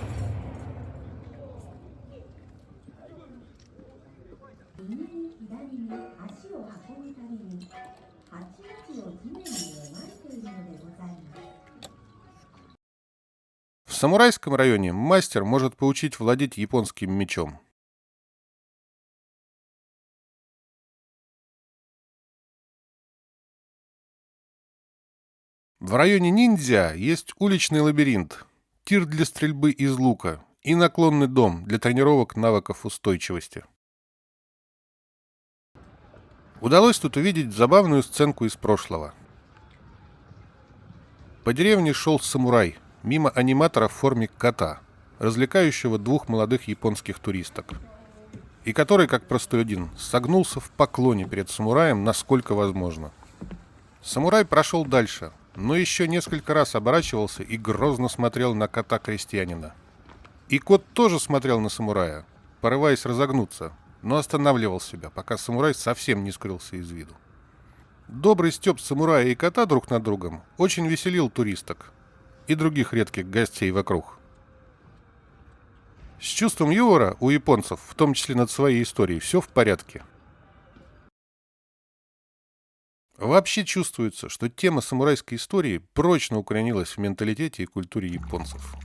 Speaker 1: В самурайском районе мастер может поучить владеть японским мечом. В районе ниндзя есть уличный лабиринт, тир для стрельбы из лука и наклонный дом для тренировок навыков устойчивости. Удалось тут увидеть забавную сценку из прошлого. По деревне шел самурай, мимо аниматора в форме кота, развлекающего двух молодых японских туристок, и который, как простолюдин, согнулся в поклоне перед самураем, насколько возможно. Самурай прошел дальше, но еще несколько раз оборачивался и грозно смотрел на кота-крестьянина. И кот тоже смотрел на самурая, порываясь разогнуться, но останавливал себя, пока самурай совсем не скрылся из виду. Добрый стёб самурая и кота друг над другом очень веселил туристок и других редких гостей вокруг. С чувством юмора у японцев, в том числе над своей историей, все в порядке. Вообще чувствуется, что тема самурайской истории прочно укоренилась в менталитете и культуре японцев.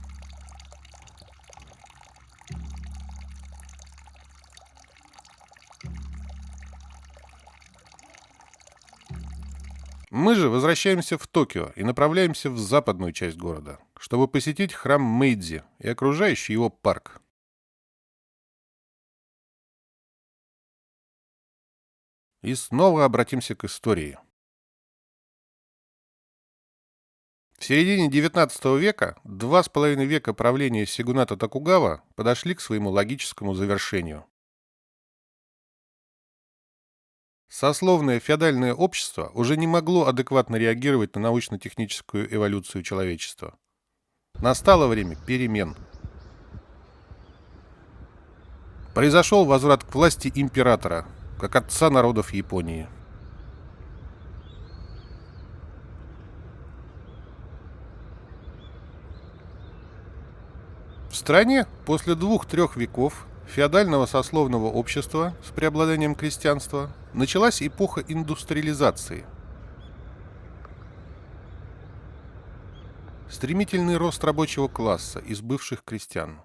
Speaker 1: Мы же возвращаемся в Токио и направляемся в западную часть города, чтобы посетить храм Мэйдзи и окружающий его парк. И снова обратимся к истории. В середине XIX века 2,5 века правления сёгуната Токугава подошли к своему логическому завершению. Сословное феодальное общество уже не могло адекватно реагировать на научно-техническую эволюцию человечества. Настало время перемен. Произошел возврат к власти императора, как отца народов Японии. В стране после 2-3 веков феодального сословного общества с преобладанием крестьянства началась эпоха индустриализации. Стремительный рост рабочего класса из бывших крестьян,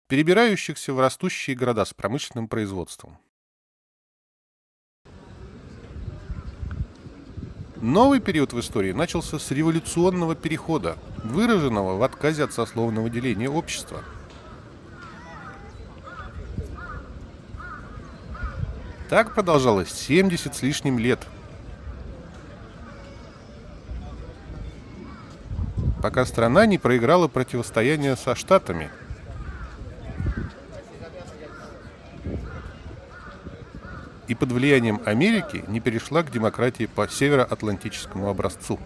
Speaker 1: перебирающихся в растущие города с промышленным производством. Новый период в истории начался с революционного перехода, выраженного в отказе от сословного деления общества. Так продолжалось 70 с лишним лет, пока страна не проиграла противостояние со Штатами. И под влиянием Америки не перешла к демократии по североатлантическому образцу.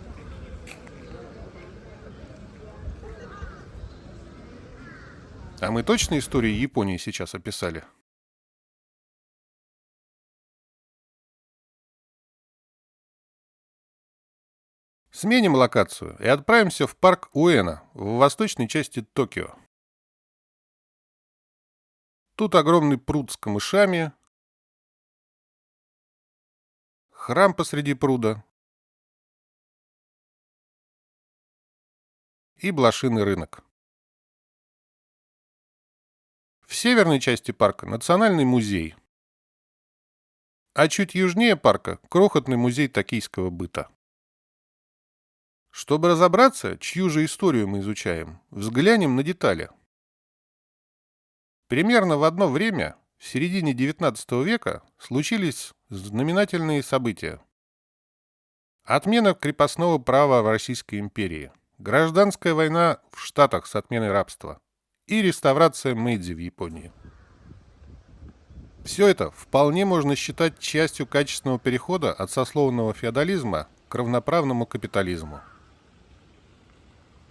Speaker 1: А мы точно историю Японии сейчас описали? Сменим локацию и отправимся в парк Уэна в восточной части Токио. Тут огромный пруд с камышами, храм посреди пруда и блошиный рынок. В северной части парка национальный музей, а чуть южнее парка крохотный музей токийского быта. Чтобы разобраться, чью же историю мы изучаем, взглянем на детали. Примерно в одно время, в середине XIX века, случились знаменательные события. Отмена крепостного права в Российской империи, гражданская война в Штатах с отменой рабства и реставрация Мэйдзи в Японии. Все это вполне можно считать частью качественного перехода от сословного феодализма к равноправному капитализму.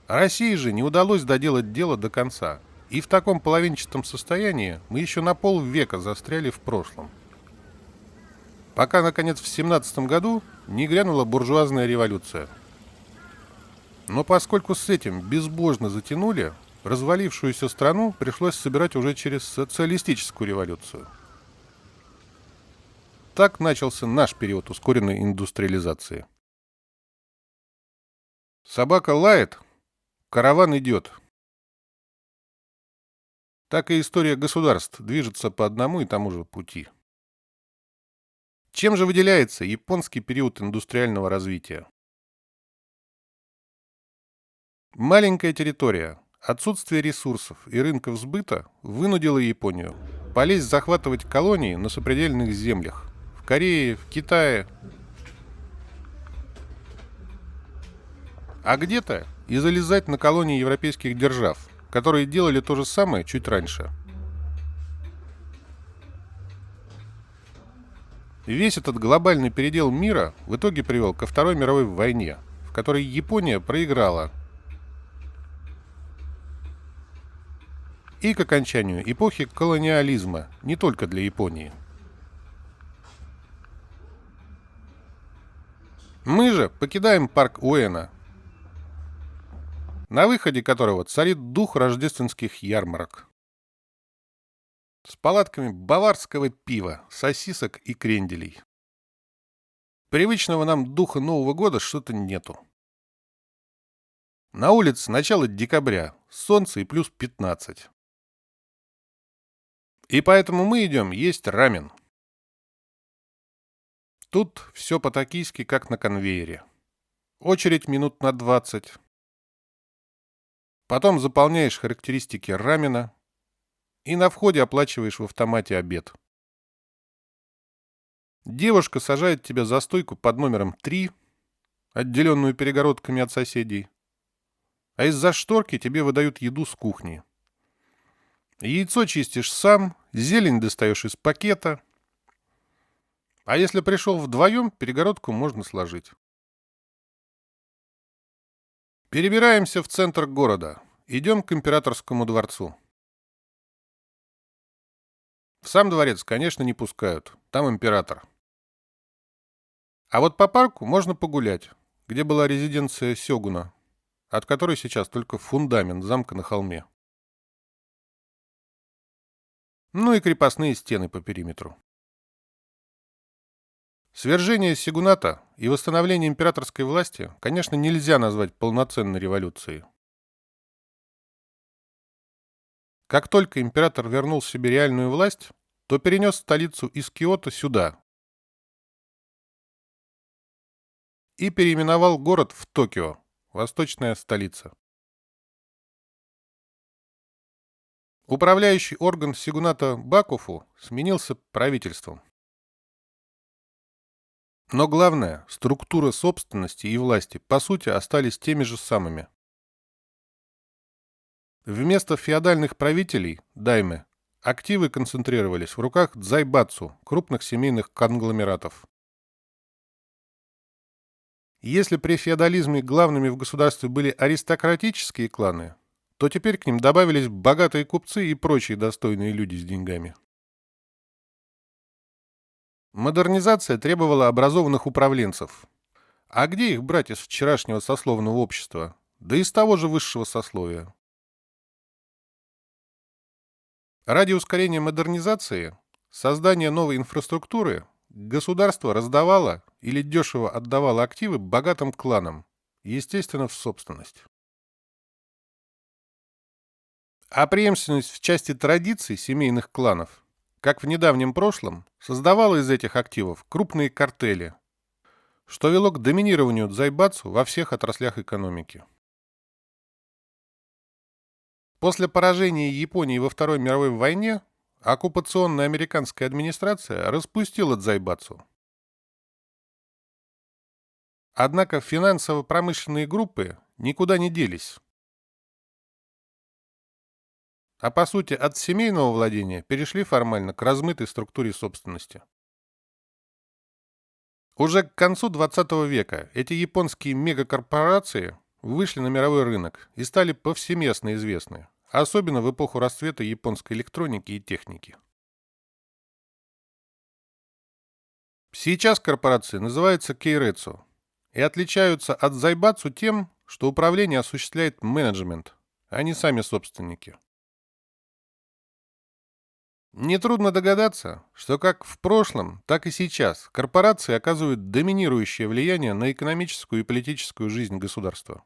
Speaker 1: России же не удалось доделать дело до конца, и в таком половинчатом состоянии мы еще на полвека застряли в прошлом. Пока, наконец, в 17 году не грянула буржуазная революция. Но поскольку с этим безбожно затянули, развалившуюся страну пришлось собирать уже через социалистическую революцию. Так начался наш период ускоренной индустриализации. Собака лает, караван идет. Так и история государств движется по одному и тому же пути. Чем же выделяется японский период индустриального развития? Маленькая территория, отсутствие ресурсов и рынков сбыта вынудило Японию полезть захватывать колонии на сопредельных землях – в Корее, в Китае. А где-то и залезать на колонии европейских держав, которые делали то же самое чуть раньше. Весь этот глобальный передел мира в итоге привел ко Второй мировой войне, в которой Япония проиграла, и к окончанию эпохи колониализма не только для Японии. Мы же покидаем парк Уэна, на выходе которого царит дух рождественских ярмарок. С палатками баварского пива, сосисок и кренделей. Привычного нам духа Нового года что-то нету. На улице начало декабря, солнце и плюс 15. И поэтому мы идем есть рамен. Тут все по-токийски, как на конвейере. Очередь минут на 20. Потом заполняешь характеристики рамена и на входе оплачиваешь в автомате обед. Девушка сажает тебя за стойку под номером 3, отделенную перегородками от соседей, а из-за шторки тебе выдают еду с кухни. Яйцо чистишь сам, зелень достаешь из пакета. А если пришел вдвоем, перегородку можно сложить. Перебираемся в центр города. Идем к императорскому дворцу. В сам дворец, конечно, не пускают. Там император. А вот по парку можно погулять, где была резиденция сёгуна, от которой сейчас только фундамент замка на холме. Ну и крепостные стены по периметру. Свержение сёгуната и восстановление императорской власти, конечно, нельзя назвать полноценной революцией. Как только император вернул себе реальную власть, то перенес столицу из Киото сюда и переименовал город в Токио, восточная столица. Управляющий орган сёгуната Бакуфу сменился правительством. Но главное, структура собственности и власти, по сути, остались теми же самыми. Вместо феодальных правителей, даймэ, активы концентрировались в руках дзайбацу, крупных семейных конгломератов. Если при феодализме главными в государстве были аристократические кланы, то теперь к ним добавились богатые купцы и прочие достойные люди с деньгами. Модернизация требовала образованных управленцев. А где их брать из вчерашнего сословного общества, да из того же высшего сословия? Ради ускорения модернизации, создания новой инфраструктуры, государство раздавало или дешево отдавало активы богатым кланам, естественно, в собственность. А преемственность в части традиций семейных кланов, как в недавнем прошлом, создавала из этих активов крупные картели, что вело к доминированию дзайбацу во всех отраслях экономики. После поражения Японии во Второй мировой войне оккупационная американская администрация распустила дзайбацу. Однако финансово-промышленные группы никуда не делись, а по сути от семейного владения перешли формально к размытой структуре собственности. Уже к концу 20 века эти японские мегакорпорации вышли на мировой рынок и стали повсеместно известны, особенно в эпоху расцвета японской электроники и техники. Сейчас корпорации называются кейрецу и отличаются от зайбацу тем, что управление осуществляет менеджмент, а не сами собственники. Нетрудно догадаться, что как в прошлом, так и сейчас корпорации оказывают доминирующее влияние на экономическую и политическую жизнь государства.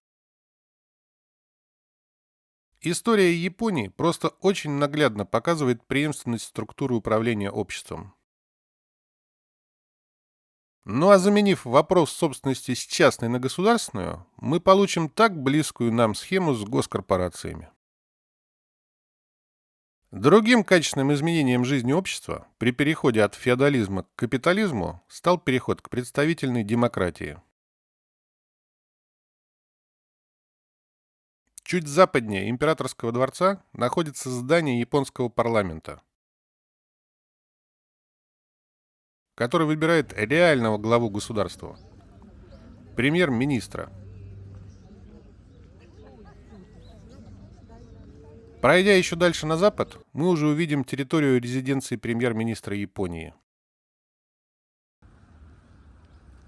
Speaker 1: История Японии просто очень наглядно показывает преемственность структуры управления обществом. Ну а заменив вопрос собственности с частной на государственную, мы получим так близкую нам схему с госкорпорациями. Другим качественным изменением жизни общества при переходе от феодализма к капитализму стал переход к представительной демократии. Чуть западнее императорского дворца находится здание японского парламента, который выбирает реального главу государства, премьер-министра. Пройдя еще дальше на запад, мы уже увидим территорию резиденции премьер-министра Японии.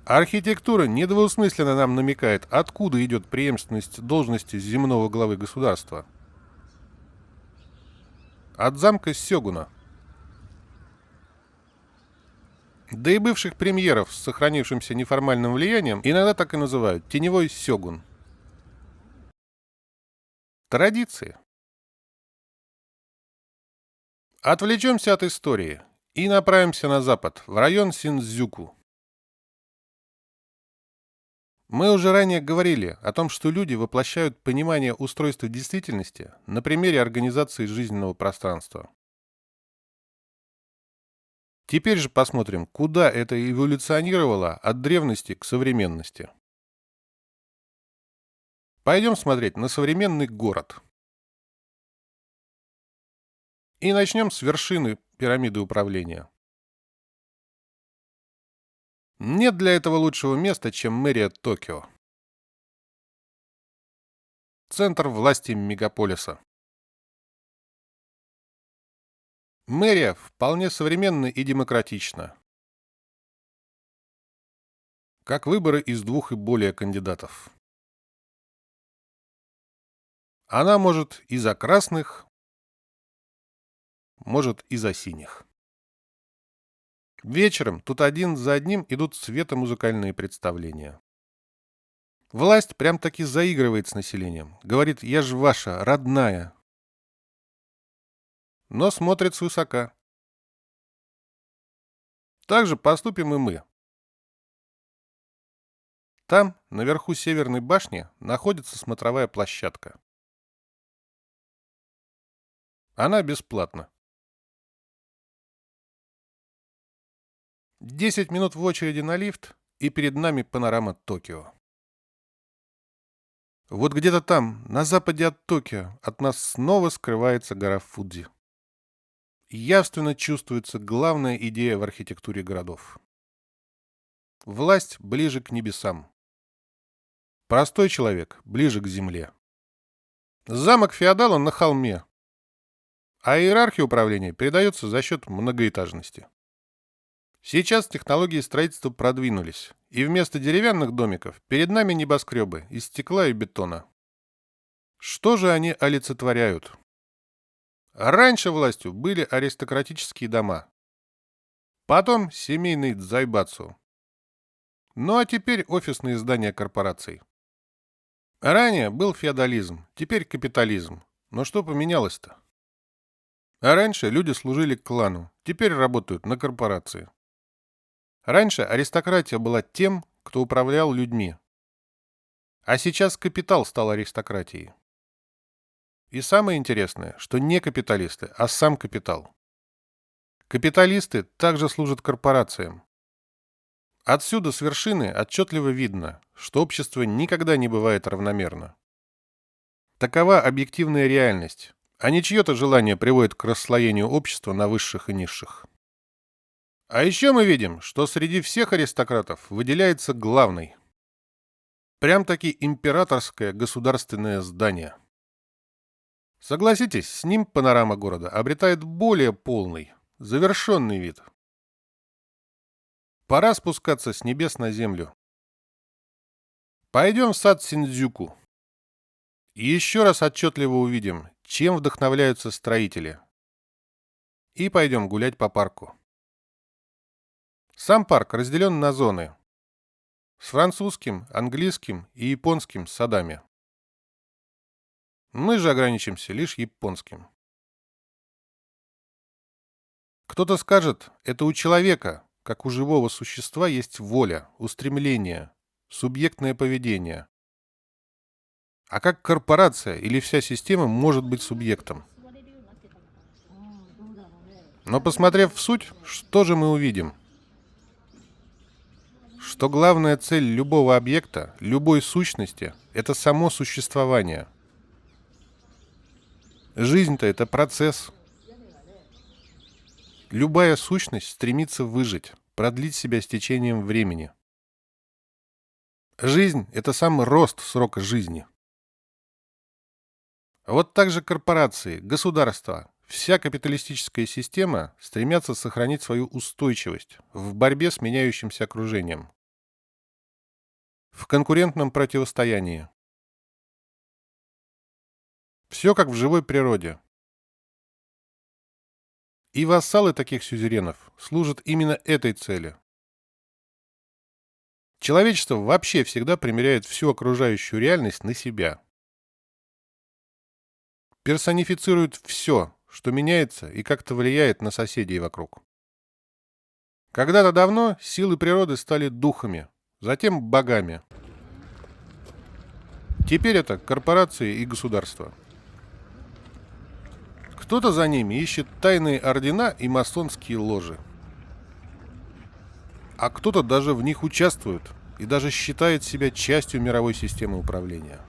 Speaker 1: Архитектура недвусмысленно нам намекает, откуда идет преемственность должности земного главы государства. От замка сёгуна. Да и бывших премьеров с сохранившимся неформальным влиянием иногда так и называют – теневой сёгун. Традиции. Отвлечемся от истории и направимся на запад, в район Синдзюку. Мы уже ранее говорили о том, что люди воплощают понимание устройства действительности на примере организации жизненного пространства. Теперь же посмотрим, куда это эволюционировало от древности к современности. Пойдем смотреть на современный город. И начнем с вершины пирамиды управления. Нет для этого лучшего места, чем мэрия Токио. Центр власти мегаполиса. Мэрия вполне современна и демократична. Как выборы из 2 и более кандидатов. Она может и за красных, может и за синих. Вечером тут один за одним идут светомузыкальные представления. Власть прям-таки заигрывает с населением. Говорит: «Я ж ваша, родная». Но смотрит свысока. Так же поступим и мы. Там, наверху Северной башни, находится смотровая площадка. Она бесплатна. 10 минут в очереди на лифт, и перед нами панорама Токио. Вот где-то там, на западе от Токио, от нас снова скрывается гора Фудзи. Явственно чувствуется главная идея в архитектуре городов. Власть ближе к небесам. Простой человек ближе к земле. Замок феодала на холме, а иерархия управления передается за счет многоэтажности. Сейчас технологии строительства продвинулись, и вместо деревянных домиков перед нами небоскребы из стекла и бетона. Что же они олицетворяют? Раньше властью были аристократические дома, потом семейный дзайбацу, ну а теперь офисные здания корпораций. Ранее был феодализм, теперь капитализм. Но что поменялось-то? А раньше люди служили клану, теперь работают на корпорации. Раньше аристократия была тем, кто управлял людьми. А сейчас капитал стал аристократией. И самое интересное, что не капиталисты, а сам капитал. Капиталисты также служат корпорациям. Отсюда с вершины отчетливо видно, что общество никогда не бывает равномерно. Такова объективная реальность, а не чье-то желание приводит к расслоению общества на высших и низших. А еще мы видим, что среди всех аристократов выделяется главный. Прям-таки императорское государственное здание. Согласитесь, с ним панорама города обретает более полный, завершенный вид. Пора спускаться с небес на землю. Пойдем в сад Синдзюку. И еще раз отчетливо увидим, чем вдохновляются строители. И пойдем гулять по парку. Сам парк разделен на зоны. С французским, английским и японским садами. Мы же ограничимся лишь японским. Кто-то скажет, это у человека, как у живого существа, есть воля, устремление, субъектное поведение. А как корпорация или вся система может быть субъектом? Но посмотрев в суть, что же мы увидим? Что главная цель любого объекта, любой сущности – это само существование. Жизнь-то – это процесс. Любая сущность стремится выжить, продлить себя с течением времени. Жизнь – это сам рост срока жизни. Вот так же корпорации, государства, вся капиталистическая система стремятся сохранить свою устойчивость в борьбе с меняющимся окружением. В конкурентном противостоянии. Все как в живой природе. И вассалы таких сюзеренов служат именно этой цели. Человечество вообще всегда примеряет всю окружающую реальность на себя. Персонифицирует все, что меняется и как-то влияет на соседей вокруг. Когда-то давно силы природы стали духами, затем богами. Теперь это корпорации и государства. Кто-то за ними ищет тайные ордена и масонские ложи. А кто-то даже в них участвует и даже считает себя частью мировой системы управления.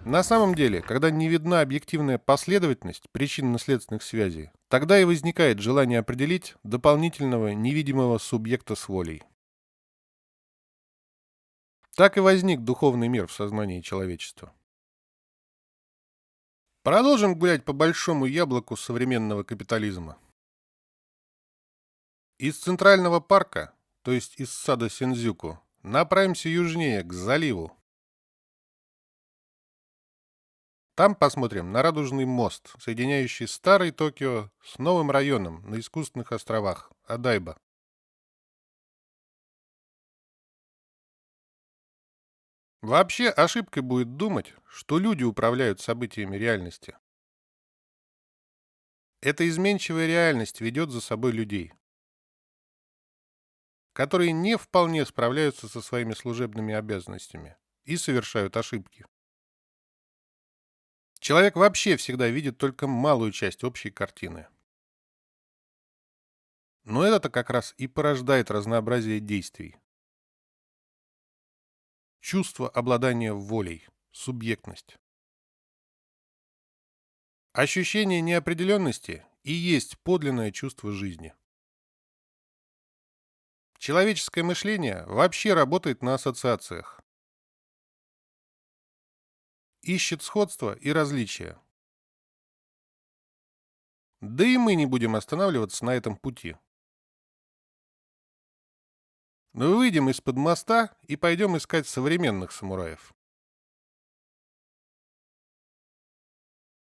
Speaker 1: На самом деле, когда не видна объективная последовательность причинно-следственных связей, тогда и возникает желание определить дополнительного невидимого субъекта с волей. Так и возник духовный мир в сознании человечества. Продолжим гулять по большому яблоку современного капитализма. Из Центрального парка, то есть из сада Синдзюку, направимся южнее, к заливу. Там посмотрим на Радужный мост, соединяющий старый Токио с новым районом на искусственных островах Адайба. Вообще ошибкой будет думать, что люди управляют событиями реальности. Эта изменчивая реальность ведет за собой людей, которые не вполне справляются со своими служебными обязанностями и совершают ошибки. Человек вообще всегда видит только малую часть общей картины. Но это-то как раз и порождает разнообразие действий. Чувство обладания волей, субъектность. Ощущение неопределенности и есть подлинное чувство жизни. Человеческое мышление вообще работает на ассоциациях. Ищет сходства и различия. Да и мы не будем останавливаться на этом пути. Но выйдем из-под моста и пойдем искать современных самураев.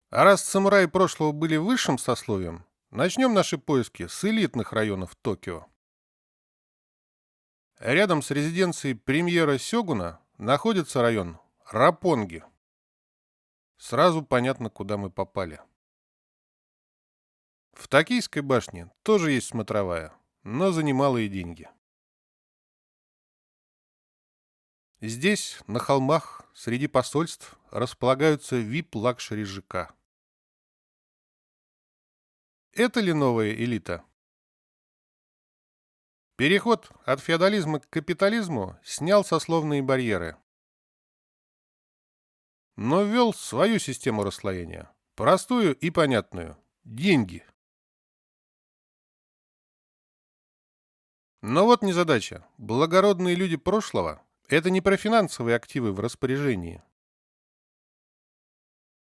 Speaker 1: А раз самураи прошлого были высшим сословием, начнем наши поиски с элитных районов Токио. Рядом с резиденцией премьера Сёгуна находится район Раппонги. Сразу понятно, куда мы попали. В Токийской башне тоже есть смотровая, но за немалые деньги. Здесь, на холмах, среди посольств, располагаются VIP-лакшери ЖК. Это ли новая элита? Переход от феодализма к капитализму снял сословные барьеры, но ввел свою систему расслоения, простую и понятную – деньги. Но вот незадача. Благородные люди прошлого – это не про финансовые активы в распоряжении.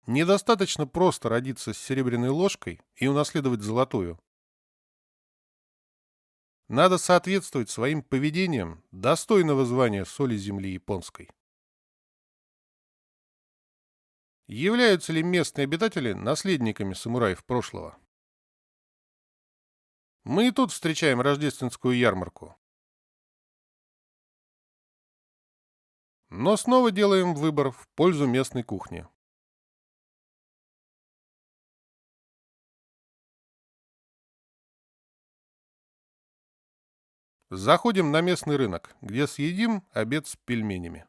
Speaker 1: Недостаточно просто родиться с серебряной ложкой и унаследовать золотую. Надо соответствовать своим поведением достойного звания соли земли японской. Являются ли местные обитатели наследниками самураев прошлого? Мы и тут встречаем рождественскую ярмарку. Но снова делаем выбор в пользу местной кухни. Заходим на местный рынок, где съедим обед с пельменями.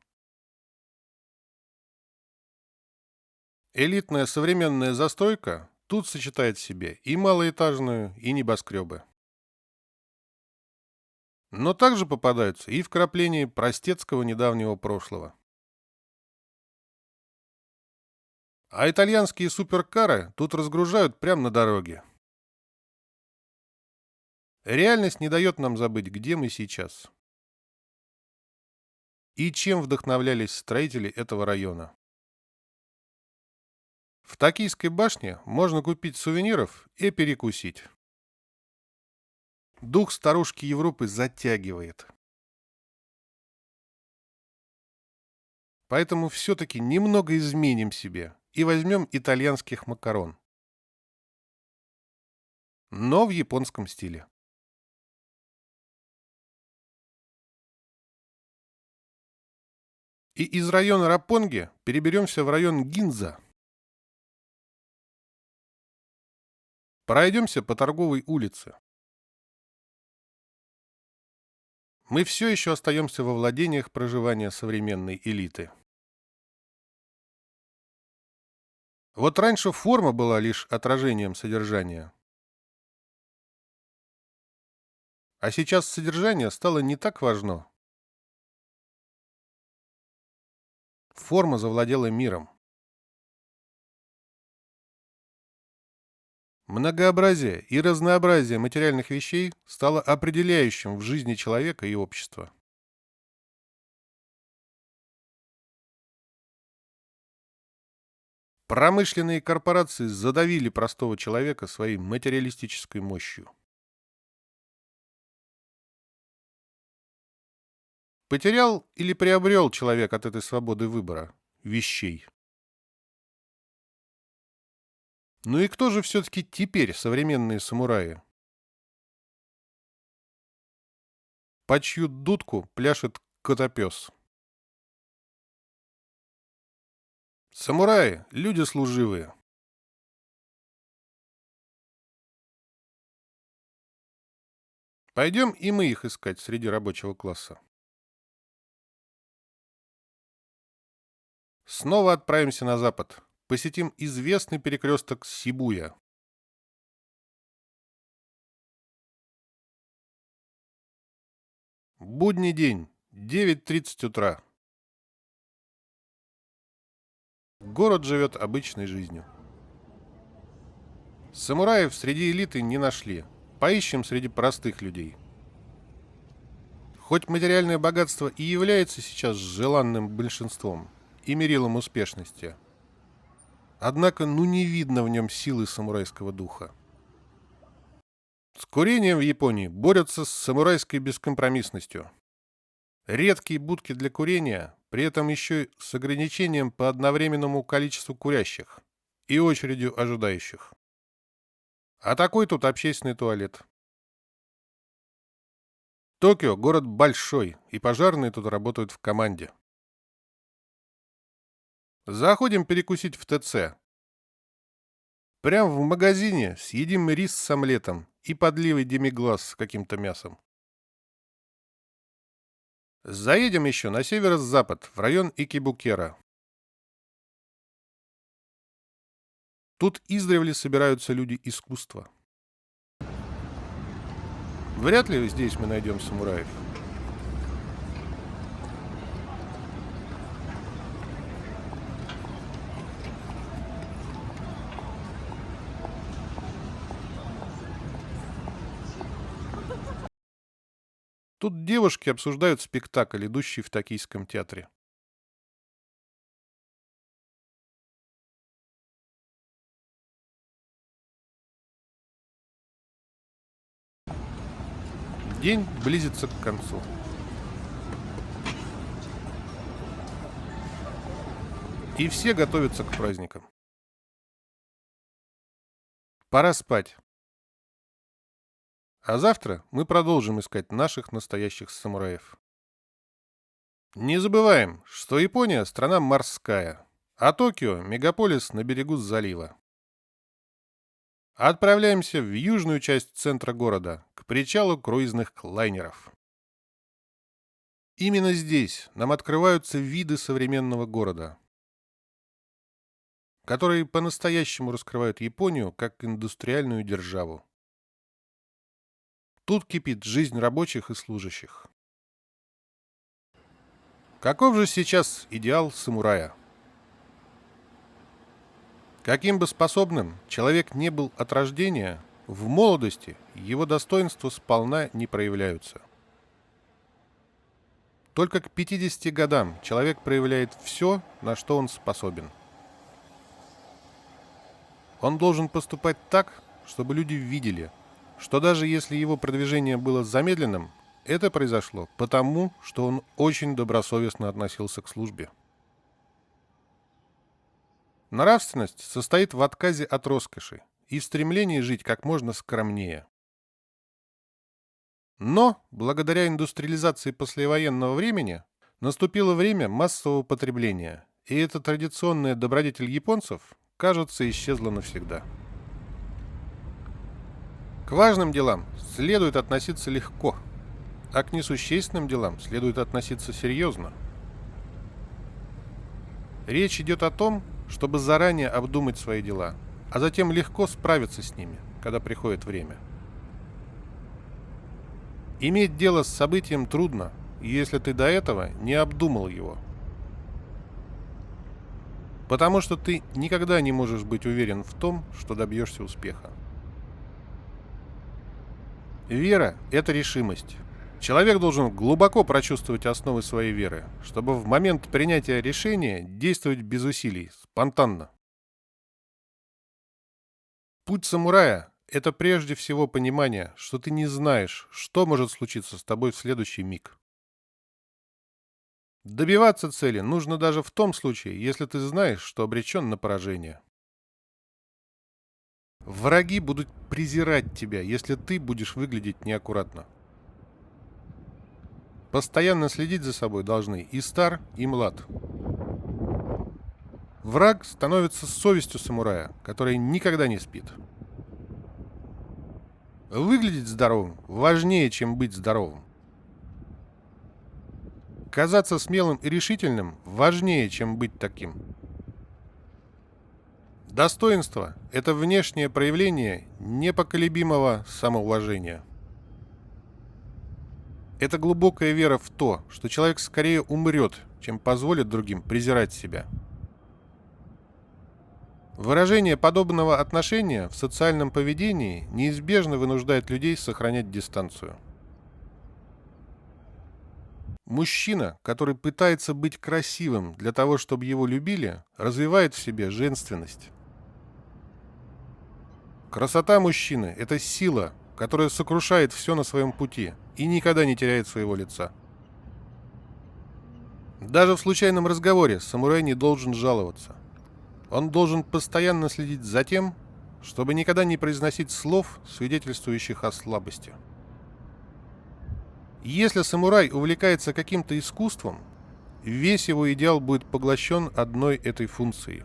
Speaker 1: Элитная современная застройка тут сочетает в себе и малоэтажную, и небоскребы. Но также попадаются и вкрапления простецкого недавнего прошлого. А итальянские суперкары тут разгружают прямо на дороге. Реальность не дает нам забыть, где мы сейчас. И чем вдохновлялись строители этого района. В Токийской башне можно купить сувениров и перекусить. Дух старушки Европы затягивает. Поэтому все-таки немного изменим себе и возьмем итальянских макарон. Но в японском стиле. И из района Раппонги переберемся в район Гинза. Пройдемся по торговой улице. Мы все еще остаемся во владениях проживания современной элиты. Вот раньше форма была лишь отражением содержания. А сейчас содержание стало не так важно. Форма завладела миром. Многообразие и разнообразие материальных вещей стало определяющим в жизни человека и общества. Промышленные корпорации задавили простого человека своей материалистической мощью. Потерял или приобрел человек от этой свободы выбора вещей? Ну и кто же все-таки теперь современные самураи? По чью дудку пляшет котопес? Самураи — люди служивые. Пойдем и мы их искать среди рабочего класса. Снова отправимся на запад. Посетим известный перекресток Сибуя. Будний день, 9:30 утра. Город живет обычной жизнью. Самураев среди элиты не нашли. Поищем среди простых людей. Хоть материальное богатство и является сейчас желанным большинством и мерилом успешности, однако не видно в нем силы самурайского духа. С курением в Японии борются с самурайской бескомпромиссностью. Редкие будки для курения, при этом еще и с ограничением по одновременному количеству курящих и очередью ожидающих. А такой тут общественный туалет. Токио — город большой, и пожарные тут работают в команде. Заходим перекусить в ТЦ. Прямо в магазине съедим рис с омлетом и подливой демиглас с каким-то мясом. Заедем еще на северо-запад, в район Икебукера. Тут издревле собираются люди искусства. Вряд ли здесь мы найдем самураев. Тут девушки обсуждают спектакль, идущий в Токийском театре. День близится к концу. И все готовятся к праздникам. Пора спать. А завтра мы продолжим искать наших настоящих самураев. Не забываем, что Япония — страна морская, а Токио — мегаполис на берегу залива. Отправляемся в южную часть центра города, к причалу круизных лайнеров. Именно здесь нам открываются виды современного города, которые по-настоящему раскрывают Японию как индустриальную державу. Тут кипит жизнь рабочих и служащих. Каков же сейчас идеал самурая? Каким бы способным человек не был от рождения, в молодости его достоинства сполна не проявляются. Только к 50 годам человек проявляет все, на что он способен. Он должен поступать так, чтобы люди видели, что даже если его продвижение было замедленным, это произошло потому, что он очень добросовестно относился к службе. Нравственность состоит в отказе от роскоши и в стремлении жить как можно скромнее. Но, благодаря индустриализации послевоенного времени, наступило время массового потребления, и эта традиционная добродетель японцев, кажется, исчезла навсегда. К важным делам следует относиться легко, а к несущественным делам следует относиться серьезно. Речь идет о том, чтобы заранее обдумать свои дела, а затем легко справиться с ними, когда приходит время. Иметь дело с событием трудно, если ты до этого не обдумал его. Потому что ты никогда не можешь быть уверен в том, что добьешься успеха. Вера – это решимость. Человек должен глубоко прочувствовать основы своей веры, чтобы в момент принятия решения действовать без усилий, спонтанно. Путь самурая – это прежде всего понимание, что ты не знаешь, что может случиться с тобой в следующий миг. Добиваться цели нужно даже в том случае, если ты знаешь, что обречен на поражение. Враги будут презирать тебя, если ты будешь выглядеть неаккуратно. Постоянно следить за собой должны и стар, и млад. Враг становится совестью самурая, который никогда не спит. Выглядеть здоровым важнее, чем быть здоровым. Казаться смелым и решительным важнее, чем быть таким. Достоинство – это внешнее проявление непоколебимого самоуважения. Это глубокая вера в то, что человек скорее умрет, чем позволит другим презирать себя. Выражение подобного отношения в социальном поведении неизбежно вынуждает людей сохранять дистанцию. Мужчина, который пытается быть красивым для того, чтобы его любили, развивает в себе женственность. Красота мужчины – это сила, которая сокрушает все на своем пути и никогда не теряет своего лица. Даже в случайном разговоре самурай не должен жаловаться. Он должен постоянно следить за тем, чтобы никогда не произносить слов, свидетельствующих о слабости. Если самурай увлекается каким-то искусством, весь его идеал будет поглощен одной этой функцией.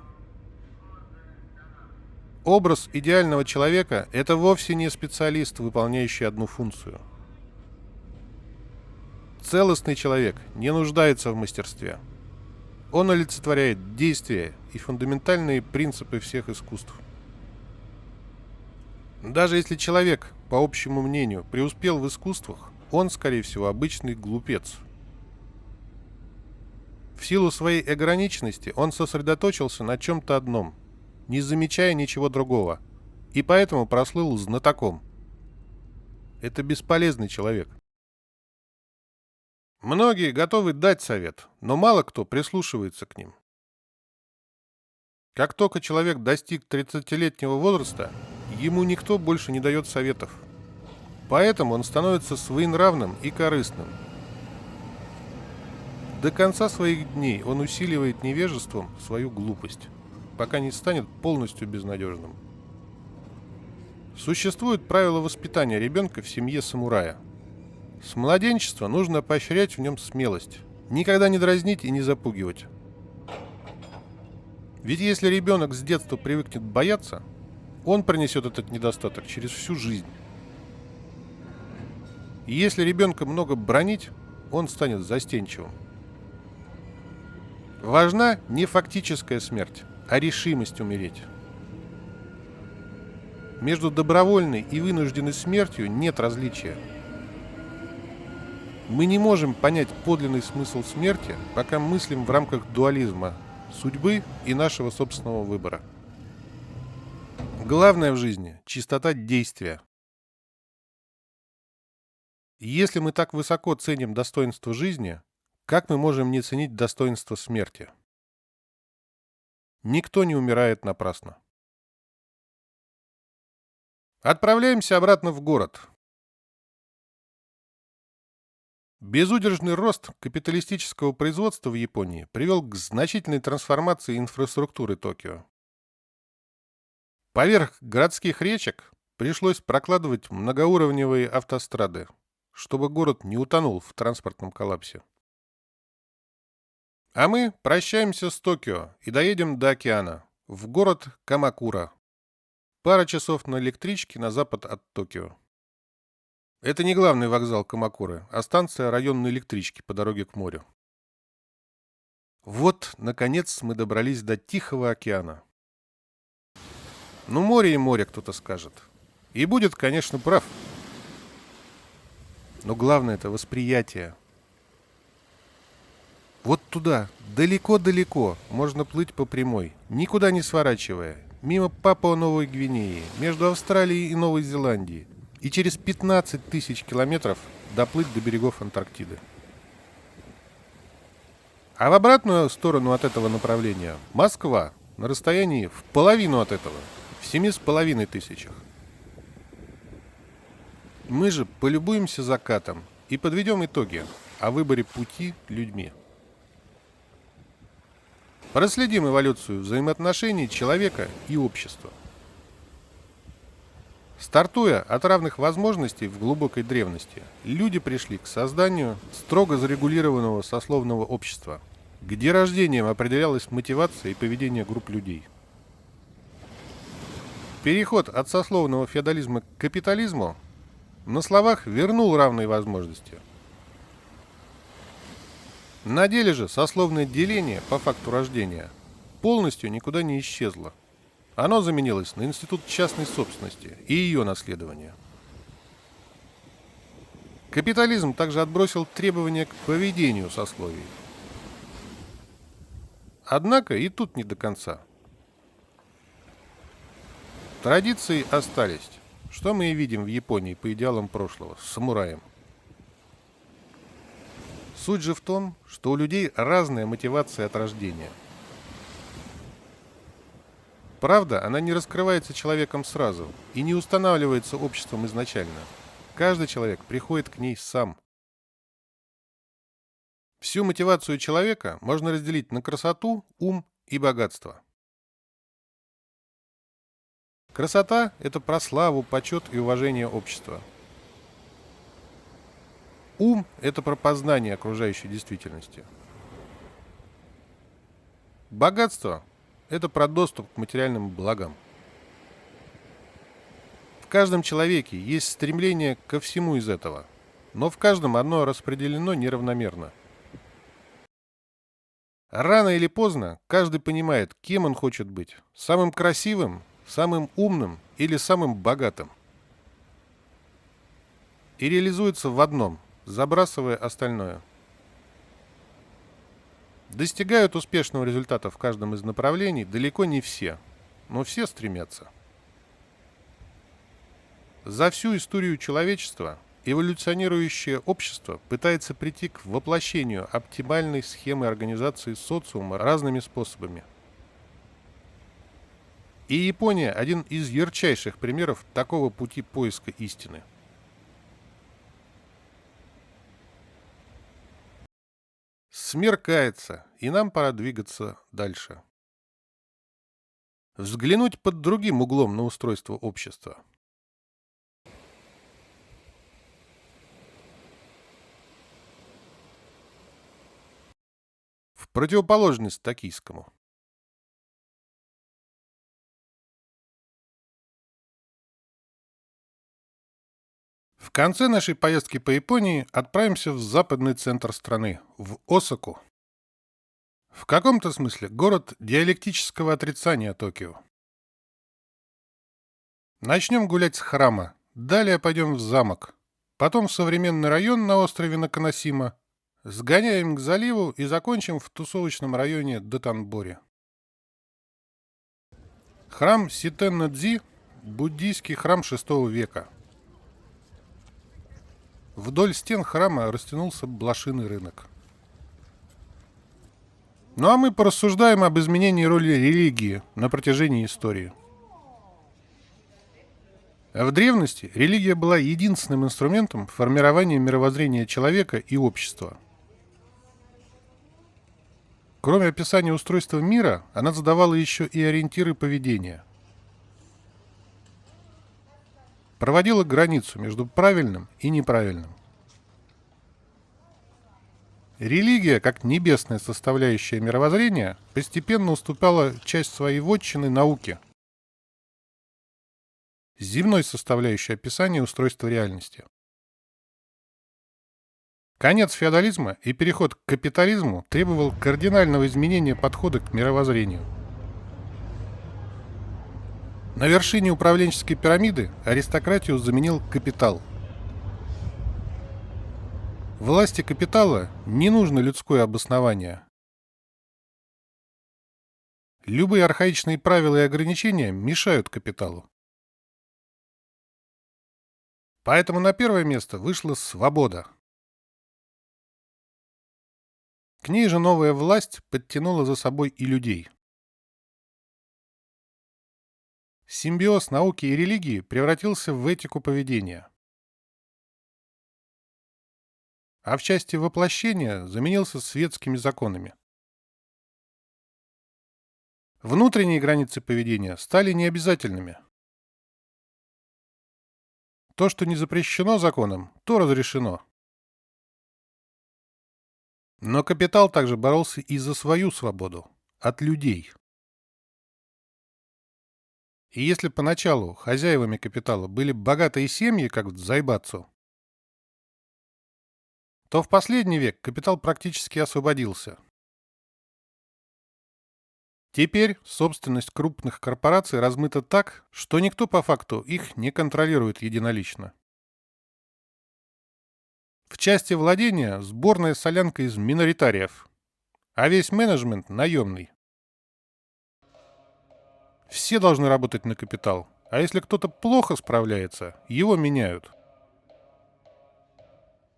Speaker 1: Образ идеального человека – это вовсе не специалист, выполняющий одну функцию. Целостный человек не нуждается в мастерстве. Он олицетворяет действия и фундаментальные принципы всех искусств. Даже если человек, по общему мнению, преуспел в искусствах, он, скорее всего, обычный глупец. В силу своей ограниченности он сосредоточился на чем-то одном, не замечая ничего другого, и поэтому прослыл знатоком. Это бесполезный человек. Многие готовы дать совет, но мало кто прислушивается к ним. Как только человек достиг 30-летнего возраста, ему никто больше не дает советов. Поэтому он становится своенравным и корыстным. До конца своих дней он усиливает невежеством свою глупость, пока не станет полностью безнадежным. Существует правило воспитания ребенка в семье самурая. С младенчества нужно поощрять в нем смелость, никогда не дразнить и не запугивать. Ведь если ребенок с детства привыкнет бояться, он пронесет этот недостаток через всю жизнь. И если ребенка много бранить, он станет застенчивым. Важна не фактическая смерть, а решимость умереть. Между добровольной и вынужденной смертью нет различия. Мы не можем понять подлинный смысл смерти, пока мыслим в рамках дуализма, судьбы и нашего собственного выбора. Главное в жизни – чистота действия. Если мы так высоко ценим достоинство жизни, как мы можем не ценить достоинство смерти? Никто не умирает напрасно. Отправляемся обратно в город. Безудержный рост капиталистического производства в Японии привел к значительной трансформации инфраструктуры Токио. Поверх городских речек пришлось прокладывать многоуровневые автострады, чтобы город не утонул в транспортном коллапсе. А мы прощаемся с Токио и доедем до океана, в город Камакура. Пара часов на электричке на запад от Токио. Это не главный вокзал Камакуры, а станция районной электрички по дороге к морю. Вот, наконец, мы добрались до Тихого океана. Ну, море и море, кто-то скажет. И будет, конечно, прав. Но главное – это восприятие. Вот туда, далеко-далеко, можно плыть по прямой, никуда не сворачивая, мимо Папуа-Новой Гвинеи, между Австралией и Новой Зеландией, и через 15 тысяч километров доплыть до берегов Антарктиды. А в обратную сторону от этого направления Москва на расстоянии в половину от этого, в 7,5 тысячах. Мы же полюбуемся закатом и подведем итоги о выборе пути людьми. Проследим эволюцию взаимоотношений человека и общества. Стартуя от равных возможностей в глубокой древности, люди пришли к созданию строго зарегулированного сословного общества, где рождением определялась мотивация и поведение групп людей. Переход от сословного феодализма к капитализму на словах вернул равные возможности. На деле же сословное деление по факту рождения полностью никуда не исчезло. Оно заменилось на институт частной собственности и ее наследования. Капитализм также отбросил требования к поведению сословий. Однако и тут не до конца. Традиции остались, что мы и видим в Японии по идеалам прошлого, с самураем. Суть же в том, что у людей разная мотивация от рождения. Правда, она не раскрывается человеком сразу и не устанавливается обществом изначально. Каждый человек приходит к ней сам. Всю мотивацию человека можно разделить на красоту, ум и богатство. Красота – это про славу, почет и уважение общества. Ум – это про познание окружающей действительности. Богатство – это про доступ к материальным благам. В каждом человеке есть стремление ко всему из этого, но в каждом оно распределено неравномерно. Рано или поздно каждый понимает, кем он хочет быть – самым красивым, самым умным или самым богатым. И реализуется в одном – забрасывая остальное. Достигают успешного результата в каждом из направлений далеко не все, но все стремятся. За всю историю человечества эволюционирующее общество пытается прийти к воплощению оптимальной схемы организации социума разными способами. И Япония – один из ярчайших примеров такого пути поиска истины. Смеркается, и нам пора двигаться дальше. Взглянуть под другим углом на устройство общества. В противоположность токийскому. В конце нашей поездки по Японии отправимся в западный центр страны, в Осаку. В каком-то смысле город диалектического отрицания Токио. Начнем гулять с храма, далее пойдем в замок, потом в современный район на острове Наканосима, сгоняем к заливу и закончим в тусовочном районе Дотанбори. Храм Ситен-Дзи – буддийский храм VI века. Вдоль стен храма растянулся блошиный рынок. Ну а мы порассуждаем об изменении роли религии на протяжении истории. В древности религия была единственным инструментом формирования мировоззрения человека и общества. Кроме описания устройства мира, она задавала еще и ориентиры поведения. Проводила границу между правильным и неправильным. Религия, как небесная составляющая мировоззрения, постепенно уступала часть своей вотчины науке, земной составляющей описания устройства реальности. Конец феодализма и переход к капитализму требовал кардинального изменения подхода к мировоззрению. На вершине управленческой пирамиды аристократию заменил капитал. Власти капитала не нужно людское обоснование. Любые архаичные правила и ограничения мешают капиталу. Поэтому на первое место вышла свобода. К ней же новая власть подтянула за собой и людей. Симбиоз науки и религии превратился в этику поведения, а в части воплощения заменился светскими законами. Внутренние границы поведения стали необязательными. То, что не запрещено законом, то разрешено. Но капитал также боролся и за свою свободу, от людей. И если поначалу хозяевами капитала были богатые семьи, как в Зайбацу, то в последний век капитал практически освободился. Теперь собственность крупных корпораций размыта так, что никто по факту их не контролирует единолично. В части владения сборная солянка из миноритариев, а весь менеджмент наемный. Все должны работать на капитал, а если кто-то плохо справляется, его меняют.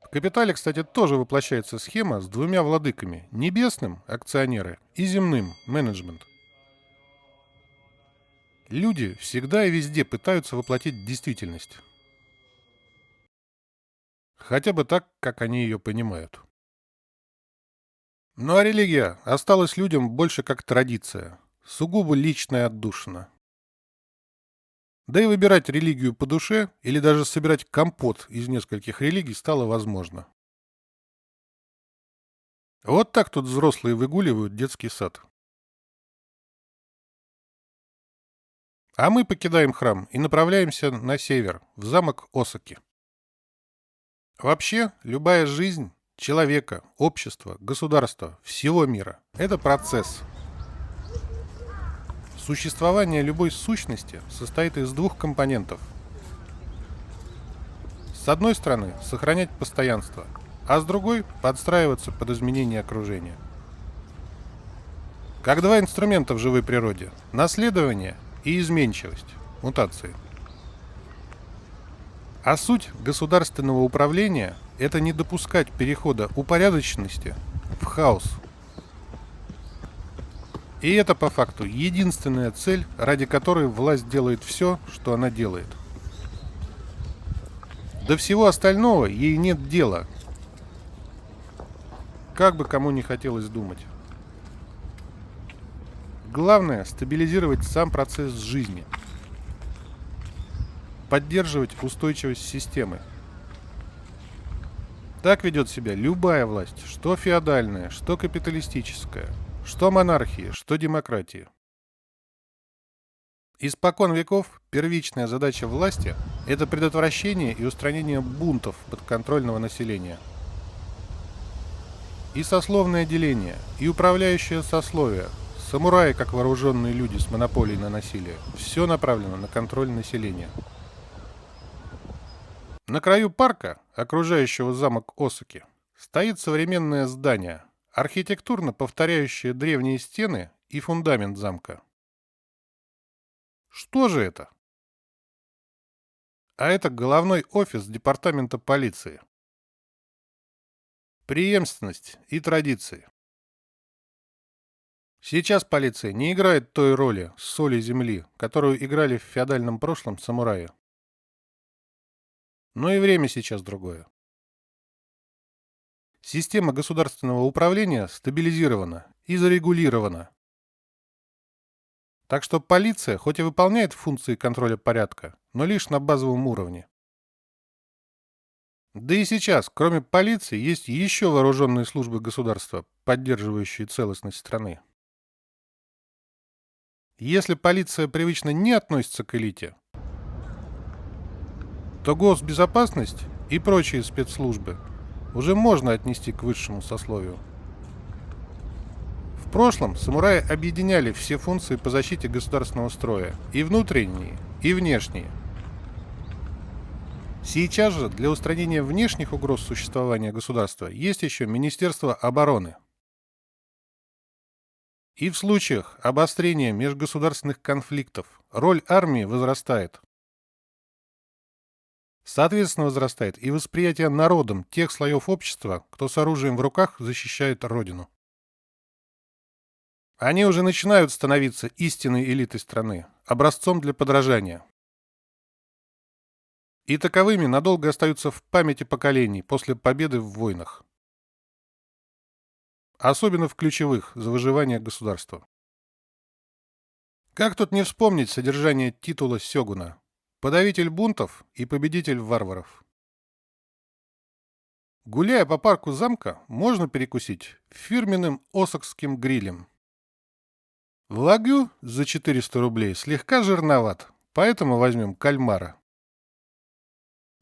Speaker 1: В капитале, кстати, тоже воплощается схема с двумя владыками – небесным – акционеры и земным – менеджмент. Люди всегда и везде пытаются воплотить действительность. Хотя бы так, как они ее понимают. Ну а религия осталась людям больше как традиция, сугубо личная отдушина. Да и выбирать религию по душе или даже собирать компот из нескольких религий стало возможно. Вот так тут взрослые выгуливают детский сад. А мы покидаем храм и направляемся на север, в замок Осаки. Вообще, любая жизнь человека, общества, государства, всего мира – это процесс. Существование любой сущности состоит из двух компонентов. С одной стороны, сохранять постоянство, а с другой – подстраиваться под изменения окружения. Как два инструмента в живой природе – наследование и изменчивость, мутации. А суть государственного управления – это не допускать перехода упорядоченности в хаос. И это, по факту, единственная цель, ради которой власть делает все, что она делает. До всего остального ей нет дела. Как бы кому не хотелось думать. Главное – стабилизировать сам процесс жизни. Поддерживать устойчивость системы. Так ведет себя любая власть, что феодальная, что капиталистическая, что монархии, что демократии. Испокон веков первичная задача власти – это предотвращение и устранение бунтов подконтрольного населения. И сословное деление, и управляющее сословие, самураи как вооруженные люди с монополией на насилие – все направлено на контроль населения. На краю парка, окружающего замок Осаки, стоит современное здание, архитектурно повторяющее древние стены и фундамент замка. Что же это? А это головной офис департамента полиции. Преемственность и традиции. Сейчас полиция не играет той роли соли земли, которую играли в феодальном прошлом самураи. Но и время сейчас другое. Система государственного управления стабилизирована и зарегулирована. Так что полиция хоть и выполняет функции контроля порядка, но лишь на базовом уровне. Да и сейчас, кроме полиции, есть еще вооруженные службы государства, поддерживающие целостность страны. Если полиция привычно не относится к элите, то госбезопасность и прочие спецслужбы уже можно отнести к высшему сословию. В прошлом самураи объединяли все функции по защите государственного строя, и внутренние, и внешние. Сейчас же для устранения внешних угроз существования государства есть еще Министерство обороны. И в случаях обострения межгосударственных конфликтов роль армии возрастает. Соответственно, возрастает и восприятие народом тех слоев общества, кто с оружием в руках защищает Родину. Они уже начинают становиться истинной элитой страны, образцом для подражания. И таковыми надолго остаются в памяти поколений после победы в войнах. Особенно в ключевых за выживание государства. Как тут не вспомнить содержание титула сёгуна? Подавитель бунтов и победитель варваров. Гуляя по парку замка, можно перекусить фирменным осокским грилем. Лагю за 400 рублей слегка жирноват, поэтому возьмем кальмара.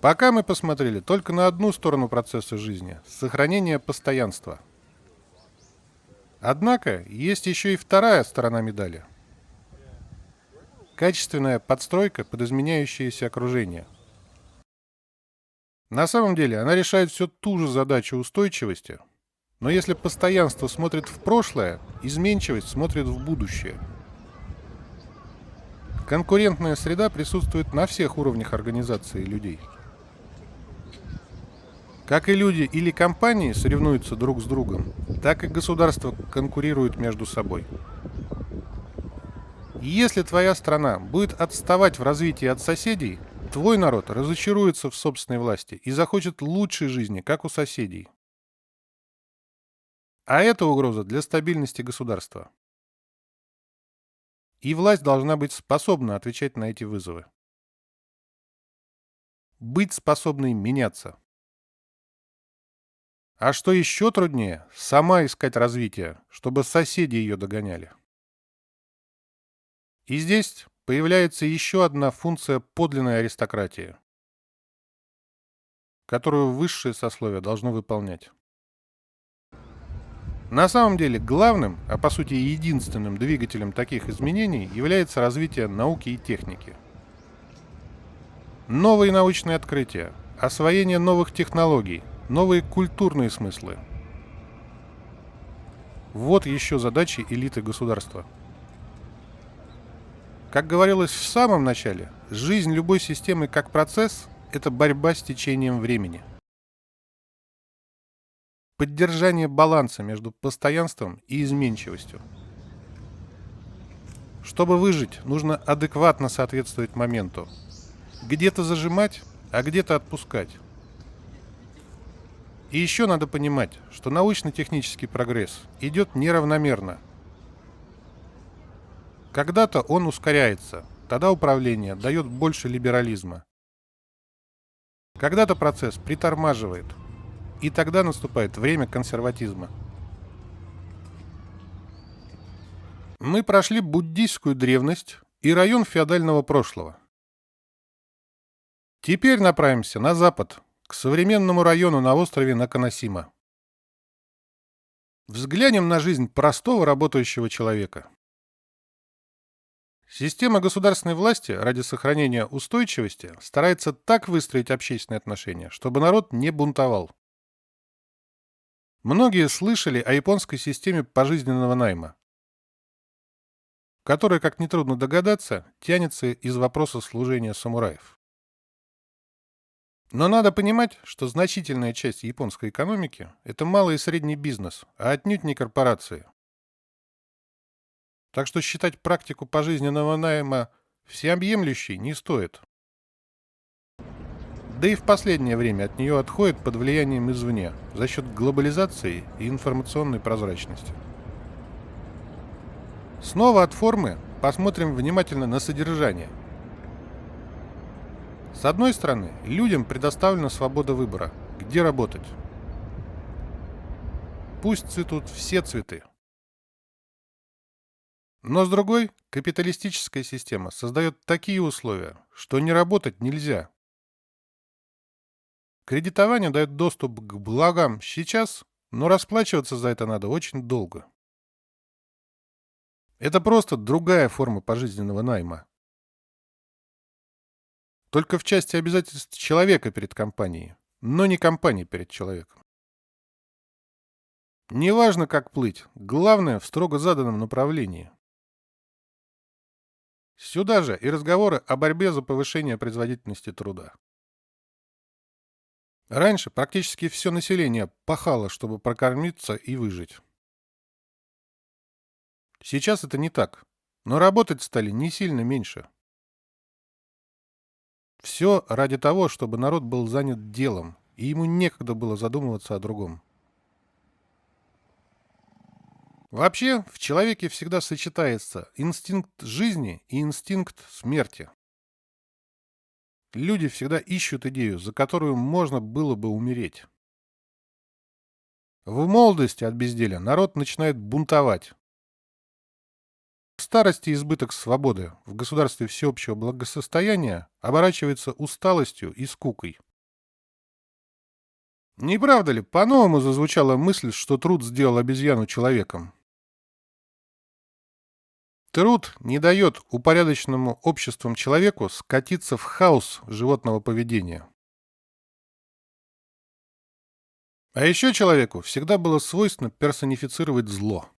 Speaker 1: Пока мы посмотрели только на одну сторону процесса жизни – сохранение постоянства. Однако есть еще и вторая сторона медали. Качественная подстройка под изменяющееся окружение. На самом деле она решает все ту же задачу устойчивости, но если постоянство смотрит в прошлое, изменчивость смотрит в будущее. Конкурентная среда присутствует на всех уровнях организации людей. Как и люди или компании соревнуются друг с другом, так и государства конкурируют между собой. Если твоя страна будет отставать в развитии от соседей, твой народ разочаруется в собственной власти и захочет лучшей жизни, как у соседей. А это угроза для стабильности государства. И власть должна быть способна отвечать на эти вызовы. Быть способной меняться. А что еще труднее, сама искать развитие, чтобы соседи ее догоняли. И здесь появляется еще одна функция подлинной аристократии, которую высшее сословие должно выполнять. На самом деле главным, а по сути единственным двигателем таких изменений является развитие науки и техники. Новые научные открытия, освоение новых технологий, новые культурные смыслы. Вот еще задачи элиты государства. Как говорилось в самом начале, жизнь любой системы как процесс – это борьба с течением времени. Поддержание баланса между постоянством и изменчивостью. Чтобы выжить, нужно адекватно соответствовать моменту. Где-то зажимать, а где-то отпускать. И еще надо понимать, что научно-технический прогресс идет неравномерно. Когда-то он ускоряется, тогда управление дает больше либерализма. Когда-то процесс притормаживает, и тогда наступает время консерватизма. Мы прошли буддийскую древность и район феодального прошлого. Теперь направимся на запад, к современному району на острове Наканосима. Взглянем на жизнь простого работающего человека. Система государственной власти ради сохранения устойчивости старается так выстроить общественные отношения, чтобы народ не бунтовал. Многие слышали о японской системе пожизненного найма, которая, как нетрудно догадаться, тянется из вопроса служения самураев. Но надо понимать, что значительная часть японской экономики – это малый и средний бизнес, а отнюдь не корпорации. Так что считать практику пожизненного найма всеобъемлющей не стоит. Да и в последнее время от нее отходят под влиянием извне за счет глобализации и информационной прозрачности. Снова от формы посмотрим внимательно на содержание. С одной стороны, людям предоставлена свобода выбора, где работать. Пусть цветут все цветы. Но с другой, капиталистическая система создает такие условия, что не работать нельзя. Кредитование дает доступ к благам сейчас, но расплачиваться за это надо очень долго. Это просто другая форма пожизненного найма. Только в части обязательств человека перед компанией, но не компании перед человеком. Неважно, как плыть, главное в строго заданном направлении. Сюда же и разговоры о борьбе за повышение производительности труда. Раньше практически все население пахало, чтобы прокормиться и выжить. Сейчас это не так, но работать стали не сильно меньше. Все ради того, чтобы народ был занят делом, и ему некогда было задумываться о другом. Вообще, в человеке всегда сочетается инстинкт жизни и инстинкт смерти. Люди всегда ищут идею, за которую можно было бы умереть. В молодости от безделия народ начинает бунтовать. В старости избыток свободы в государстве всеобщего благосостояния оборачивается усталостью и скукой. Не правда ли, по-новому зазвучала мысль, что труд сделал обезьяну человеком? Труд не дает упорядоченному обществом человеку скатиться в хаос животного поведения. А еще человеку всегда было свойственно персонифицировать зло.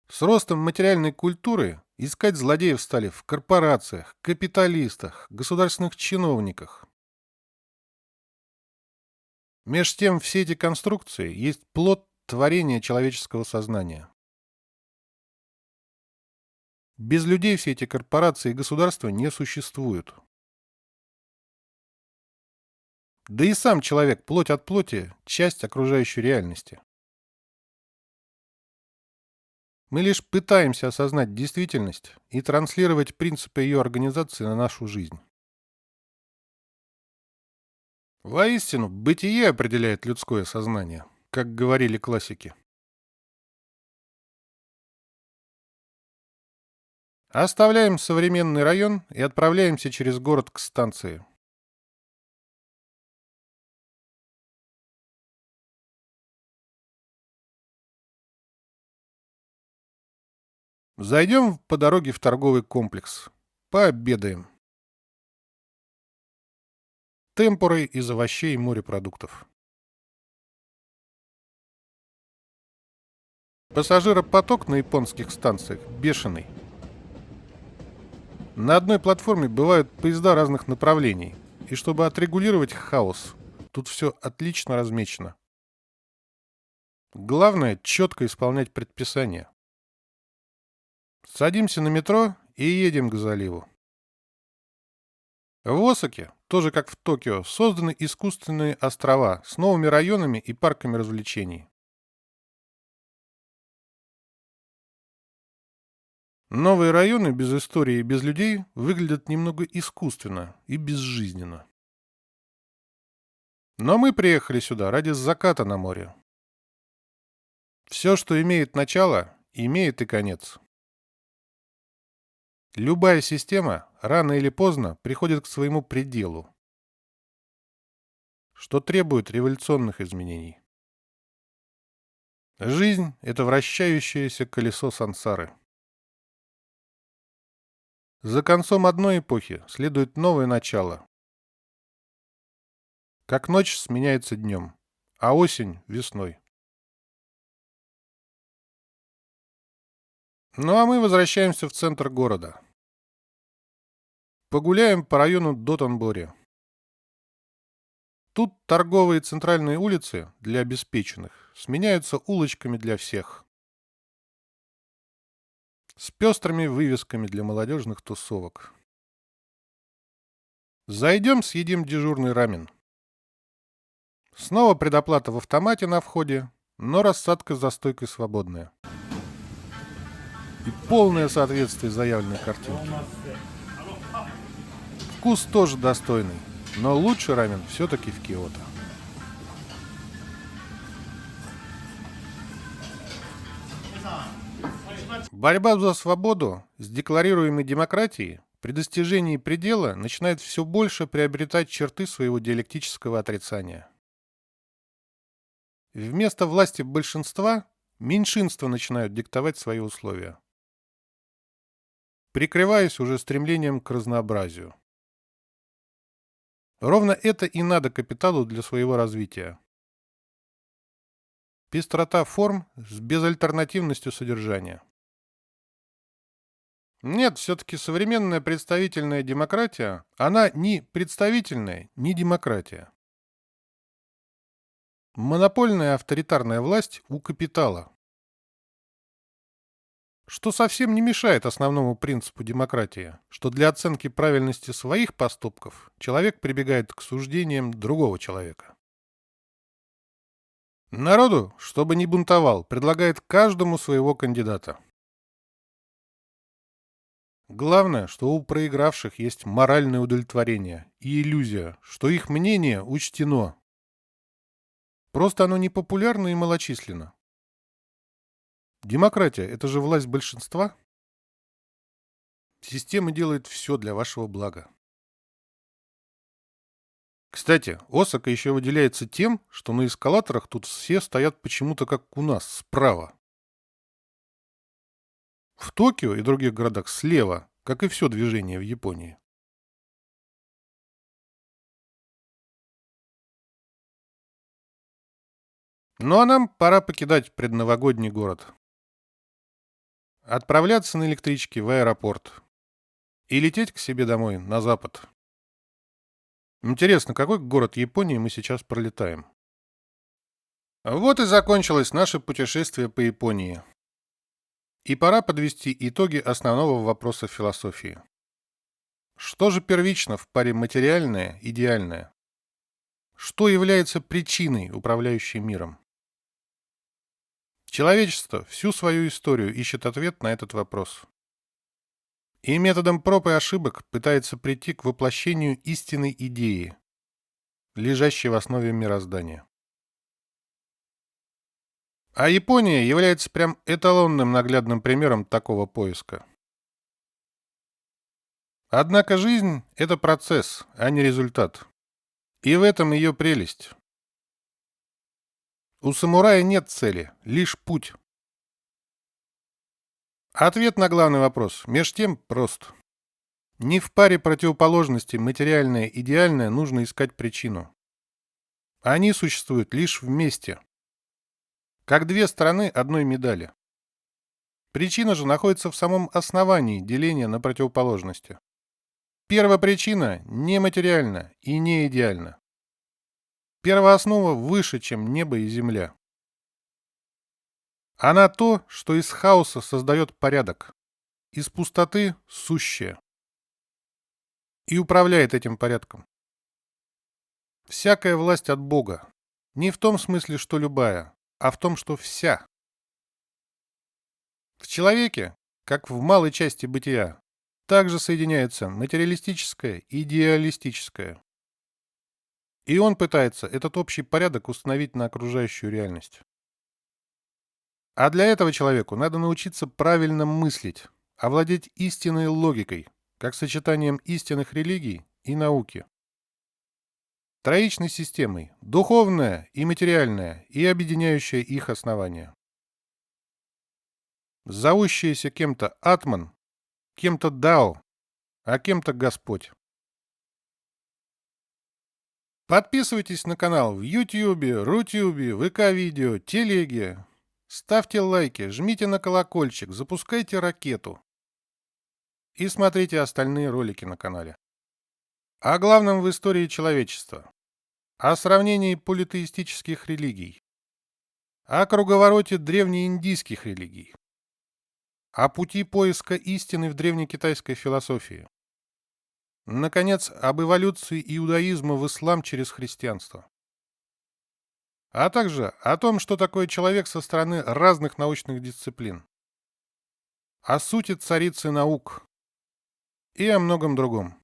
Speaker 1: С ростом материальной культуры искать злодеев стали в корпорациях, капиталистах, государственных чиновниках. Меж тем все эти конструкции есть плод творения человеческого сознания. Без людей все эти корпорации и государства не существуют. Да и сам человек, плоть от плоти, часть окружающей реальности. Мы лишь пытаемся осознать действительность и транслировать принципы ее организации на нашу жизнь. Воистину, бытие определяет людское сознание, как говорили классики. Оставляем современный район и отправляемся через город к станции. Зайдем по дороге в торговый комплекс. Пообедаем. Темпурой из овощей и морепродуктов. Пассажиропоток на японских станциях бешеный. На одной платформе бывают поезда разных направлений. И чтобы отрегулировать хаос, тут все отлично размечено. Главное – четко исполнять предписания. Садимся на метро и едем к заливу. В Осаке, тоже как в Токио, созданы искусственные острова с новыми районами и парками развлечений. Новые районы без истории и без людей выглядят немного искусственно и безжизненно. Но мы приехали сюда ради заката на море. Все, что имеет начало, имеет и конец. Любая система рано или поздно приходит к своему пределу, что требует революционных изменений. Жизнь – это вращающееся колесо сансары. За концом одной эпохи следует новое начало. Как ночь сменяется днем, а осень – весной. Ну а мы возвращаемся в центр города. Погуляем по району Дотонбори. Тут торговые центральные улицы для обеспеченных сменяются улочками для всех. С пестрыми вывесками для молодежных тусовок. Зайдем, съедим дежурный рамен. Снова предоплата в автомате на входе, но рассадка за стойкой свободная. И полное соответствие заявленной картинке. Вкус тоже достойный, но лучший рамен все-таки в Киото. Борьба за свободу с декларируемой демократией при достижении предела начинает все больше приобретать черты своего диалектического отрицания. Вместо власти большинства меньшинства начинают диктовать свои условия, прикрываясь уже стремлением к разнообразию. Ровно это и надо капиталу для своего развития. Пестрота форм с безальтернативностью содержания. Нет, все-таки современная представительная демократия, она ни представительная, ни демократия. Монопольная авторитарная власть у капитала, что совсем не мешает основному принципу демократии, что для оценки правильности своих поступков человек прибегает к суждениям другого человека. Народу, чтобы не бунтовал, предлагает каждому своего кандидата. Главное, что у проигравших есть моральное удовлетворение и иллюзия, что их мнение учтено. Просто оно не популярно и малочисленно. Демократия– это же власть большинства. Система делает все для вашего блага. Кстати, Осака еще выделяется тем, что на эскалаторах тут все стоят почему-то как у нас, справа. В Токио и других городах слева, как и все движение в Японии. Ну а нам пора покидать предновогодний город. Отправляться на электричке в аэропорт. И лететь к себе домой, на запад. Интересно, какой город Японии мы сейчас пролетаем? Вот и закончилось наше путешествие по Японии. И пора подвести итоги основного вопроса философии. Что же первично в паре материальное, идеальное? Что является причиной, управляющей миром? Человечество всю свою историю ищет ответ на этот вопрос. И методом проб и ошибок пытается прийти к воплощению истинной идеи, лежащей в основе мироздания. А Япония является прям эталонным наглядным примером такого поиска. Однако жизнь– это процесс, а не результат. И в этом ее прелесть. У самурая нет цели, лишь путь. Ответ на главный вопрос меж тем прост. Не в паре противоположностей материальное и идеальное нужно искать причину. Они существуют лишь вместе, как две стороны одной медали. Причина же находится в самом основании деления на противоположности. Первопричина нематериальна и не идеальна. Первооснова выше, чем небо и земля. Она то, что из хаоса создает порядок, из пустоты– сущее. И управляет этим порядком. Всякая власть от Бога. Не в том смысле, что любая, а в том, что вся. В человеке, как в малой части бытия, также соединяется материалистическое и идеалистическое. И он пытается этот общий порядок установить на окружающую реальность. А для этого человеку надо научиться правильно мыслить, овладеть истинной логикой, как сочетанием истинных религий и науки. Троичной системой, духовная и материальная, и объединяющая их основания. Зовущаяся кем-то Атман, кем-то Дао, а кем-то Господь. Подписывайтесь на канал в Ютьюбе, Рутюбе, ВК-видео, Телеге. Ставьте лайки, жмите на колокольчик, запускайте ракету. И смотрите остальные ролики на канале. О главном в истории человечества. О сравнении политеистических религий. О круговороте древнеиндийских религий. О пути поиска истины в древнекитайской философии. Наконец, об эволюции иудаизма в ислам через христианство. А также о том, что такое человек со стороны разных научных дисциплин. О сути царицы наук. И о многом другом.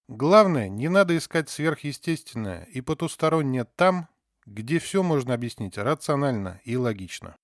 Speaker 1: Главное, не надо искать сверхъестественное и потустороннее там, где все можно объяснить рационально и логично.